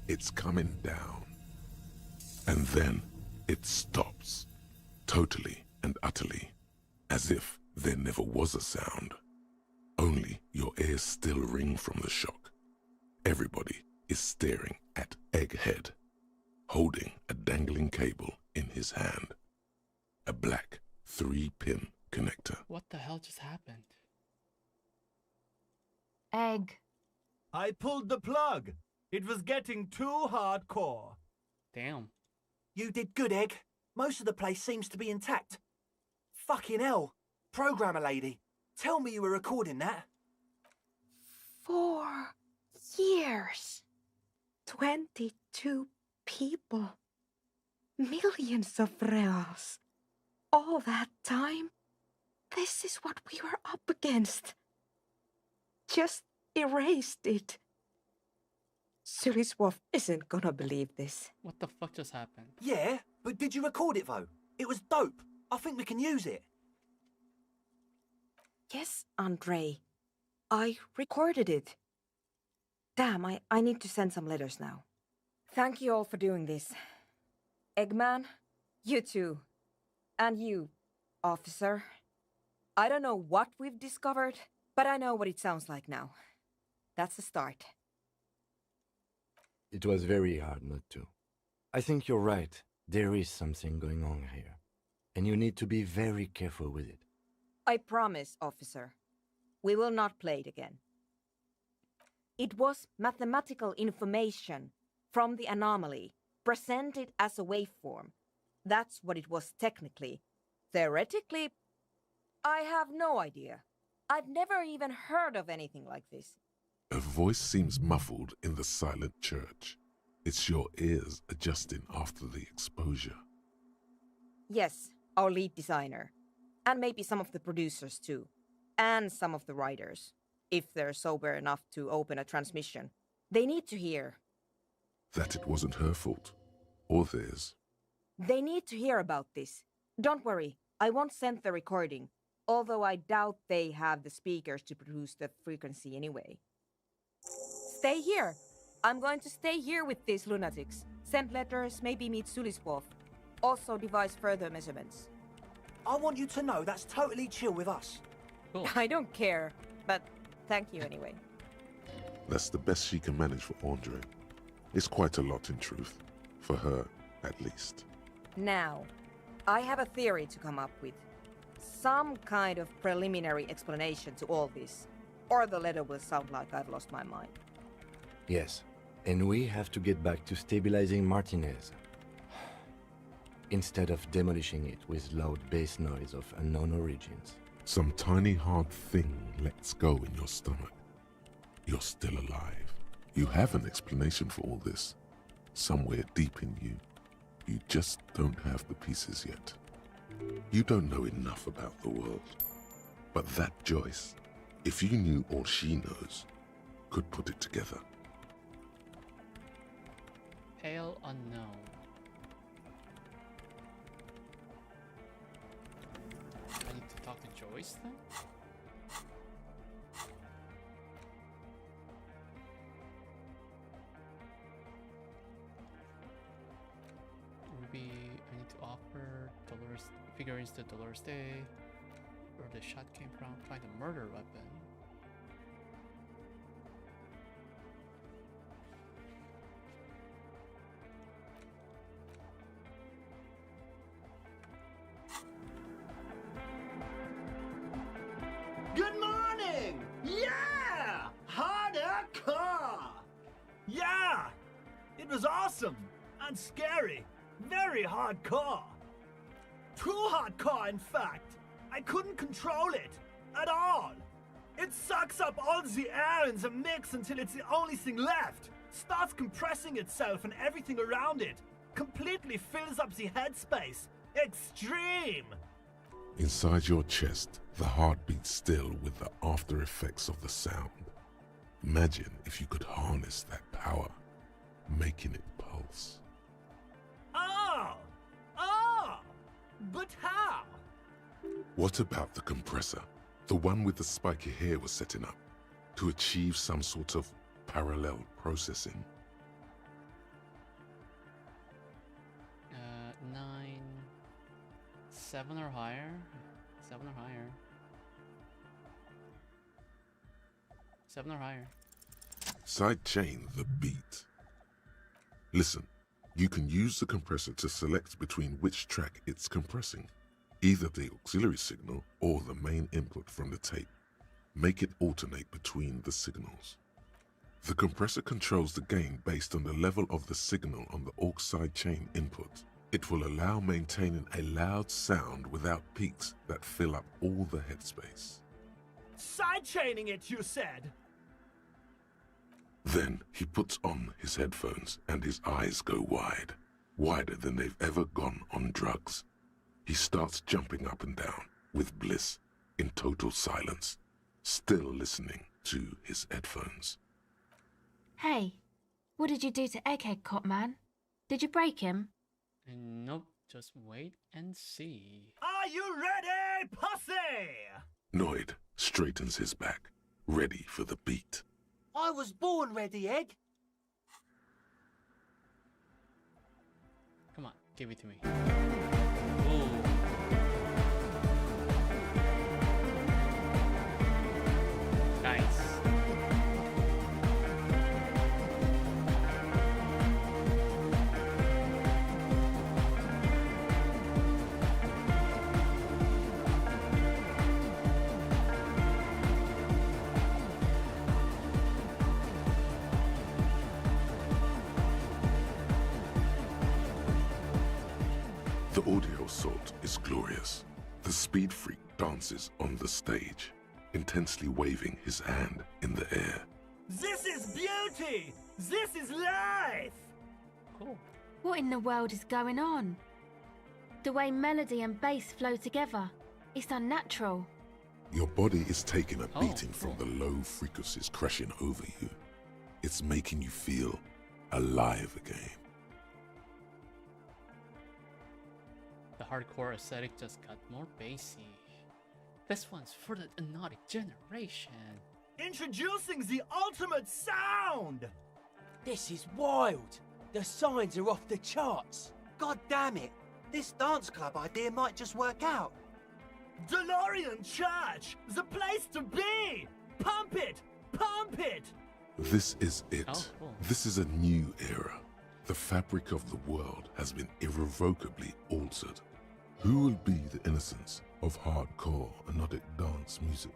It's coming down. And then it stops. Totally and utterly. As if there never was a sound. Only your ears still ring from the shock. Everybody is staring at Egghead, holding a dangling cable in his hand. A black 3-pin connector. What the hell just happened? Egg. I pulled the plug. It was getting too hardcore. Damn. You did good, Egg. Most of the place seems to be intact. Fucking hell. Programmer lady, tell me you were recording that. 4 years. 22 people. Millions of reals. All that time? This is what we were up against. Just erased it. Suliswolf isn't gonna believe this. What the fuck just happened? Yeah, but did you record it though? It was dope. I think we can use it. Yes, Andre. I recorded it. Damn, I need to send some letters now. Thank you all for doing this. Eggman, you too. And you, officer. I don't know what we've discovered, but I know what it sounds like now. That's a start. It was very hard not to. I think you're right. There is something going on here. And you need to be very careful with it. I promise, officer. We will not play it again. It was mathematical information from the anomaly, presented as a waveform. That's what it was technically. Theoretically, I have no idea. I've never even heard of anything like this. A voice seems muffled in the silent church. It's your ears adjusting after the exposure. Yes, our lead designer. And maybe some of the producers too. And some of the writers. If they're sober enough to open a transmission. They need to hear. That it wasn't her fault. Or theirs. They need to hear about this. Don't worry, I won't send the recording. Although I doubt they have the speakers to produce the frequency anyway. Stay here. I'm going to stay here with these lunatics. Send letters, maybe meet Suliswolf. Also devise further measurements. I want you to know that's totally chill with us. Cool. I don't care, but thank you anyway. That's the best she can manage for Andre. It's quite a lot in truth. For her, at least. Now, I have a theory to come up with. Some kind of preliminary explanation to all this. Or the letter will sound like I've lost my mind. Yes, and we have to get back to stabilizing Martinez. Instead of demolishing it with loud bass noise of unknown origins. Some tiny hard thing lets go in your stomach. You're still alive. You have an explanation for all this. Somewhere deep in you. You just don't have the pieces yet. You don't know enough about the world. But that Joyce, if you knew all she knows, could put it together. Pale unknown. I need to talk to Joyce then? Maybe I need to offer Dolores figurines to Dolores Day, where the shot came from, find a murder weapon. It was awesome and scary. Very hardcore. Too hardcore, in fact. I couldn't control it at all. It sucks up all the air in the mix until it's the only thing left. Starts compressing itself and everything around it. Completely fills up the headspace. Extreme! Inside your chest, the heart beats still with the after effects of the sound. Imagine if you could harness that power, making it pulse. Oh! But how? What about the compressor? The one with the spiky hair was setting up to achieve some sort of parallel processing. 9, 7 or higher. 7 or higher. 7 or higher. Sidechain the beat. Listen, you can use the compressor to select between which track it's compressing, either the auxiliary signal or the main input from the tape. Make it alternate between the signals. The compressor controls the gain based on the level of the signal on the aux sidechain input. It will allow maintaining a loud sound without peaks that fill up all the headspace. Sidechaining it, you said? Then he puts on his headphones and his eyes go wide, wider than they've ever gone on drugs. He starts jumping up and down with bliss in total silence, still listening to his headphones. Hey, what did you do to Egghead Cop Man? Did you break him? Nope, just wait and see. Are you ready, pussy? Noid straightens his back, ready for the beat. I was born ready, Egg. Come on, give it to me. Ooh. Nice. The audio assault is glorious. The speed freak dances on the stage, intensely waving his hand in the air. This is beauty! This is life! Cool. What in the world is going on? The way melody and bass flow together, it's unnatural. Your body is taking a Oh, beating from the low frequencies crashing over you. It's making you feel alive again. The hardcore aesthetic just got more bassy. This one's for the hypnotic generation. Introducing the ultimate sound! This is wild. The signs are off the charts. God damn it. This dance club idea might just work out. DeLorean Church! The place to be! Pump it! Pump it! This is it. Oh, cool. This is a new era. The fabric of the world has been irrevocably altered. Who will be the innocence of hardcore hypnotic dance music?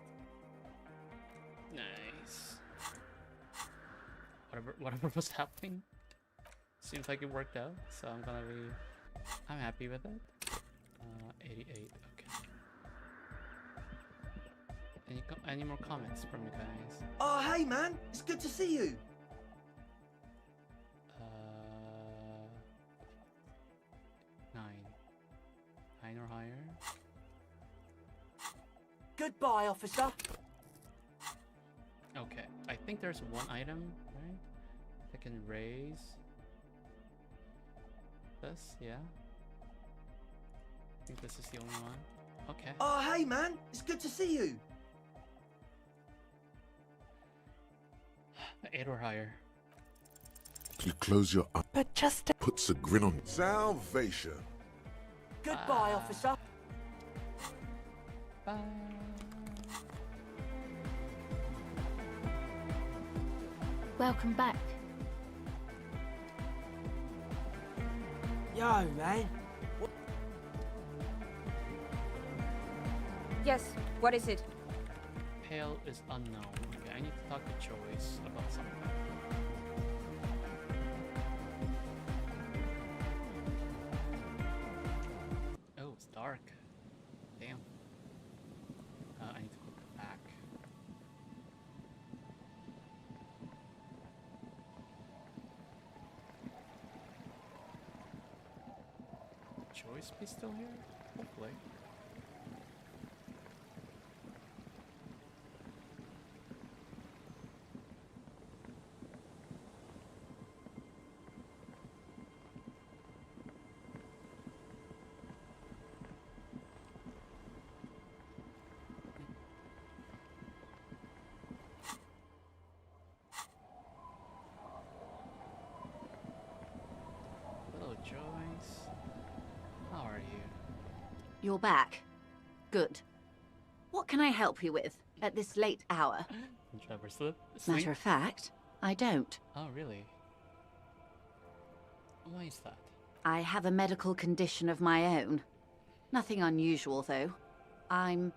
Nice. Whatever was happening, seems like it worked out. So I'm happy with it. 88. Okay. Any more comments from you guys? Oh, hey, man. It's good to see you. 9 or higher. Goodbye, officer. Okay, I think there's one item, right? I can raise this, yeah. I think this is the only one. Okay. Oh, hey, man. It's good to see you. 8 or higher. You close your eyes, But just puts a grin on salvation. Goodbye, officer. Bye. Welcome back. Yo, man. Yes, what is it? Pale is unknown. Okay, I need to talk to Choice about something. Joyce be still here? Hopefully. Hello, Joyce. How are you? You're back. Good. What can I help you with at this late hour? Trevor sleep? Matter of fact, I don't. Oh, really? Why is that? I have a medical condition of my own. Nothing unusual, though. I'm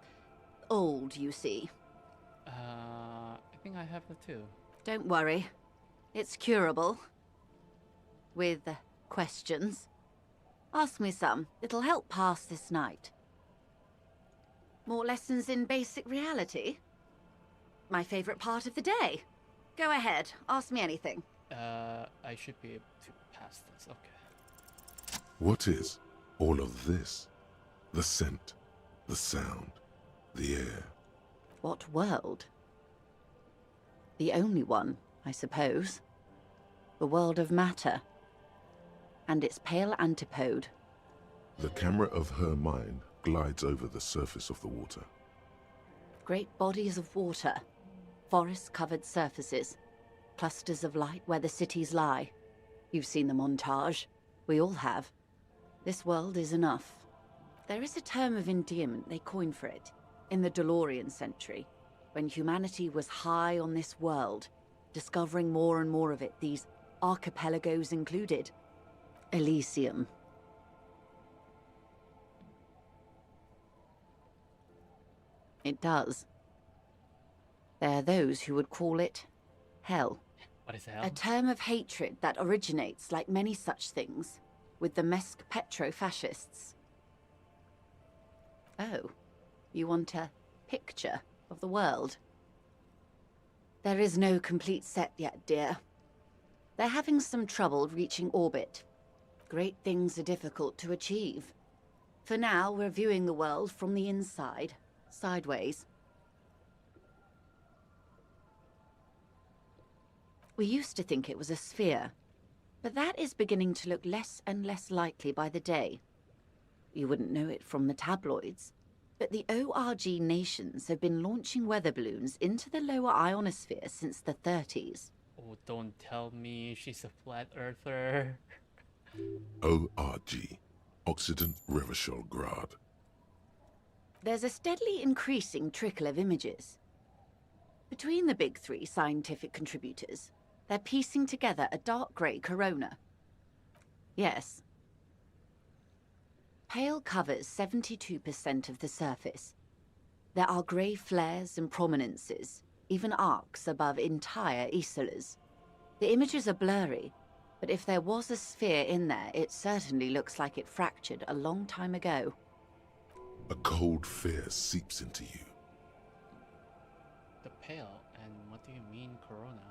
old, you see. I think I have that too. Don't worry. It's curable. With questions. Ask me some. It'll help pass this night. More lessons in basic reality? My favorite part of the day. Go ahead, ask me anything. I should be able to pass this, okay. What is all of this? The scent, the sound, the air. What world? The only one, I suppose. The world of matter. And its pale antipode. The camera of her mind glides over the surface of the water. Great bodies of water. Forest-covered surfaces. Clusters of light where the cities lie. You've seen the montage. We all have. This world is enough. There is a term of endearment they coined for it, in the DeLorean century, when humanity was high on this world, discovering more and more of it, these archipelagos included. Elysium. It does. There are those who would call it hell. What is hell? A term of hatred that originates, like many such things, with the Mesk petro-fascists. Oh, you want a picture of the world? There is no complete set yet, dear. They're having some trouble reaching orbit. Great things are difficult to achieve. For now, we're viewing the world from the inside, sideways. We used to think it was a sphere, but that is beginning to look less and less likely by the day. You wouldn't know it from the tabloids, but the ORG nations have been launching weather balloons into the lower ionosphere since the 30s. Oh, don't tell me she's a flat earther. ORG, Occident Revichol-Grad. There's a steadily increasing trickle of images. Between the big three scientific contributors, they're piecing together a dark grey corona. Yes. Pale covers 72% of the surface. There are grey flares and prominences, even arcs above entire isolas. The images are blurry, but if there was a sphere in there, it certainly looks like it fractured a long time ago. A cold fear seeps into you. The pale, and what do you mean, corona?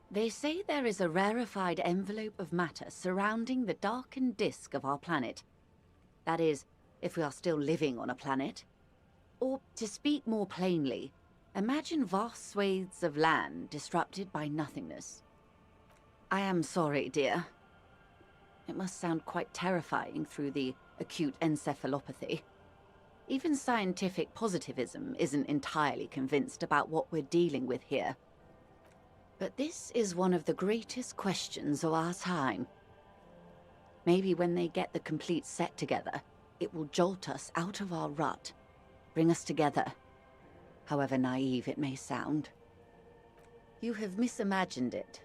They say there is a rarefied envelope of matter surrounding the darkened disk of our planet. That is, if we are still living on a planet. Or, to speak more plainly, imagine vast swathes of land disrupted by nothingness. I am sorry, dear. It must sound quite terrifying through the acute encephalopathy. Even scientific positivism isn't entirely convinced about what we're dealing with here. But this is one of the greatest questions of our time. Maybe when they get the complete set together, it will jolt us out of our rut, bring us together, however naive it may sound. You have misimagined it.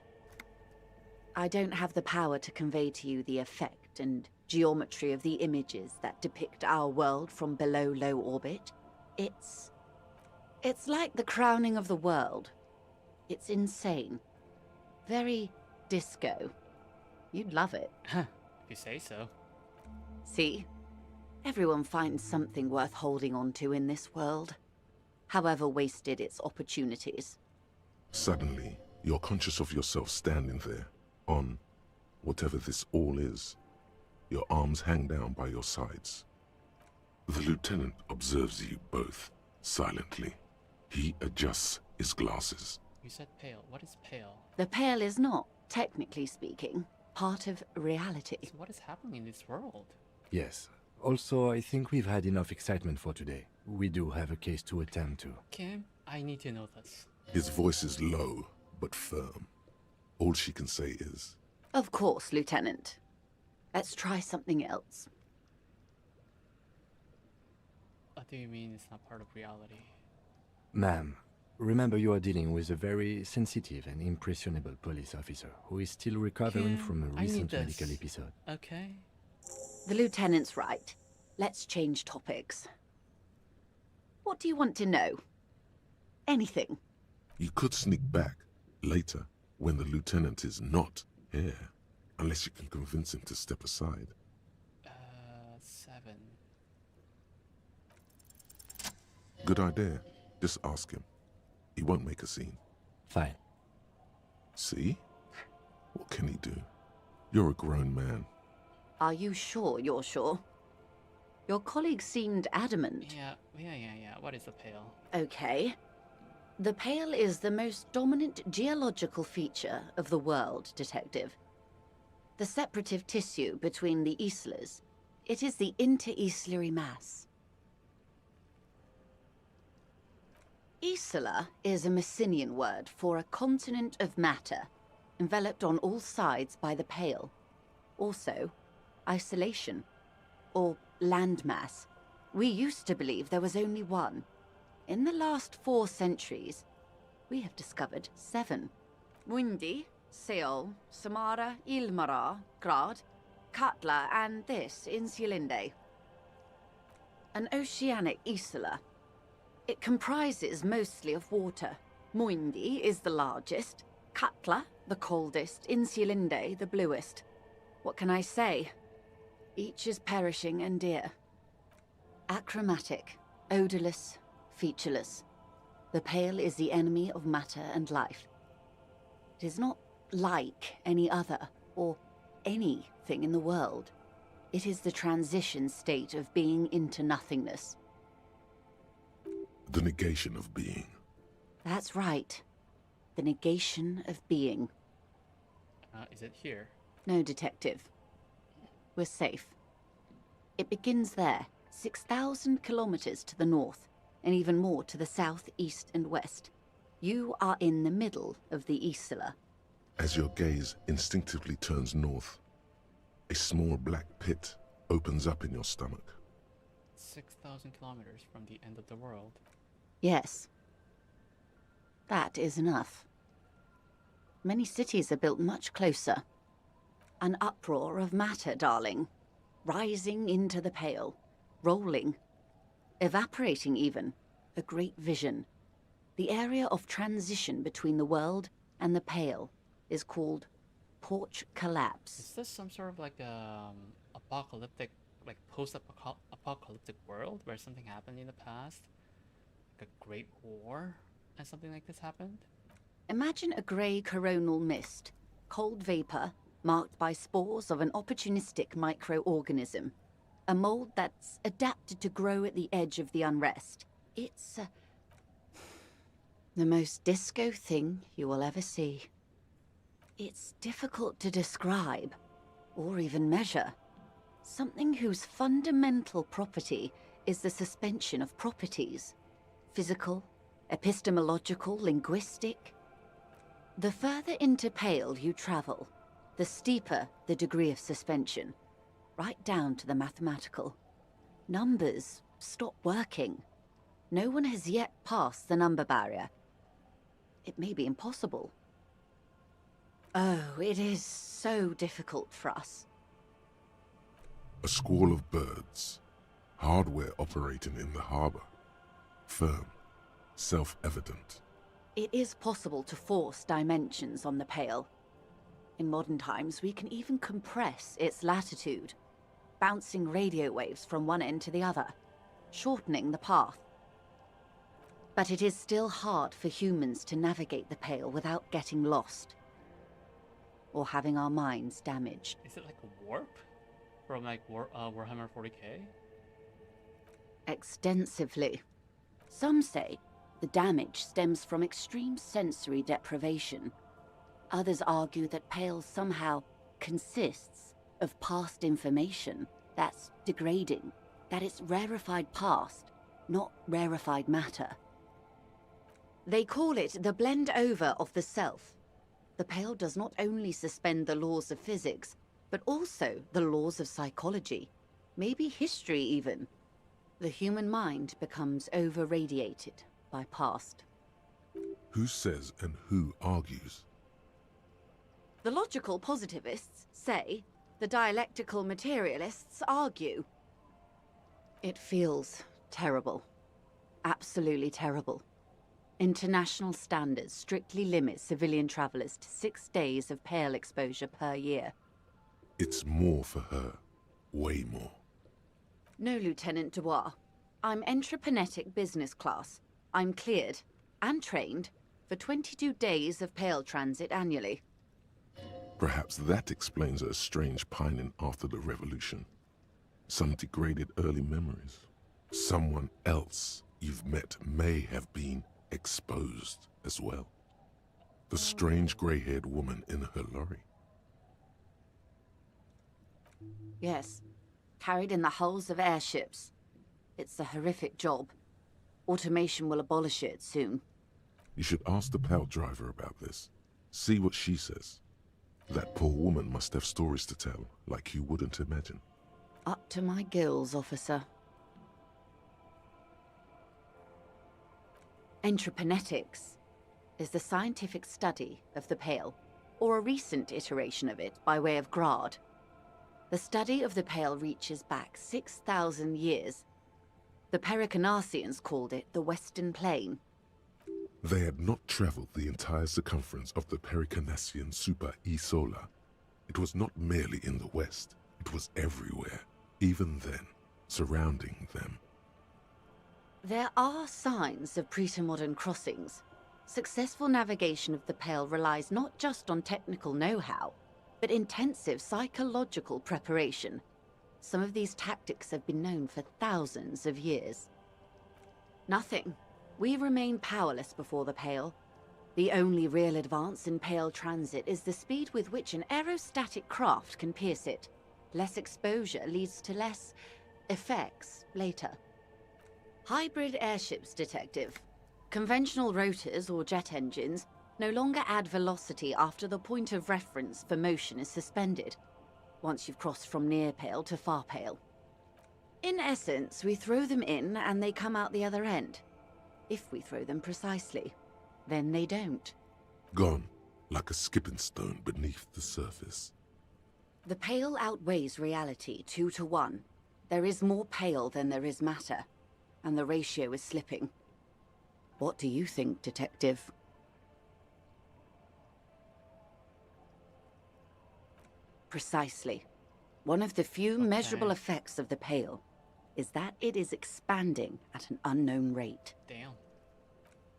I don't have the power to convey to you the effect and geometry of the images that depict our world from below low orbit. It's like the crowning of the world. It's insane. Very disco. You'd love it. If you say so. See? Everyone finds something worth holding on to in this world, however wasted its opportunities. Suddenly, you're conscious of yourself standing there, on whatever this all is. Your arms hang down by your sides. The lieutenant observes you both, silently. He adjusts his glasses. You said pale. What is pale? The pale is not, technically speaking, part of reality. So what is happening in this world? Yes. Also, I think we've had enough excitement for today. We do have a case to attend to. Kim, I need to know this. His voice is low, but firm. All she can say is, Of course, Lieutenant. Let's try something else. What do you mean it's not part of reality? Ma'am, remember you are dealing with a very sensitive and impressionable police officer who is still recovering Kim, from a I need recent this. medical episode. Okay. The Lieutenant's right. Let's change topics. What do you want to know? Anything. you could sneak back later when the lieutenant is not here, unless you can convince him to step aside. 7. Good idea. Just ask him. He won't make a scene. Fine. See? What can he do? You're a grown man. Are you sure you're sure? Your colleague seemed adamant. Yeah. What is the pale? Okay. The pale is the most dominant geological feature of the world, Detective. The separative tissue between the islas. It is the inter-islary mass. Isla is a Messinian word for a continent of matter, enveloped on all sides by the pale. Also, isolation, or landmass. We used to believe there was only one. In the last 4 centuries, we have discovered 7. Mundi, Seol, Samara, Ilmara, Grad, Katla, and this, Insulinde. An oceanic isla. It comprises mostly of water. Muindi is the largest, Katla the coldest, Insulinde the bluest. What can I say? Each is perishing and dear. Achromatic, odorless, featureless. The pale is the enemy of matter and life. It is not like any other, or anything in the world. It is the transition state of being into nothingness. The negation of being. That's right. The negation of being. Is it here? No, Detective. We're safe. It begins there, 6,000 kilometers to the north, and even more to the south, east, and west. You are in the middle of the Isla. As your gaze instinctively turns north, a small black pit opens up in your stomach. 6,000 kilometers from the end of the world. Yes. That is enough. Many cities are built much closer. An uproar of matter, darling. Rising into the pale. Rolling. Evaporating even. A great vision. The area of transition between the world and the pale is called Porch Collapse. Is this some sort of like apocalyptic, like post-apocalyptic world where something happened in the past? Like a great war and something like this happened? Imagine a grey coronal mist, cold vapor, marked by spores of an opportunistic microorganism. A mold that's adapted to grow at the edge of the unrest. It's the most disco thing you will ever see. It's difficult to describe, or even measure. Something whose fundamental property is the suspension of properties. Physical, epistemological, linguistic. The further into pale you travel, the steeper the degree of suspension, right down to the mathematical. Numbers stop working. No one has yet passed the number barrier. It may be impossible. Oh, it is so difficult for us. A squall of birds. Hardware operating in the harbor. Firm. Self-evident. It is possible to force dimensions on the pale. In modern times, we can even compress its latitude, bouncing radio waves from one end to the other, shortening the path. But it is still hard for humans to navigate the pale without getting lost. or having our minds damaged. Is it like a warp from like Warhammer 40k? Extensively. Some say the damage stems from extreme sensory deprivation. Others argue that Pale somehow consists of past information that's degrading, that it's rarefied past, not rarefied matter. They call it the blend over of the self. The Pale does not only suspend the laws of physics, but also the laws of psychology, maybe history even. The human mind becomes over-radiated by past. Who says and who argues? The logical positivists say, the dialectical materialists argue. It feels terrible. Absolutely terrible. International standards strictly limit civilian travelers to 6 days of Pale exposure per year. It's more for her. Way more. No, Lieutenant Dubois. I'm entreprenetic business class. I'm cleared and trained for 22 days of Pale transit annually. Perhaps that explains her strange pining after the revolution. Some degraded early memories. Someone else you've met may have been exposed as well. The strange grey-haired woman in her lorry. Yes, carried in the hulls of airships. It's a horrific job. Automation will abolish it soon. You should ask the Pale driver about this. See what she says. That poor woman must have stories to tell, like you wouldn't imagine. Up to my gills, officer. Entreprenetics is the scientific study of the Pale, or a recent iteration of it by way of grad. The study of the Pale reaches back 6,000 years. The Pericarnassians called it the Western Plain. They had not traveled the entire circumference of the Pericarnassian Super E-Solar. It was not merely in the west, it was everywhere, even then, surrounding them. There are signs of pre-modern crossings. Successful navigation of the Pale relies not just on technical know-how, but intensive psychological preparation. Some of these tactics have been known for thousands of years. Nothing. We remain powerless before the Pale. The only real advance in Pale transit is the speed with which an aerostatic craft can pierce it. Less exposure leads to less effects later. Hybrid airships, Detective. Conventional rotors or jet engines no longer add velocity after the point of reference for motion is suspended, once you've crossed from near Pale to far Pale. In essence, we throw them in and they come out the other end. If we throw them precisely, then they don't. Gone, like a skipping stone beneath the surface. The Pale outweighs reality 2 to 1. There is more Pale than there is matter, and the ratio is slipping. What do you think, Detective? Precisely. One of the few measurable effects of the Pale is that it is expanding at an unknown rate. Damn.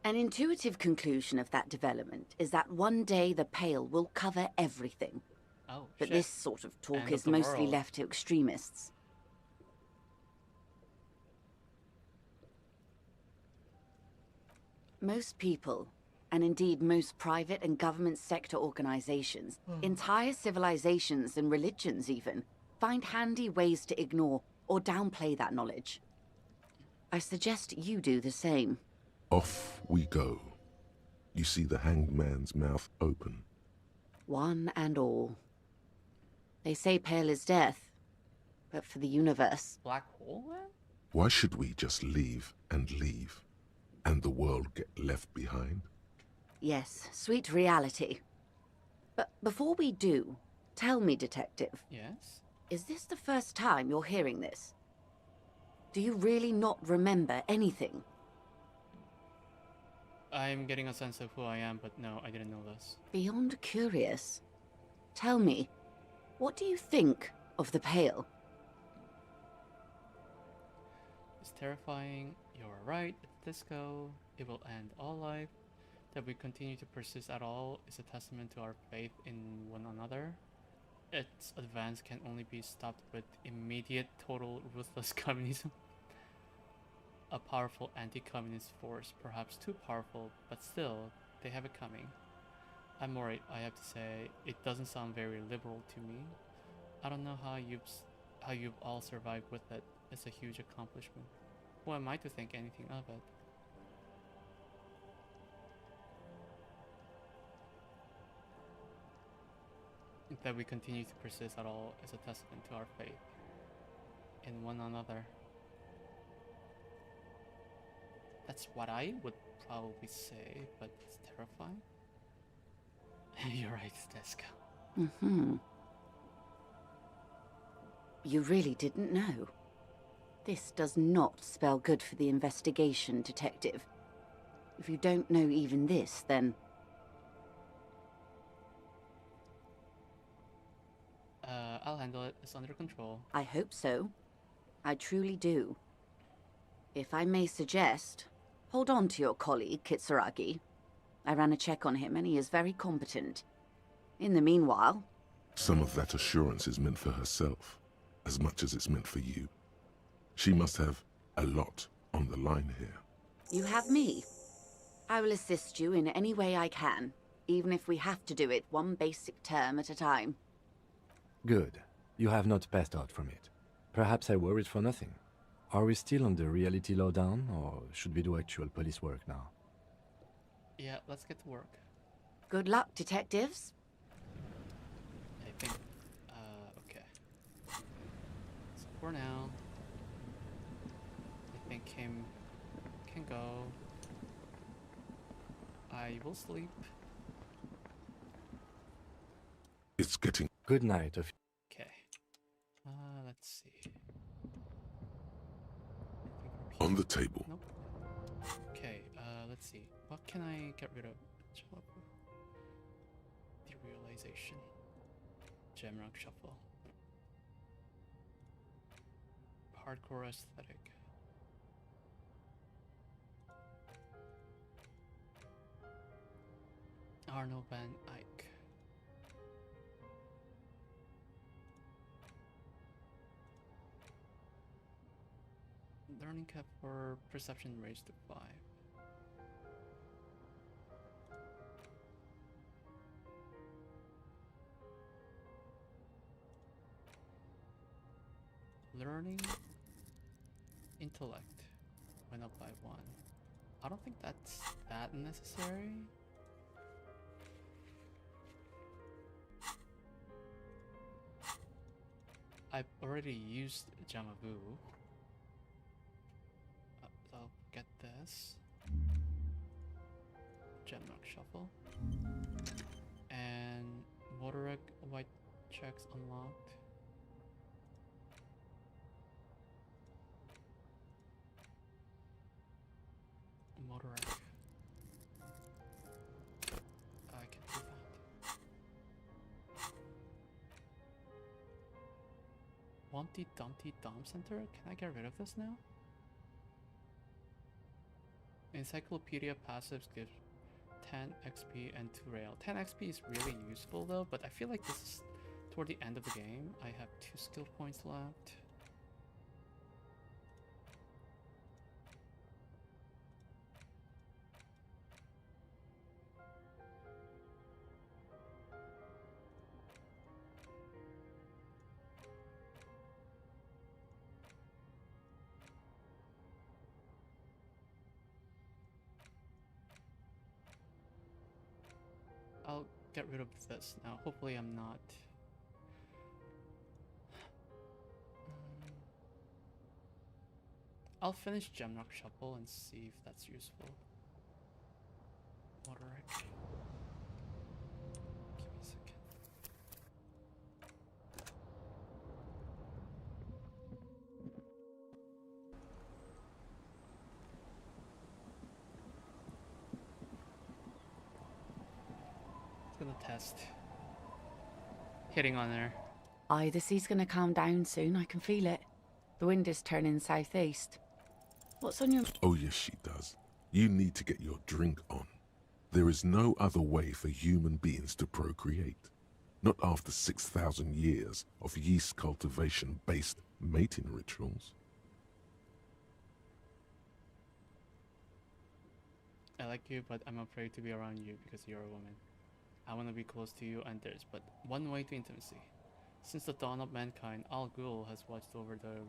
An intuitive conclusion of that development is that one day the Pale will cover everything. Oh, but shit. this sort of talk End is of the mostly world. left to extremists. Most people, and indeed most private and government sector organizations, entire civilizations and religions even, find handy ways to ignore or downplay that knowledge. I suggest you do the same. Off we go. You see the hanged man's mouth open. One and all. They say Pale is death, but for the universe. Black hole then? Why should we just leave, and the world get left behind? Yes, sweet reality. But before we do, tell me, Detective. Yes? Is this the first time you're hearing this? Do you really not remember anything? I'm getting a sense of who I am, but no, I didn't know this. Beyond curious. Tell me, what do you think of the Pale? It's terrifying. You're right. It's disco. It will end all life. That we continue to persist at all is a testament to our faith in one another. Its advance can only be stopped with immediate, total, ruthless communism. A powerful anti-communist force, perhaps too powerful, but still, they have it coming. I'm worried, I have to say. It doesn't sound very liberal to me. I don't know how you've all survived with it. It's a huge accomplishment. Who am I to think anything of it? That we continue to persist at all is a testament to our faith in one another. That's what I would probably say, but it's terrifying. You're right, Deska. Mm-hmm. You really didn't know. This does not spell good for the investigation, Detective. If you don't know even this, then... I'll handle it. It's under control. I hope so. I truly do. If I may suggest, hold on to your colleague, Kitsuragi. I ran a check on him and he is very competent. In the meanwhile... Some of that assurance is meant for herself, as much as it's meant for you. She must have a lot on the line here. You have me. I will assist you in any way I can, even if we have to do it one basic term at a time. Good. You have not passed out from it. Perhaps I worried for nothing. Are we still on the reality lowdown, or should we do actual police work now? Yeah, let's get to work. Good luck, detectives. I think, okay. So for now, I think him can go. I will sleep. It's getting... Good night. Okay. Let's see. On the table. Nope. Okay, let's see. What can I get rid of? Derealization. Gemrock shuffle. Hardcore aesthetic. Arno Van Eyck. Learning cap for perception raised to 5. Learning intellect went up by 1. I don't think that's that necessary. I've already used Jamavu. I'll get this. Gemrock shuffle. And Motoric white checks unlocked. Motoric. I can do that. Humpty Dumpty Dom Center? Can I get rid of this now? Encyclopedia passives gives 10 XP and 2 rail. 10 XP is really useful though, but I feel like this is toward the end of the game. I have 2 skill points left. I'll get rid of this now. Hopefully I'm not... I'll finish Gemrock Shuffle and see if that's useful. Motoric. Give me a second. Gonna test hitting on there. Aye, the sea's gonna calm down soon. I can feel it. The wind is turning southeast. What's on your... Oh yes, she does. You need to get your drink on. There is no other way for human beings to procreate. Not after 6,000 years of yeast cultivation-based mating rituals. I like you, but I'm afraid to be around you because you're a woman. I want to be close to you, and there's but one way to intimacy. Since the dawn of mankind, Al Ghul has watched over the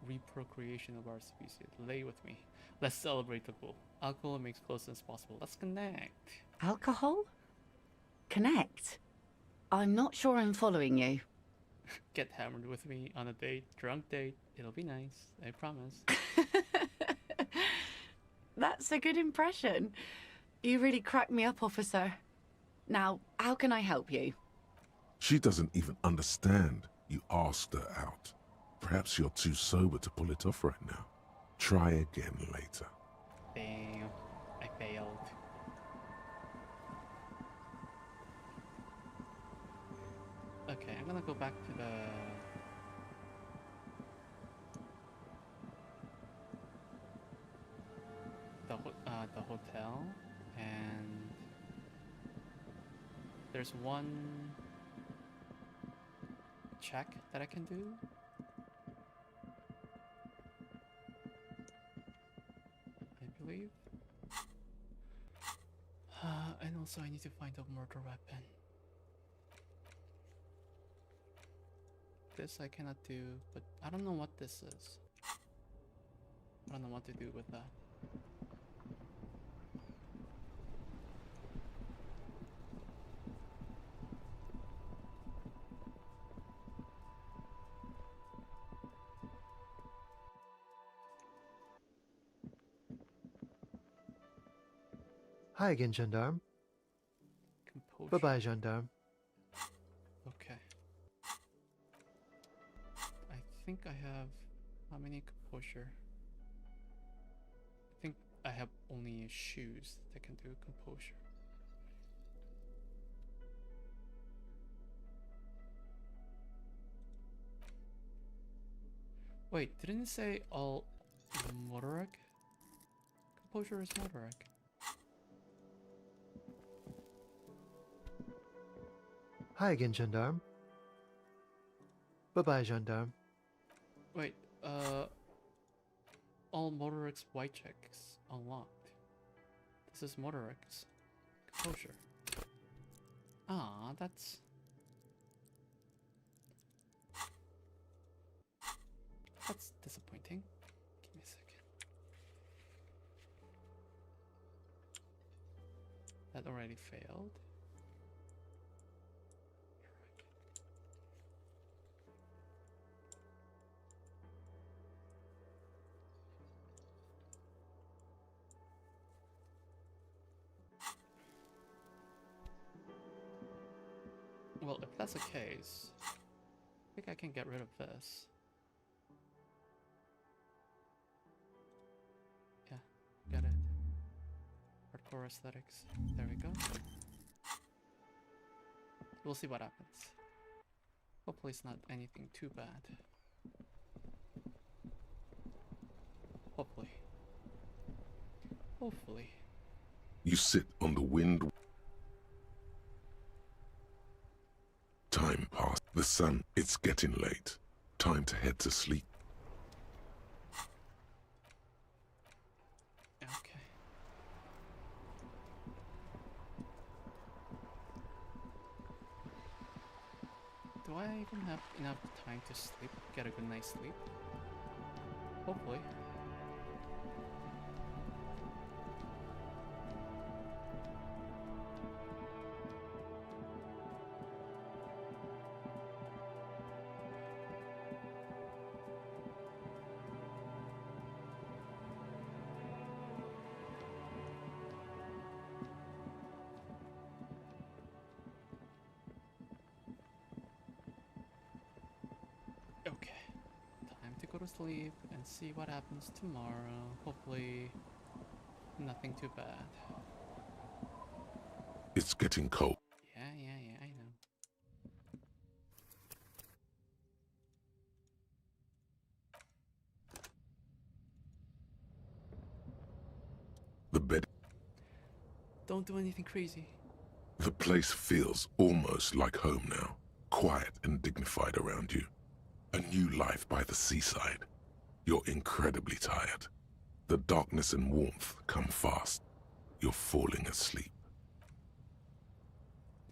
reprocreation of our species. Lay with me. Let's celebrate the Ghul. Alcohol makes closeness possible. Let's connect. Alcohol? Connect? I'm not sure I'm following you. Get hammered with me on a date, drunk date. It'll be nice, I promise. That's a good impression. You really cracked me up, officer. Now, how can I help you? She doesn't even understand you asked her out. Perhaps you're too sober to pull it off right now. Try again later. Damn, I failed. Okay, I'm gonna go back to the hotel, and there's one check that I can do. I believe. And also I need to find a murder weapon. This I cannot do, but I don't know what this is. I don't know what to do with that. Hi again, gendarme. Composure. Bye-bye, gendarme. Okay. I think I have... How many composure? I think I have only shoes that can do composure. Wait, didn't it say all motoric? Composure is motoric. Hi again, gendarme. Bye-bye, gendarme. Wait, all motorics white checks unlocked. This is motorics. Composure. Ah, that's... That's disappointing. Give me a second. That already failed. Well, if that's the case, I think I can get rid of this. Yeah, got it. Hardcore aesthetics. There we go. We'll see what happens. Hopefully it's not anything too bad. Hopefully. Hopefully. You sit on the wind. Time passed. The sun, it's getting late. Time to head to sleep. Okay. Do I even have enough time to sleep? Get a good night's sleep? Hopefully. Okay, time to go to sleep and see what happens tomorrow. Hopefully, nothing too bad. It's getting cold. Yeah, I know. The bed. do anything crazy. The place feels almost like home now, quiet and dignified around you. A new life by the seaside. You're incredibly tired. The darkness and warmth come fast. You're falling asleep.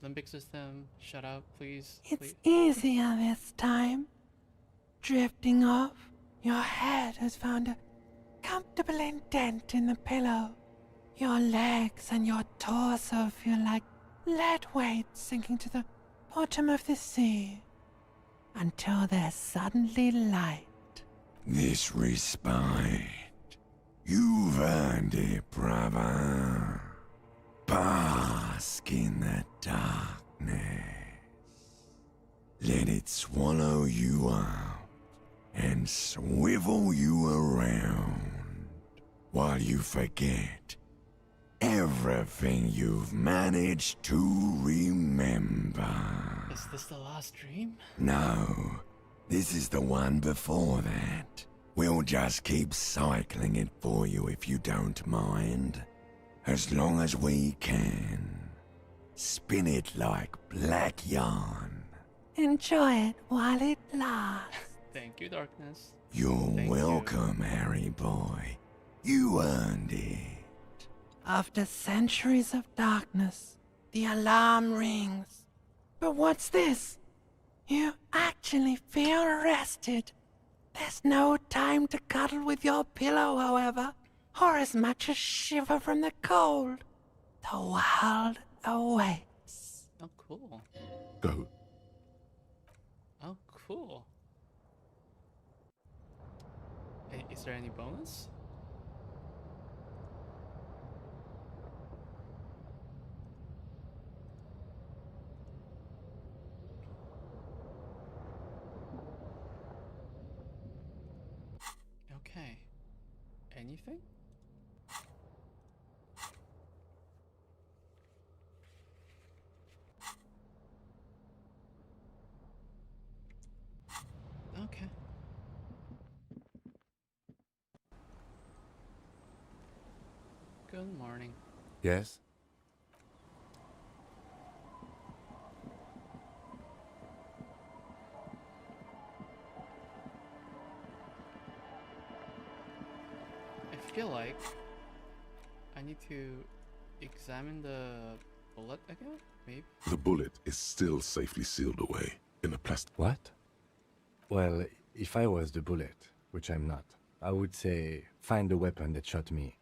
Limbic system, shut up, please. It's easier this time. Drifting off, your head has found a comfortable indent in the pillow. Your legs and your torso feel like lead weights sinking to the bottom of the sea. Until there's suddenly light. This respite. You've earned it, brother. Bask in the darkness. Let it swallow you up and swivel you around while you forget everything you've managed to remember. Is this the last dream? No, this is the one before that. We'll just keep cycling it for you if you don't mind. As long as we can. Spin it like black yarn. Enjoy it while it lasts. Thank you, darkness. You're Thank welcome, Harry boy. You earned it. After centuries of darkness, the alarm rings. But what's this? You actually feel rested. There's no time to cuddle with your pillow, however, or as much as shiver from the cold. The world awaits. Oh, cool. Go. Oh, cool. Is there any bonus? Okay. Anything? Okay. Good morning. Yes? I feel like I need to examine the bullet again, maybe? The bullet is still safely sealed away in a plastic. What? Well, if I was the bullet, which I'm not, I would say find the weapon that shot me.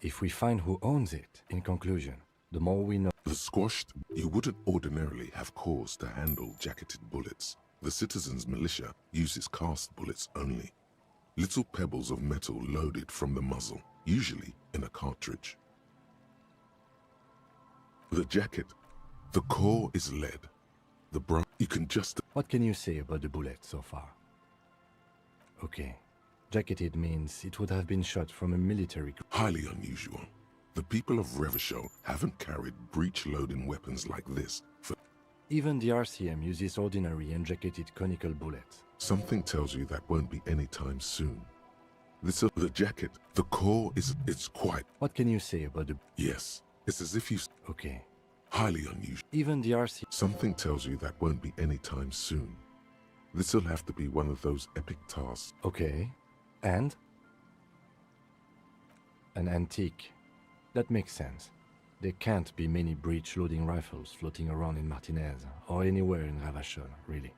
If we find who owns it, in conclusion, the more we know. The squashed, you wouldn't ordinarily have cause to handle jacketed bullets. The citizens' militia uses cast bullets only. Little pebbles of metal loaded from the muzzle, usually in a cartridge. The jacket, the core is lead. The brown, you can just... What can you say about the bullet so far? Okay. Jacketed means it would have been shot from a military... Highly unusual. The people of Revachol haven't carried breech-loading weapons like this for... Even the RCM uses ordinary unjacketed conical bullets. Something tells you that won't be anytime soon. The jacket, the core is... it's quite... What can you say about the... Yes, it's as if you... Okay. Highly unusual. Even the RCM... Something tells you that won't be anytime soon. This'll have to be one of those epic tasks. Okay. And? An antique. That makes sense. There can't be many breech-loading rifles floating around in Martinez, or anywhere in Ravachol, really.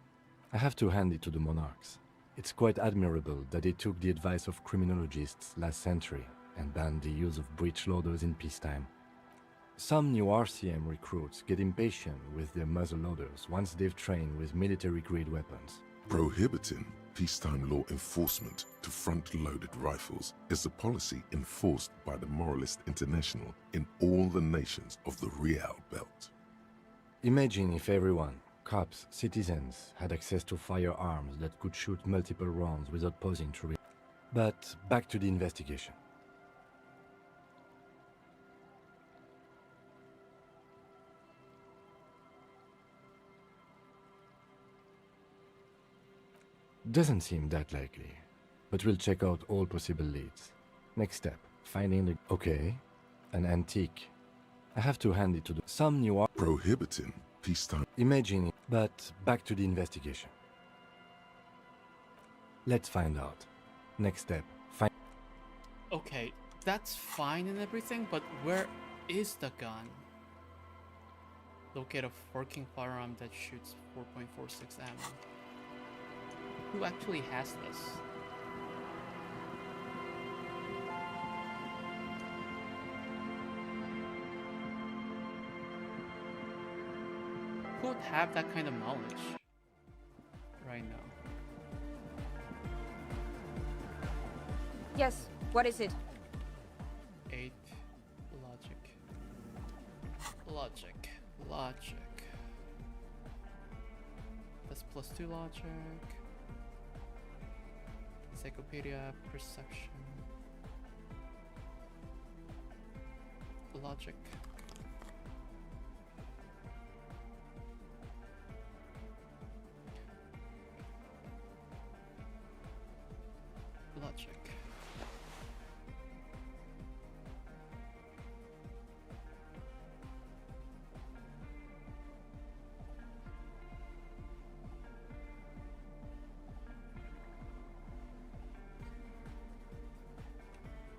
I have to hand it to the monarchs. It's quite admirable that they took the advice of criminologists last century and banned the use of breech-loaders in peacetime. Some new RCM recruits get impatient with their muzzleloaders once they've trained with military-grade weapons. Prohibiting peacetime law enforcement to front-loaded rifles is a policy enforced by the Moralist International in all the nations of the Real Belt. Imagine if everyone, cops, citizens, had access to firearms that could shoot multiple rounds without pausing to But back to the investigation. Doesn't seem that likely, but we'll check out all possible leads. Next step, finding the... Okay, an antique. I have to hand it to some new prohibiting peacetime. Imagine it, but back to the investigation. Let's find out. Next step, find... Okay, that's fine and everything, but where is the gun? Locate a working firearm that shoots 4.46 ammo. Who actually has this? Who would have that kind of knowledge right now? Yes, what is it? 8 logic. That's +2 logic. Encyclopedia, perception. Logic.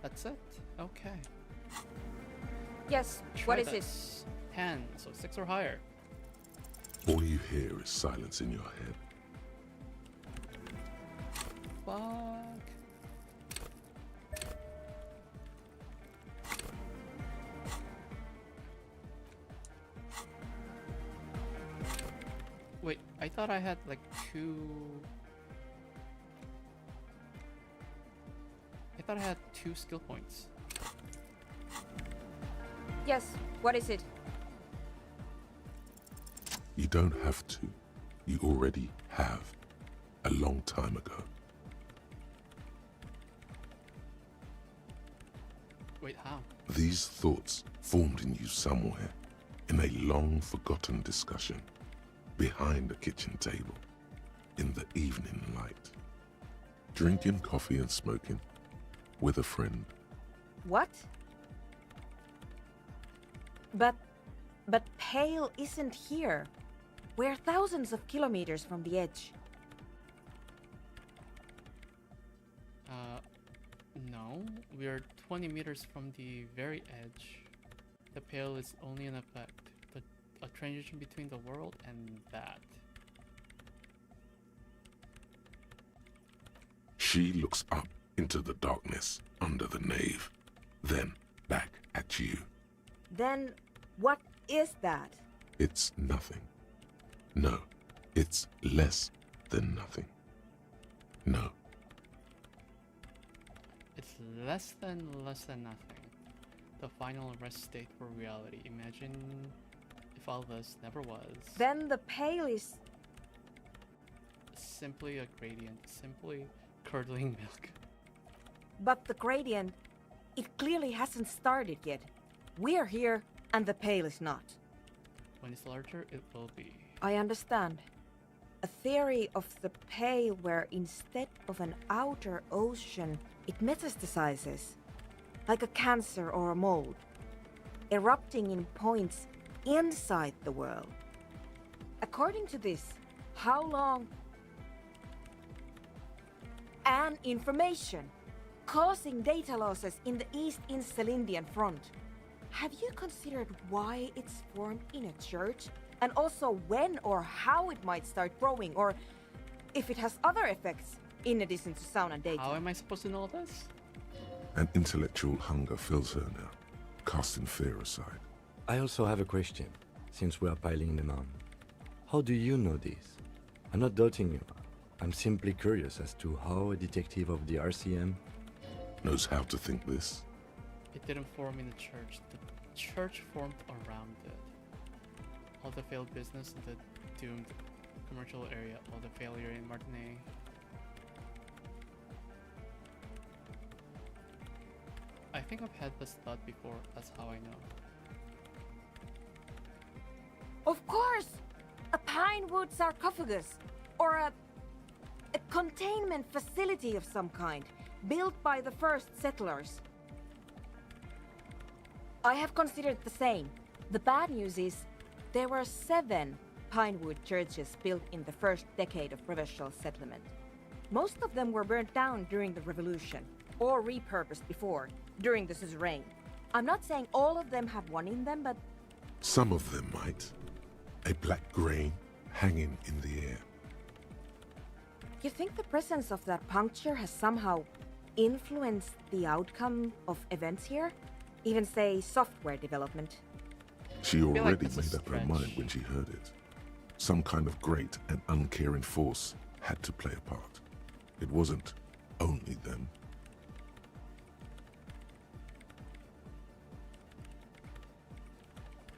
That's it? Okay. Yes, Try what is this. 10, so 6 or higher. All you hear is silence in your head. Fuck. Wait, I thought I had like 2... I thought I had 2 skill points. Yes, what is it? You don't have to. You already have. A long time ago. Wait, how? These thoughts formed in you somewhere, in a long forgotten discussion, behind a kitchen table, in the evening light. Drinking coffee and smoking, with a friend. What? But Pale isn't here. We're thousands of kilometers from the edge. No. We're 20 meters from the very edge. The Pale is only an effect. A transition between the world and that. She looks up into the darkness under the nave, then back at you. Then what is that? It's nothing. No, it's less than nothing. No. It's less than nothing. The final rest state for reality. Imagine if all this never was. Then the Pale is... simply a gradient. Simply curdling milk. But the gradient, it clearly hasn't started yet. We're here, and the Pale is not. When it's larger, it will be. I understand. A theory of the Pale where instead of an outer ocean, it metastasizes, like a cancer or a mold, erupting in points inside the world. According to this, how long... and information, causing data losses in the East Insulindian front. Have you considered why it's formed in a church? And also when or how it might start growing, or if it has other effects in addition to sound and data? How am I supposed to know this? An intellectual hunger fills her now, casting fear aside. I also have a question, since we are piling them on. How do you know this? I'm not doubting you. I'm simply curious as to how a detective of the RCM knows how to think this. It didn't form in the church. The church formed around it. All the failed business in the doomed commercial area, all the failure in Martinez. I think I've had this thought before, that's how I know. Of course! A pine wood sarcophagus, or a containment facility of some kind, built by the first settlers. I have considered the same. The bad news is there were 7 pinewood churches built in the first decade of provincial settlement. Most of them were burnt down during the revolution, or repurposed before, during the suzerain. I'm not saying all of them have one in them, but Some of them might. A black grain hanging in the air. you think the presence of that puncture has somehow influenced the outcome of events here? Even say software development? She feel like already that's a made up her stretch. mind when she heard it. Some kind of great and uncaring force had to play a part. It wasn't only them.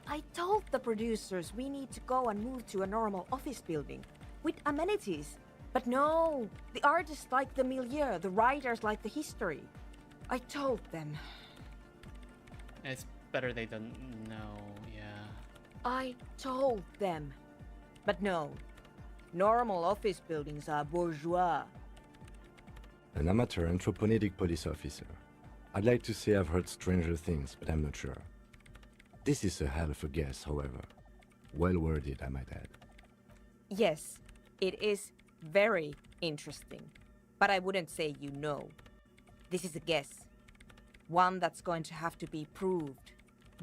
I told the producers we need to go and move to a normal office building with amenities. But no, the artists like the milieu, the writers like the history. I told them. It's better they don't know, yeah. I told them. But no, normal office buildings are bourgeois. An amateur anthropomedic police officer. I'd like to say I've heard stranger things, but I'm not sure. This is a hell of a guess, however. Well worded, I might add. Yes, it is very interesting. But I wouldn't say you know. This is a guess. One that's going to have to be proved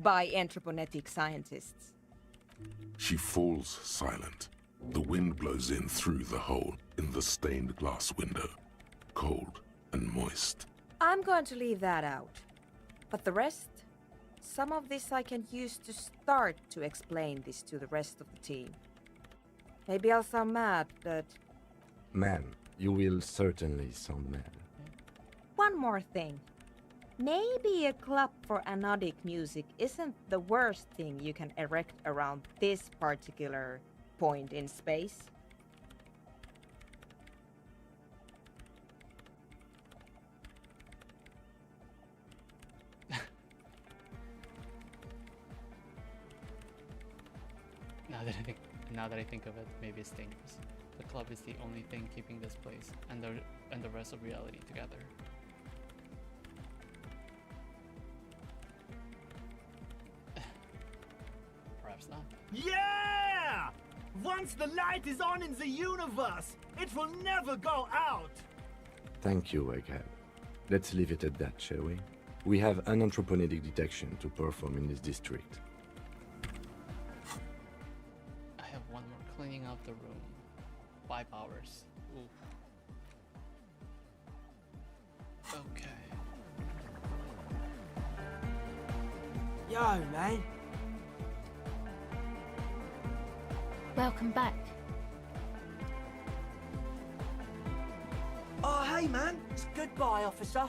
by anthroponetic scientists. She falls silent. The wind blows in through the hole in the stained glass window, cold and moist. I'm going to leave that out. But the rest, some of this I can use to start to explain this to the rest of the team. Maybe I'll sound mad, but Man, you will certainly sound mad. one more thing. Maybe a club for anodic music isn't the worst thing you can erect around this particular point in space. Now that I think of it, maybe it's dangerous. The club is the only thing keeping this place and the rest of reality together. Perhaps not. Yeah! Once the light is on in the universe, it will never go out! Thank you, Egghead. Let's leave it at that, shall we? We have an anthropomedic detection to perform in this district. I have one more cleaning up the room. 5 hours. Ooh. Okay. Yo, man. Welcome back. Oh, hey, man. It's Goodbye, officer.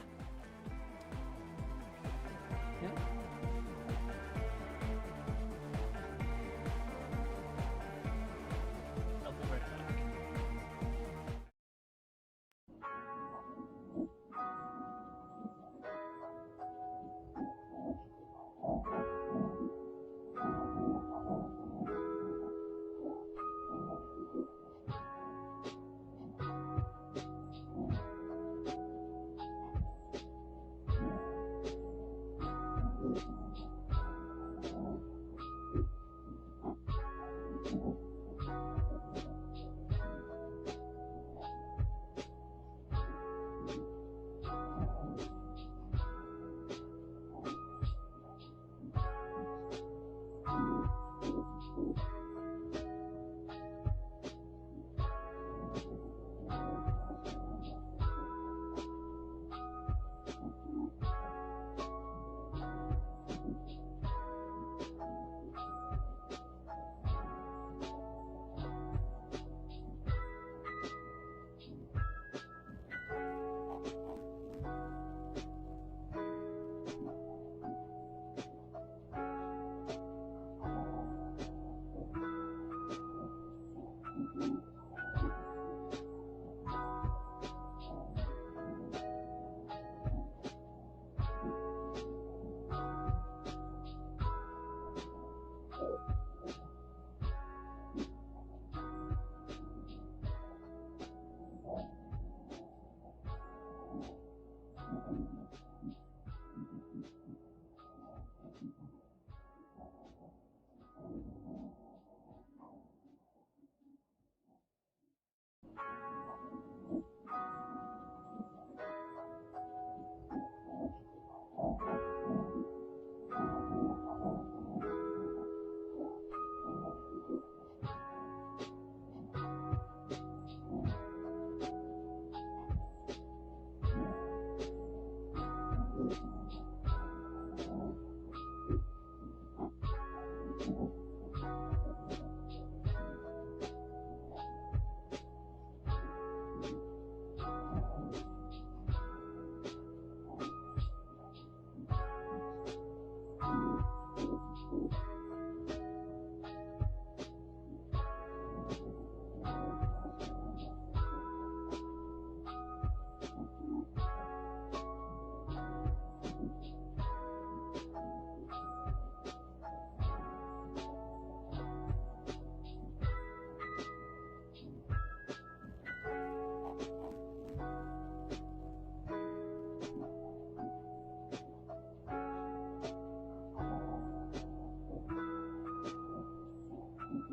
I'll be right back.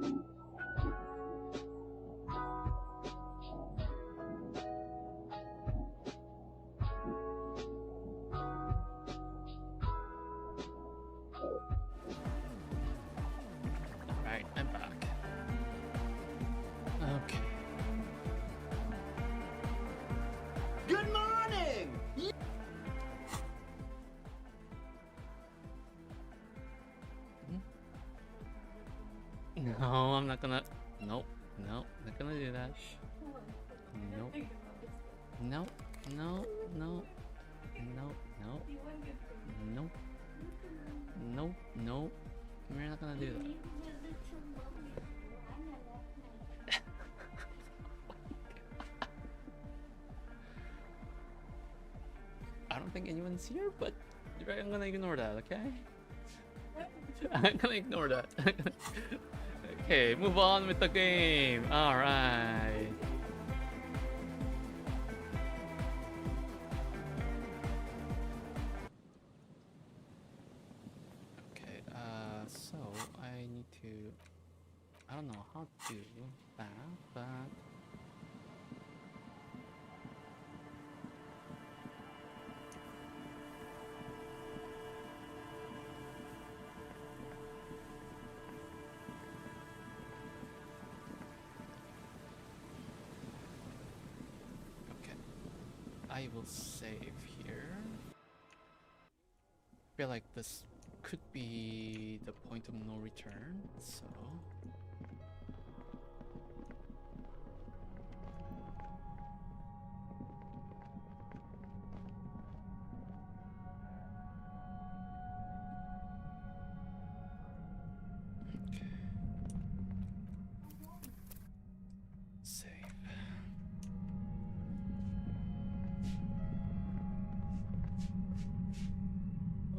Alright, I'm back. Okay. Good morning! No, I'm not gonna. Nope, nope, not gonna do that. Nope. Nope, no, no, no, no, nope, nope, nope. We're not gonna do that. I don't think anyone's here, but I'm gonna ignore that, okay? I'm gonna ignore that. Okay, move on with the game. Alright. Okay, so I need to... I don't know how to do that, but... I will save here. I feel like this could be the point of no return, so... Okay. Save.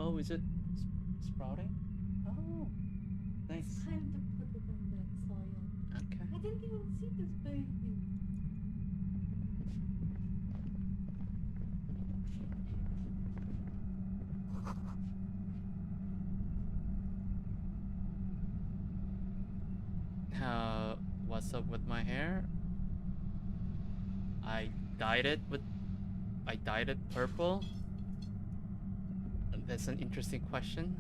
Oh, is it sprouting? Oh, nice. It's time to put it in the soil. Okay. I didn't even see this baby. What's up with my hair? I dyed it purple. That's an interesting question.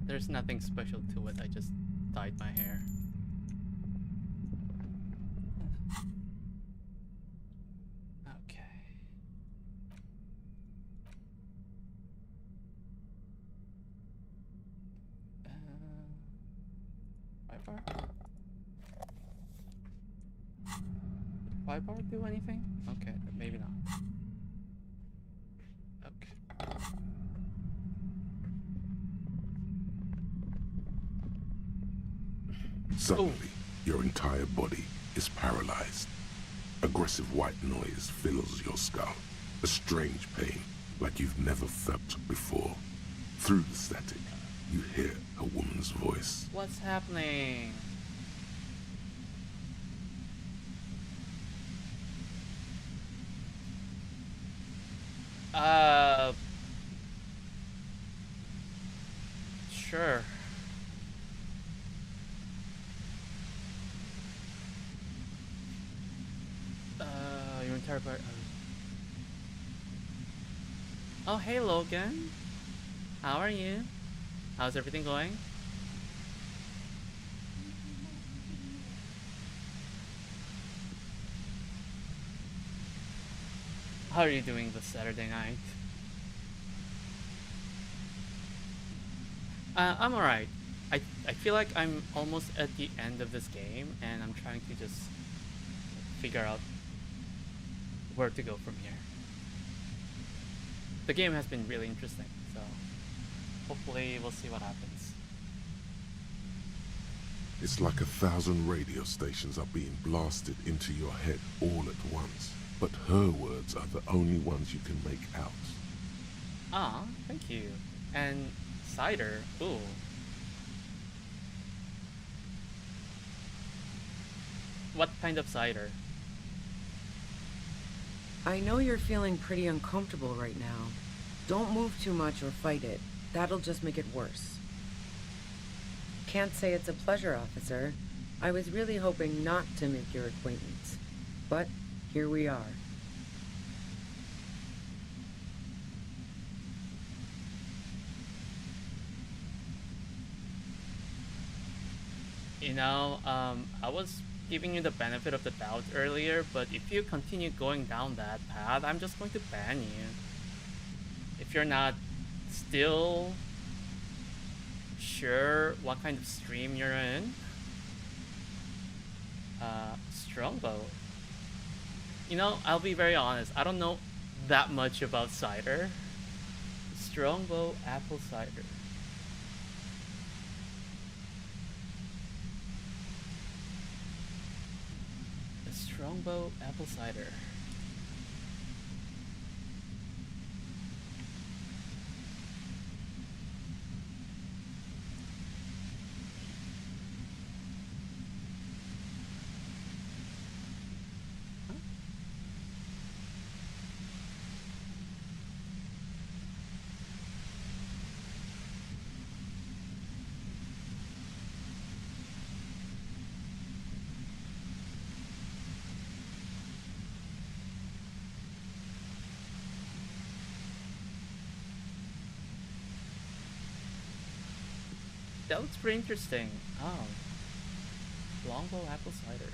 There's nothing special to it, I just dyed my hair. Okay. Bar? Did bar do anything? Okay, maybe not. Okay. Suddenly, your entire body is paralyzed. Aggressive white noise fills your skull. A strange pain, like you've never felt before. Through the static, you hear a woman's voice. What's happening? Sure. Your entire part. Oh, hey Logan. How are you? How's everything going? How are you doing this Saturday night? I'm alright. I feel like I'm almost at the end of this game and I'm trying to just figure out where to go from here. The game has been really interesting, so hopefully we'll see what happens. It's like 1,000 radio stations are being blasted into your head all at once. But her words are the only ones you can make out. Ah, thank you. And cider, ooh. What kind of cider? I know you're feeling pretty uncomfortable right now. Don't move too much or fight it. That'll just make it worse. Can't say it's a pleasure, officer. I was really hoping not to make your acquaintance. But here we are. You know, I was giving you the benefit of the doubt earlier, but if you continue going down that path, I'm just going to ban you. If you're not still sure what kind of stream you're in, Strongbow. You know, I'll be very honest, I don't know that much about cider. Strongbow apple cider. Strongbow apple cider. That looks pretty interesting. Oh. Longbow apple ciders.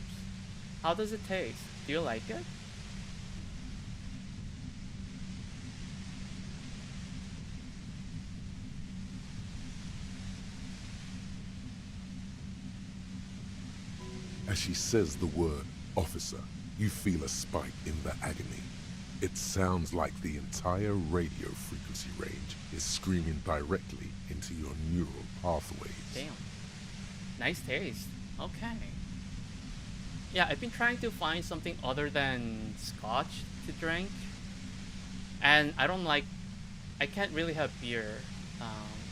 How does it taste? Do you like it? As she says the word officer, you feel a spike in the agony. It sounds like the entire radio frequency range is screaming directly into your neural pathways. Damn. Nice taste. Okay. Yeah, I've been trying to find something other than scotch to drink. And I can't really have beer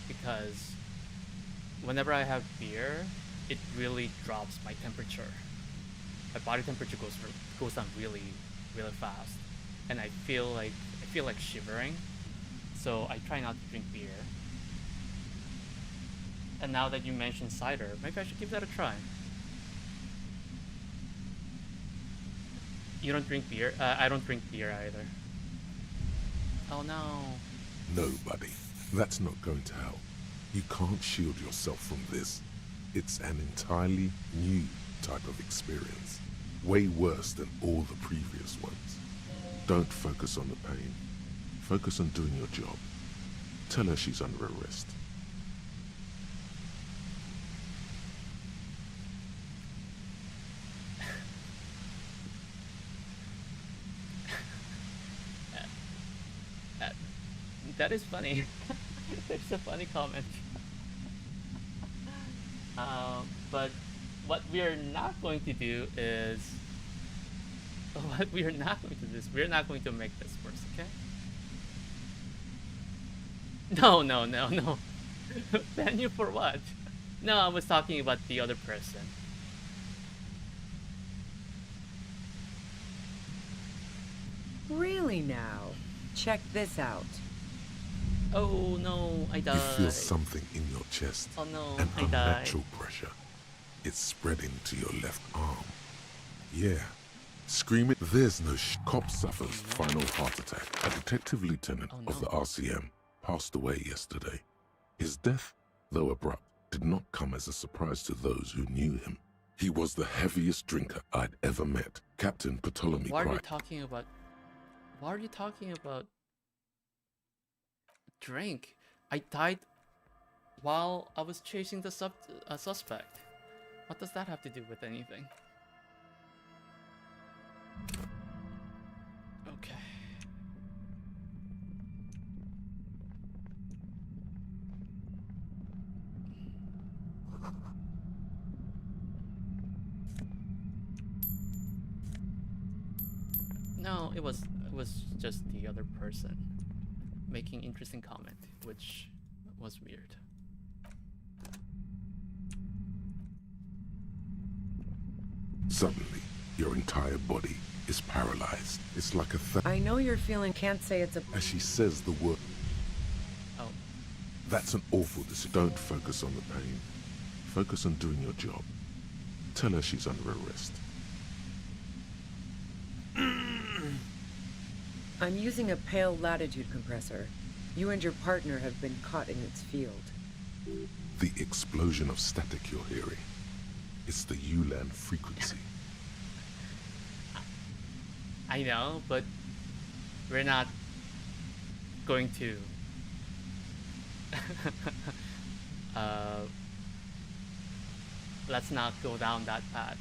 because whenever I have beer, it really drops my temperature. My body temperature goes down really, really fast. And I feel like shivering, so I try not to drink beer. And now that you mentioned cider, maybe I should give that a try. You don't drink beer? I don't drink beer either. Oh no. No, buddy, that's not going to help. You can't shield yourself from this. It's an entirely new type of experience, way worse than all the previous ones. Don't focus on the pain. Focus on doing your job. Tell her she's under arrest. That is funny. That's a funny comment. But what we are not going to do is we're not going to make this worse, okay? No. Ban you for what? No, I was talking about the other person. Really now? Check this out. Oh no, I died. You feel something in your chest. Oh no, an I died. unnatural pressure. It's spreading to your left arm. Yeah. Scream it. There's no Cop suffers final heart attack. A detective lieutenant of the RCM passed away yesterday. His death, though abrupt, did not come as a surprise to those who knew him. He was the heaviest drinker I'd ever met. Captain Ptolemy Why are you cried. talking about drink? I died while I was chasing the suspect. What does that have to do with anything? Okay. No, it was just the other person making interesting comment, which was weird. Suddenly, your entire body is paralyzed. It's like a I know you're feeling can't say it's a... As she says the word... Oh. That's an awful decision. Don't focus on the pain. Focus on doing your job. Tell her she's under arrest. I'm using a pale latitude compressor. You and your partner have been caught in its field. The explosion of static you're hearing. It's the ULAN frequency. I know, but we're not going to let's not go down that path.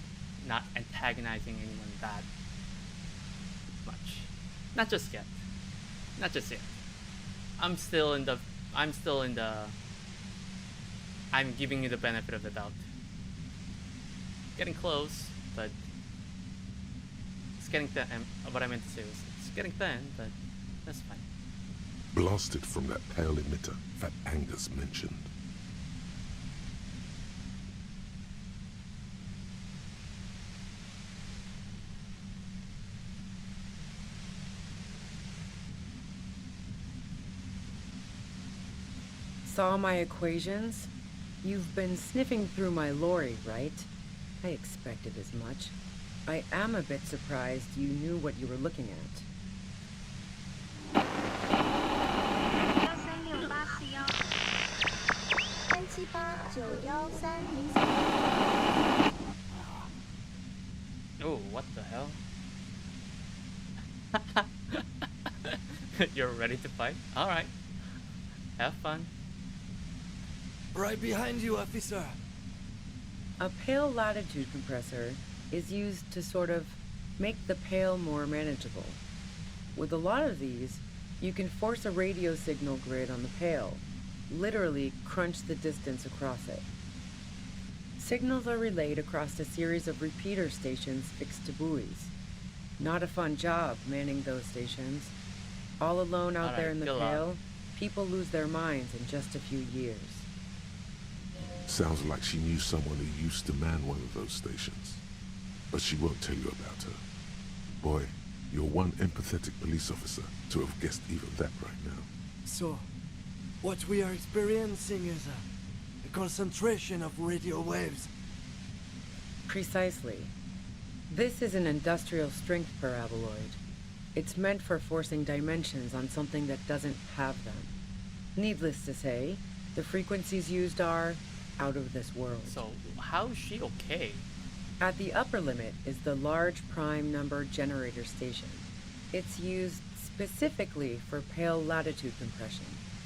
Not antagonizing anyone that much. Not just yet. Not just yet. I'm giving you the benefit of the doubt. Getting close, but it's getting thin. What I meant to say was it's getting thin, but that's fine. Blasted from that pale emitter that Angus mentioned. Saw my equations? You've been sniffing through my lorry, right? I expected as much. I am a bit surprised you knew what you were looking at. Oh, what the hell? You're ready to fight? Alright. Have fun. Right behind you, officer. A pale latitude compressor is used to sort of make the pale more manageable. With a lot of these, you can force a radio signal grid on the pale, literally crunch the distance across it. Signals are relayed across a series of repeater stations fixed to buoys. Not a fun job manning those stations. All alone out there in the pale, people lose their minds in just a few years. Sounds like she knew someone who used to man one of those stations. But she won't tell you about her. Boy, you're one empathetic police officer to have guessed even that right now. So, what we are experiencing is a concentration of radio waves. Precisely. This is an industrial strength paraboloid. It's meant for forcing dimensions on something that doesn't have them. Needless to say, the frequencies used are out of this world. So, how is she okay? At the upper limit is the large prime number generator station. It's used specifically for pale latitude compression.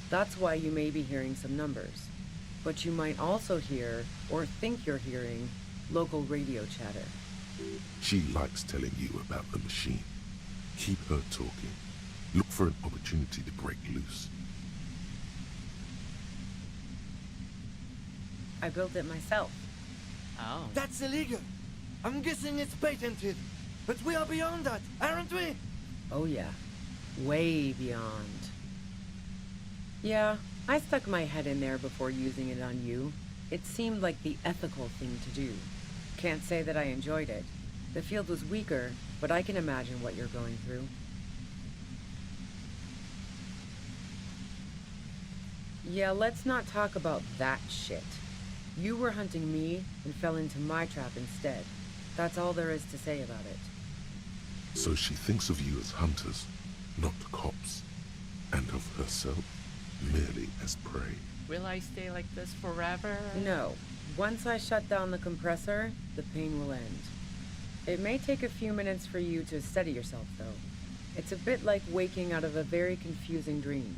That's why you may be hearing some numbers. But you might also hear, or think you're hearing, local radio chatter. She likes telling you about the machine. Keep her talking. Look for an opportunity to break loose. I built it myself. Oh. That's illegal. I'm guessing it's patented. But we are beyond that, aren't we? Oh yeah. Way beyond. Yeah, I stuck my head in there before using it on you. It seemed like the ethical thing to do. Can't say that I enjoyed it. The field was weaker, but I can imagine what you're going through. Yeah, let's not talk about that shit. You were hunting me and fell into my trap instead. That's all there is to say about it. So she thinks of you as hunters, not cops, and of herself merely as prey. Will I stay like this forever? No. Once I shut down the compressor, the pain will end. It may take a few minutes for you to steady yourself, though. It's a bit like waking out of a very confusing dream.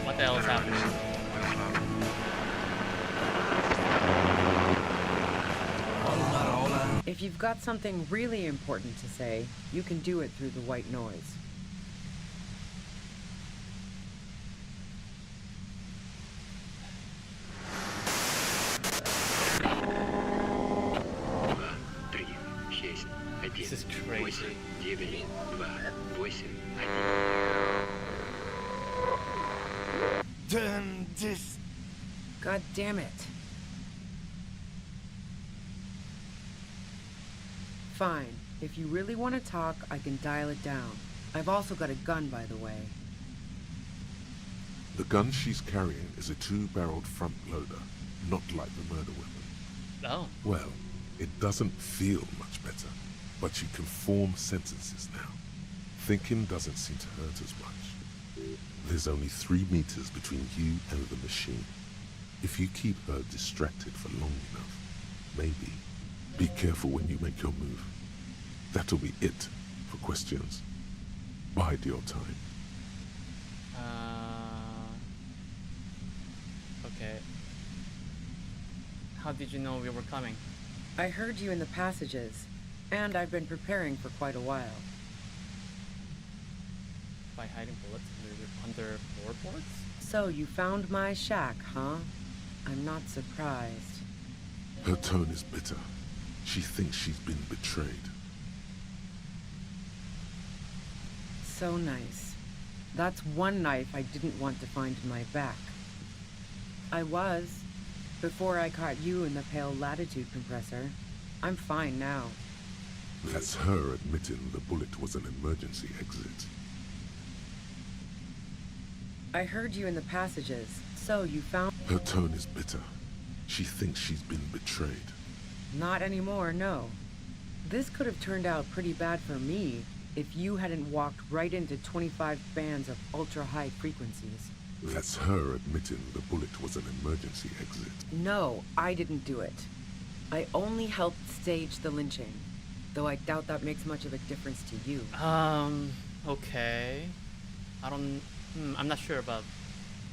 What the hell is happening? If you've got something really important to say, you can do it through the white noise. This is crazy. Turn Just... God damn it. Fine. If you really want to talk, I can dial it down. I've also got a gun, by the way. The gun she's carrying is a 2-barreled front loader, not like the murder weapon. Oh. Well, it doesn't feel much better, but she can form sentences now. Thinking doesn't seem to hurt as much. There's only 3 meters between you and the machine. If you keep her distracted for long enough, maybe. Be careful when you make your move. That'll be it for questions. Bide your time. Okay. How did you know we were coming? I heard you in the passages, and I've been preparing for quite a while. By hiding bullets under floorboards? So you found my shack, huh? I'm not surprised. Her tone is bitter. She thinks she's been betrayed. So nice. That's one knife I didn't want to find in my back. I was, before I caught you in the pale latitude compressor. I'm fine now. That's her admitting the bullet was an emergency exit. I heard you in the passages, so you found... Her tone is bitter. She thinks she's been betrayed. Not anymore, no. This could have turned out pretty bad for me if you hadn't walked right into 25 bands of ultra-high frequencies. That's her admitting the bullet was an emergency exit. No, I didn't do it. I only helped stage the lynching, though I doubt that makes much of a difference to you. Okay. I'm not sure about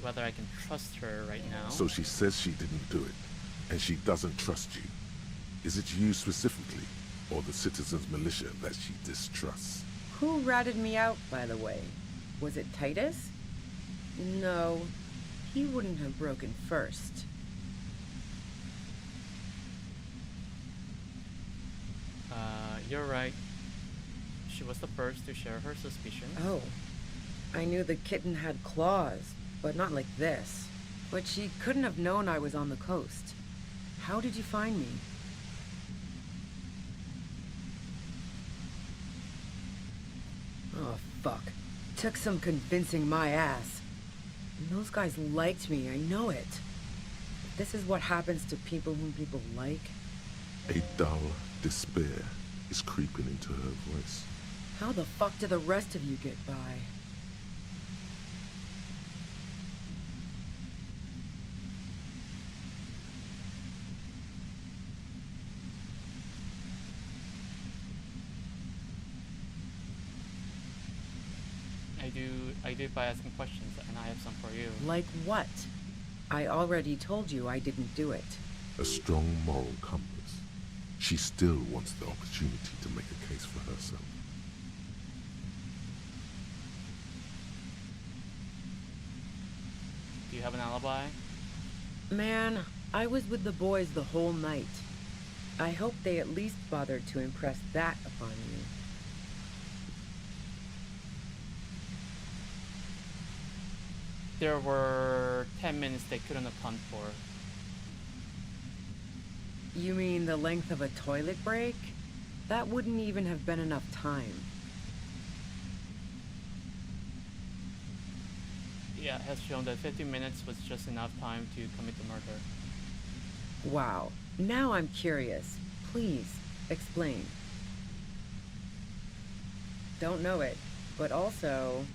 whether I can trust her right now. So she says she didn't do it, and she doesn't trust you. Is it you specifically, or the citizens' militia that she distrusts? Who ratted me out, by the way? Was it Titus? No, he wouldn't have broken first. You're right. She was the first to share her suspicions. Oh, I knew the kitten had claws, but not like this. But she couldn't have known I was on the coast. How did you find me? Oh, fuck. Took some convincing my ass. And those guys liked me, I know it. This is what happens to people whom people like. A dull despair is creeping into her voice. How the fuck do the rest of you get by? I do by asking questions, and I have some for you. Like what? I already told you I didn't do it. A strong moral compass. She still wants the opportunity to make a case for herself. Do you have an alibi? Man, I was with the boys the whole night. I hope they at least bothered to impress that upon you. There were 10 minutes they couldn't account for. You mean the length of a toilet break? That wouldn't even have been enough time. Yeah, it has shown that 50 minutes was just enough time to commit the murder. Wow. Now I'm curious. Please, explain. Don't know it, but also...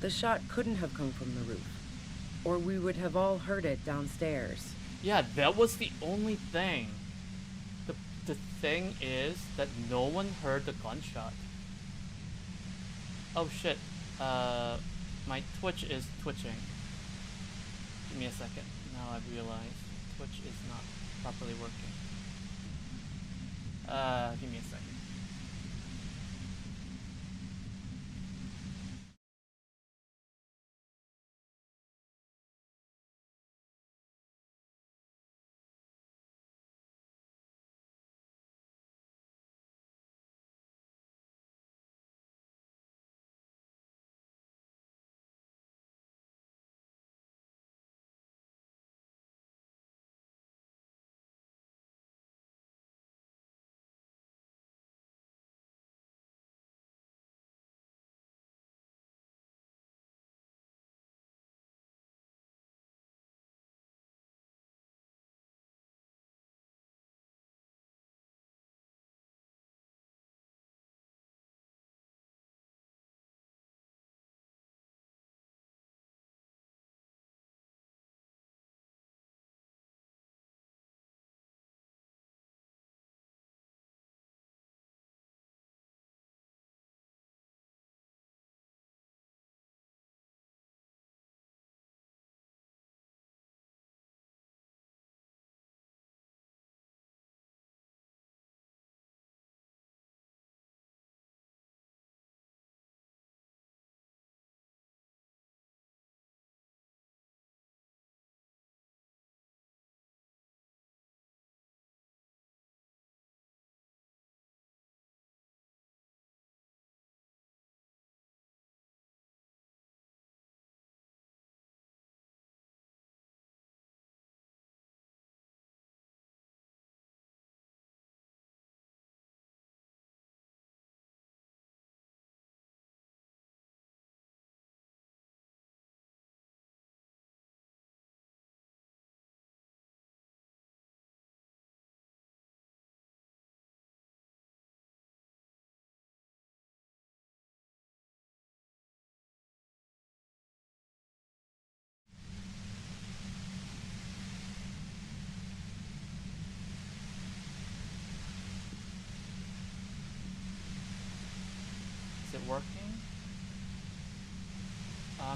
the shot couldn't have come from the roof, or we would have all heard it downstairs. Yeah, that was the only thing. The thing is that no one heard the gunshot. Oh shit, my Twitch is twitching. Give me a second. Now I've realized Twitch is not properly working. Give me a second.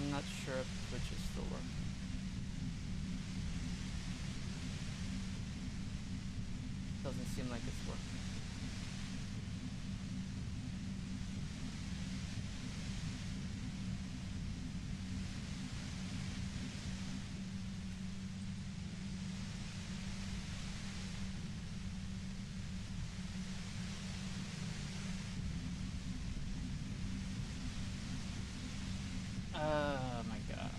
I'm not sure if Twitch is still working. Doesn't seem like it's working. Oh my god.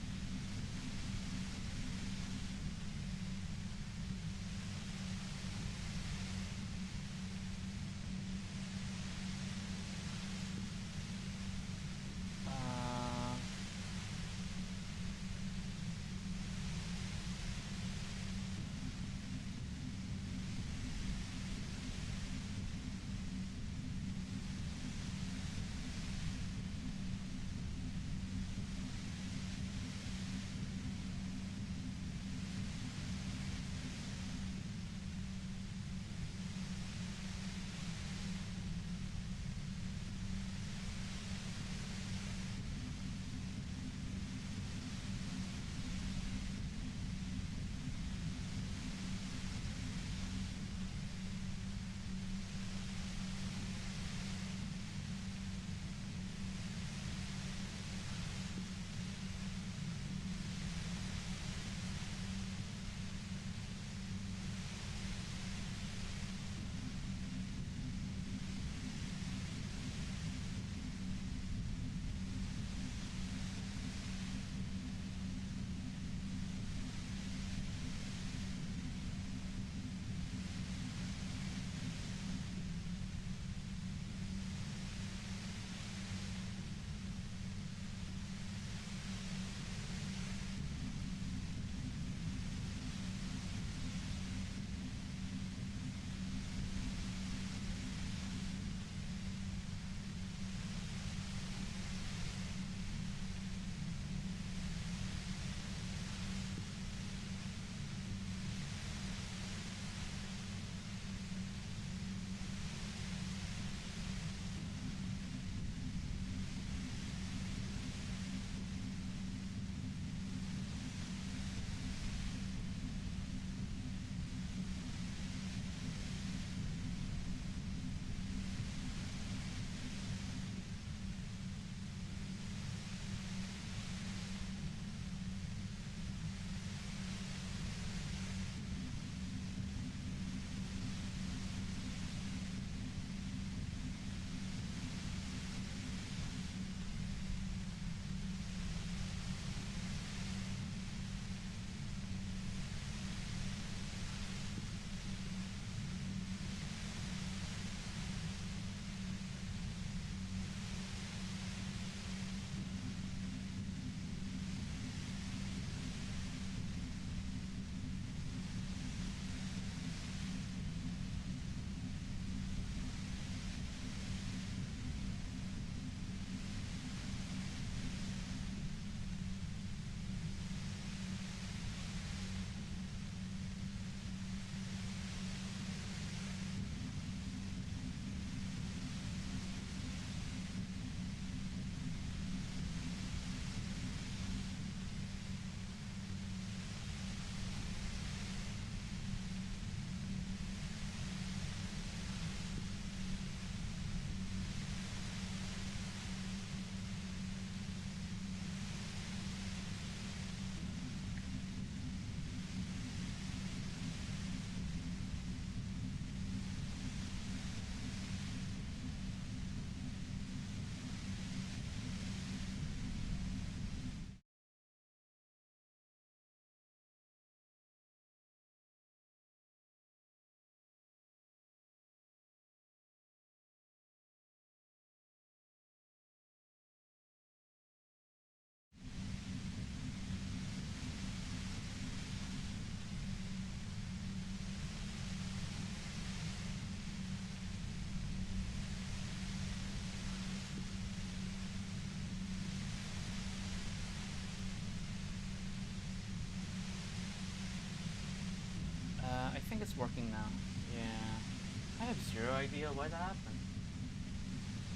I think it's working now. Yeah. I have zero idea why that happened.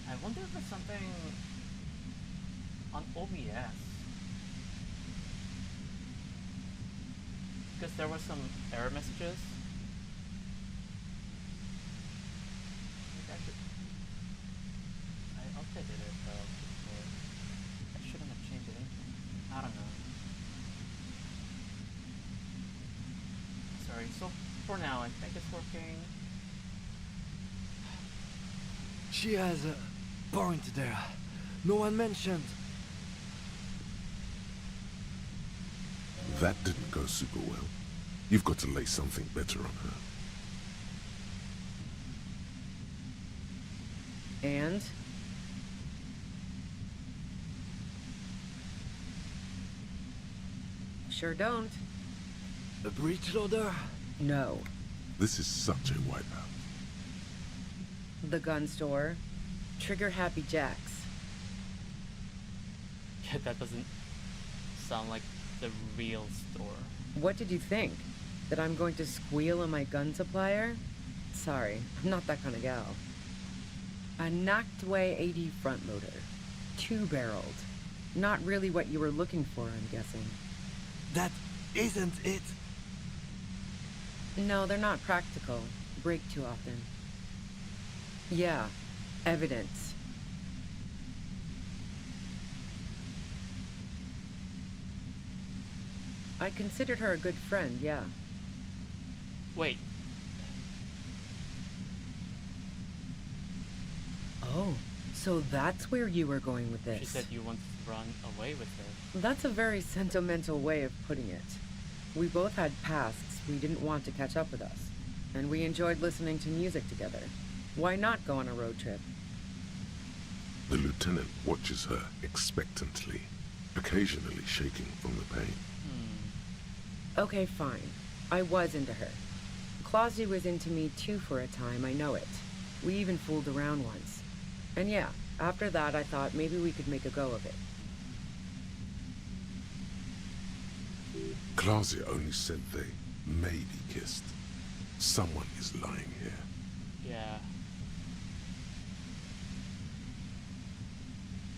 I wonder if it's something on OBS. Because there were some error messages. Maybe I updated it though before. I shouldn't have changed anything. I don't know. Sorry, so for now I think it's working. She has a point there. No one mentioned. That didn't go super well. You've got to lay something better on her. And? Sure don't. A breech loader? No. This is such a wipeout. The gun store. Trigger Happy Jacks. Yeah, that doesn't sound like the real store. What did you think? That I'm going to squeal on my gun supplier? Sorry, I'm not that kind of gal. A Nactway 80 front loader. 2-barreled. Not really what you were looking for, I'm guessing. That isn't it. No, they're not practical. Break too often. Yeah, evidence. I considered her a good friend, yeah. Wait. Oh, so that's where you were going with this. She said you wanted to run away with her. That's a very sentimental way of putting it. We both had pasts we didn't want to catch up with us, and we enjoyed listening to music together. Why not go on a road trip? The lieutenant watches her expectantly, occasionally shaking from the pain. Okay, fine. I was into her. Clausy was into me too for a time, I know it. We even fooled around once. And yeah, after that I thought maybe we could make a go of it. Clausia only said they maybe kissed. Someone is lying here. Yeah.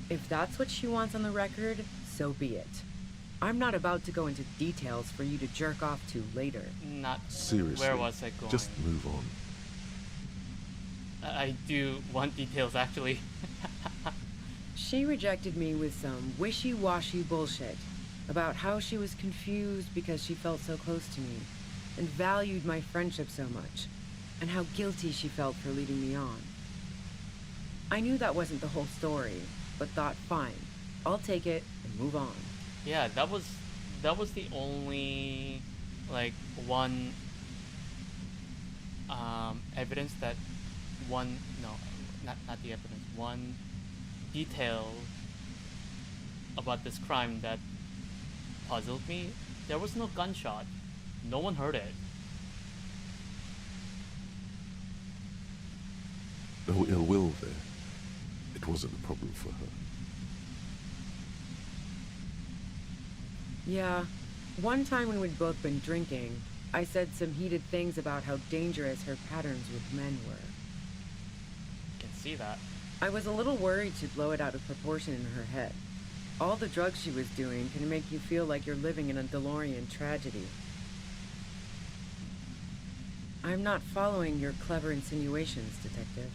If that's what she wants on the record, so be it. I'm not about to go into details for you to jerk off to later. Not seriously. Where was I going? Just move on. I do want details, actually. She rejected me with some wishy-washy bullshit about how she was confused because she felt so close to me and valued my friendship so much, and how guilty she felt for leading me on. I knew that wasn't the whole story, but thought, fine, I'll take it and move on. Yeah, that was the only like one evidence that not the evidence, one detail about this crime that puzzled me. There was no gunshot. No one heard it. No ill will there. It wasn't a problem for her. Yeah, one time when we'd both been drinking, I said some heated things about how dangerous her patterns with men were. I can see that. I was a little worried she'd blow it out of proportion in her head. All the drugs she was doing can make you feel like you're living in a DeLorean tragedy. I'm not following your clever insinuations, Detective.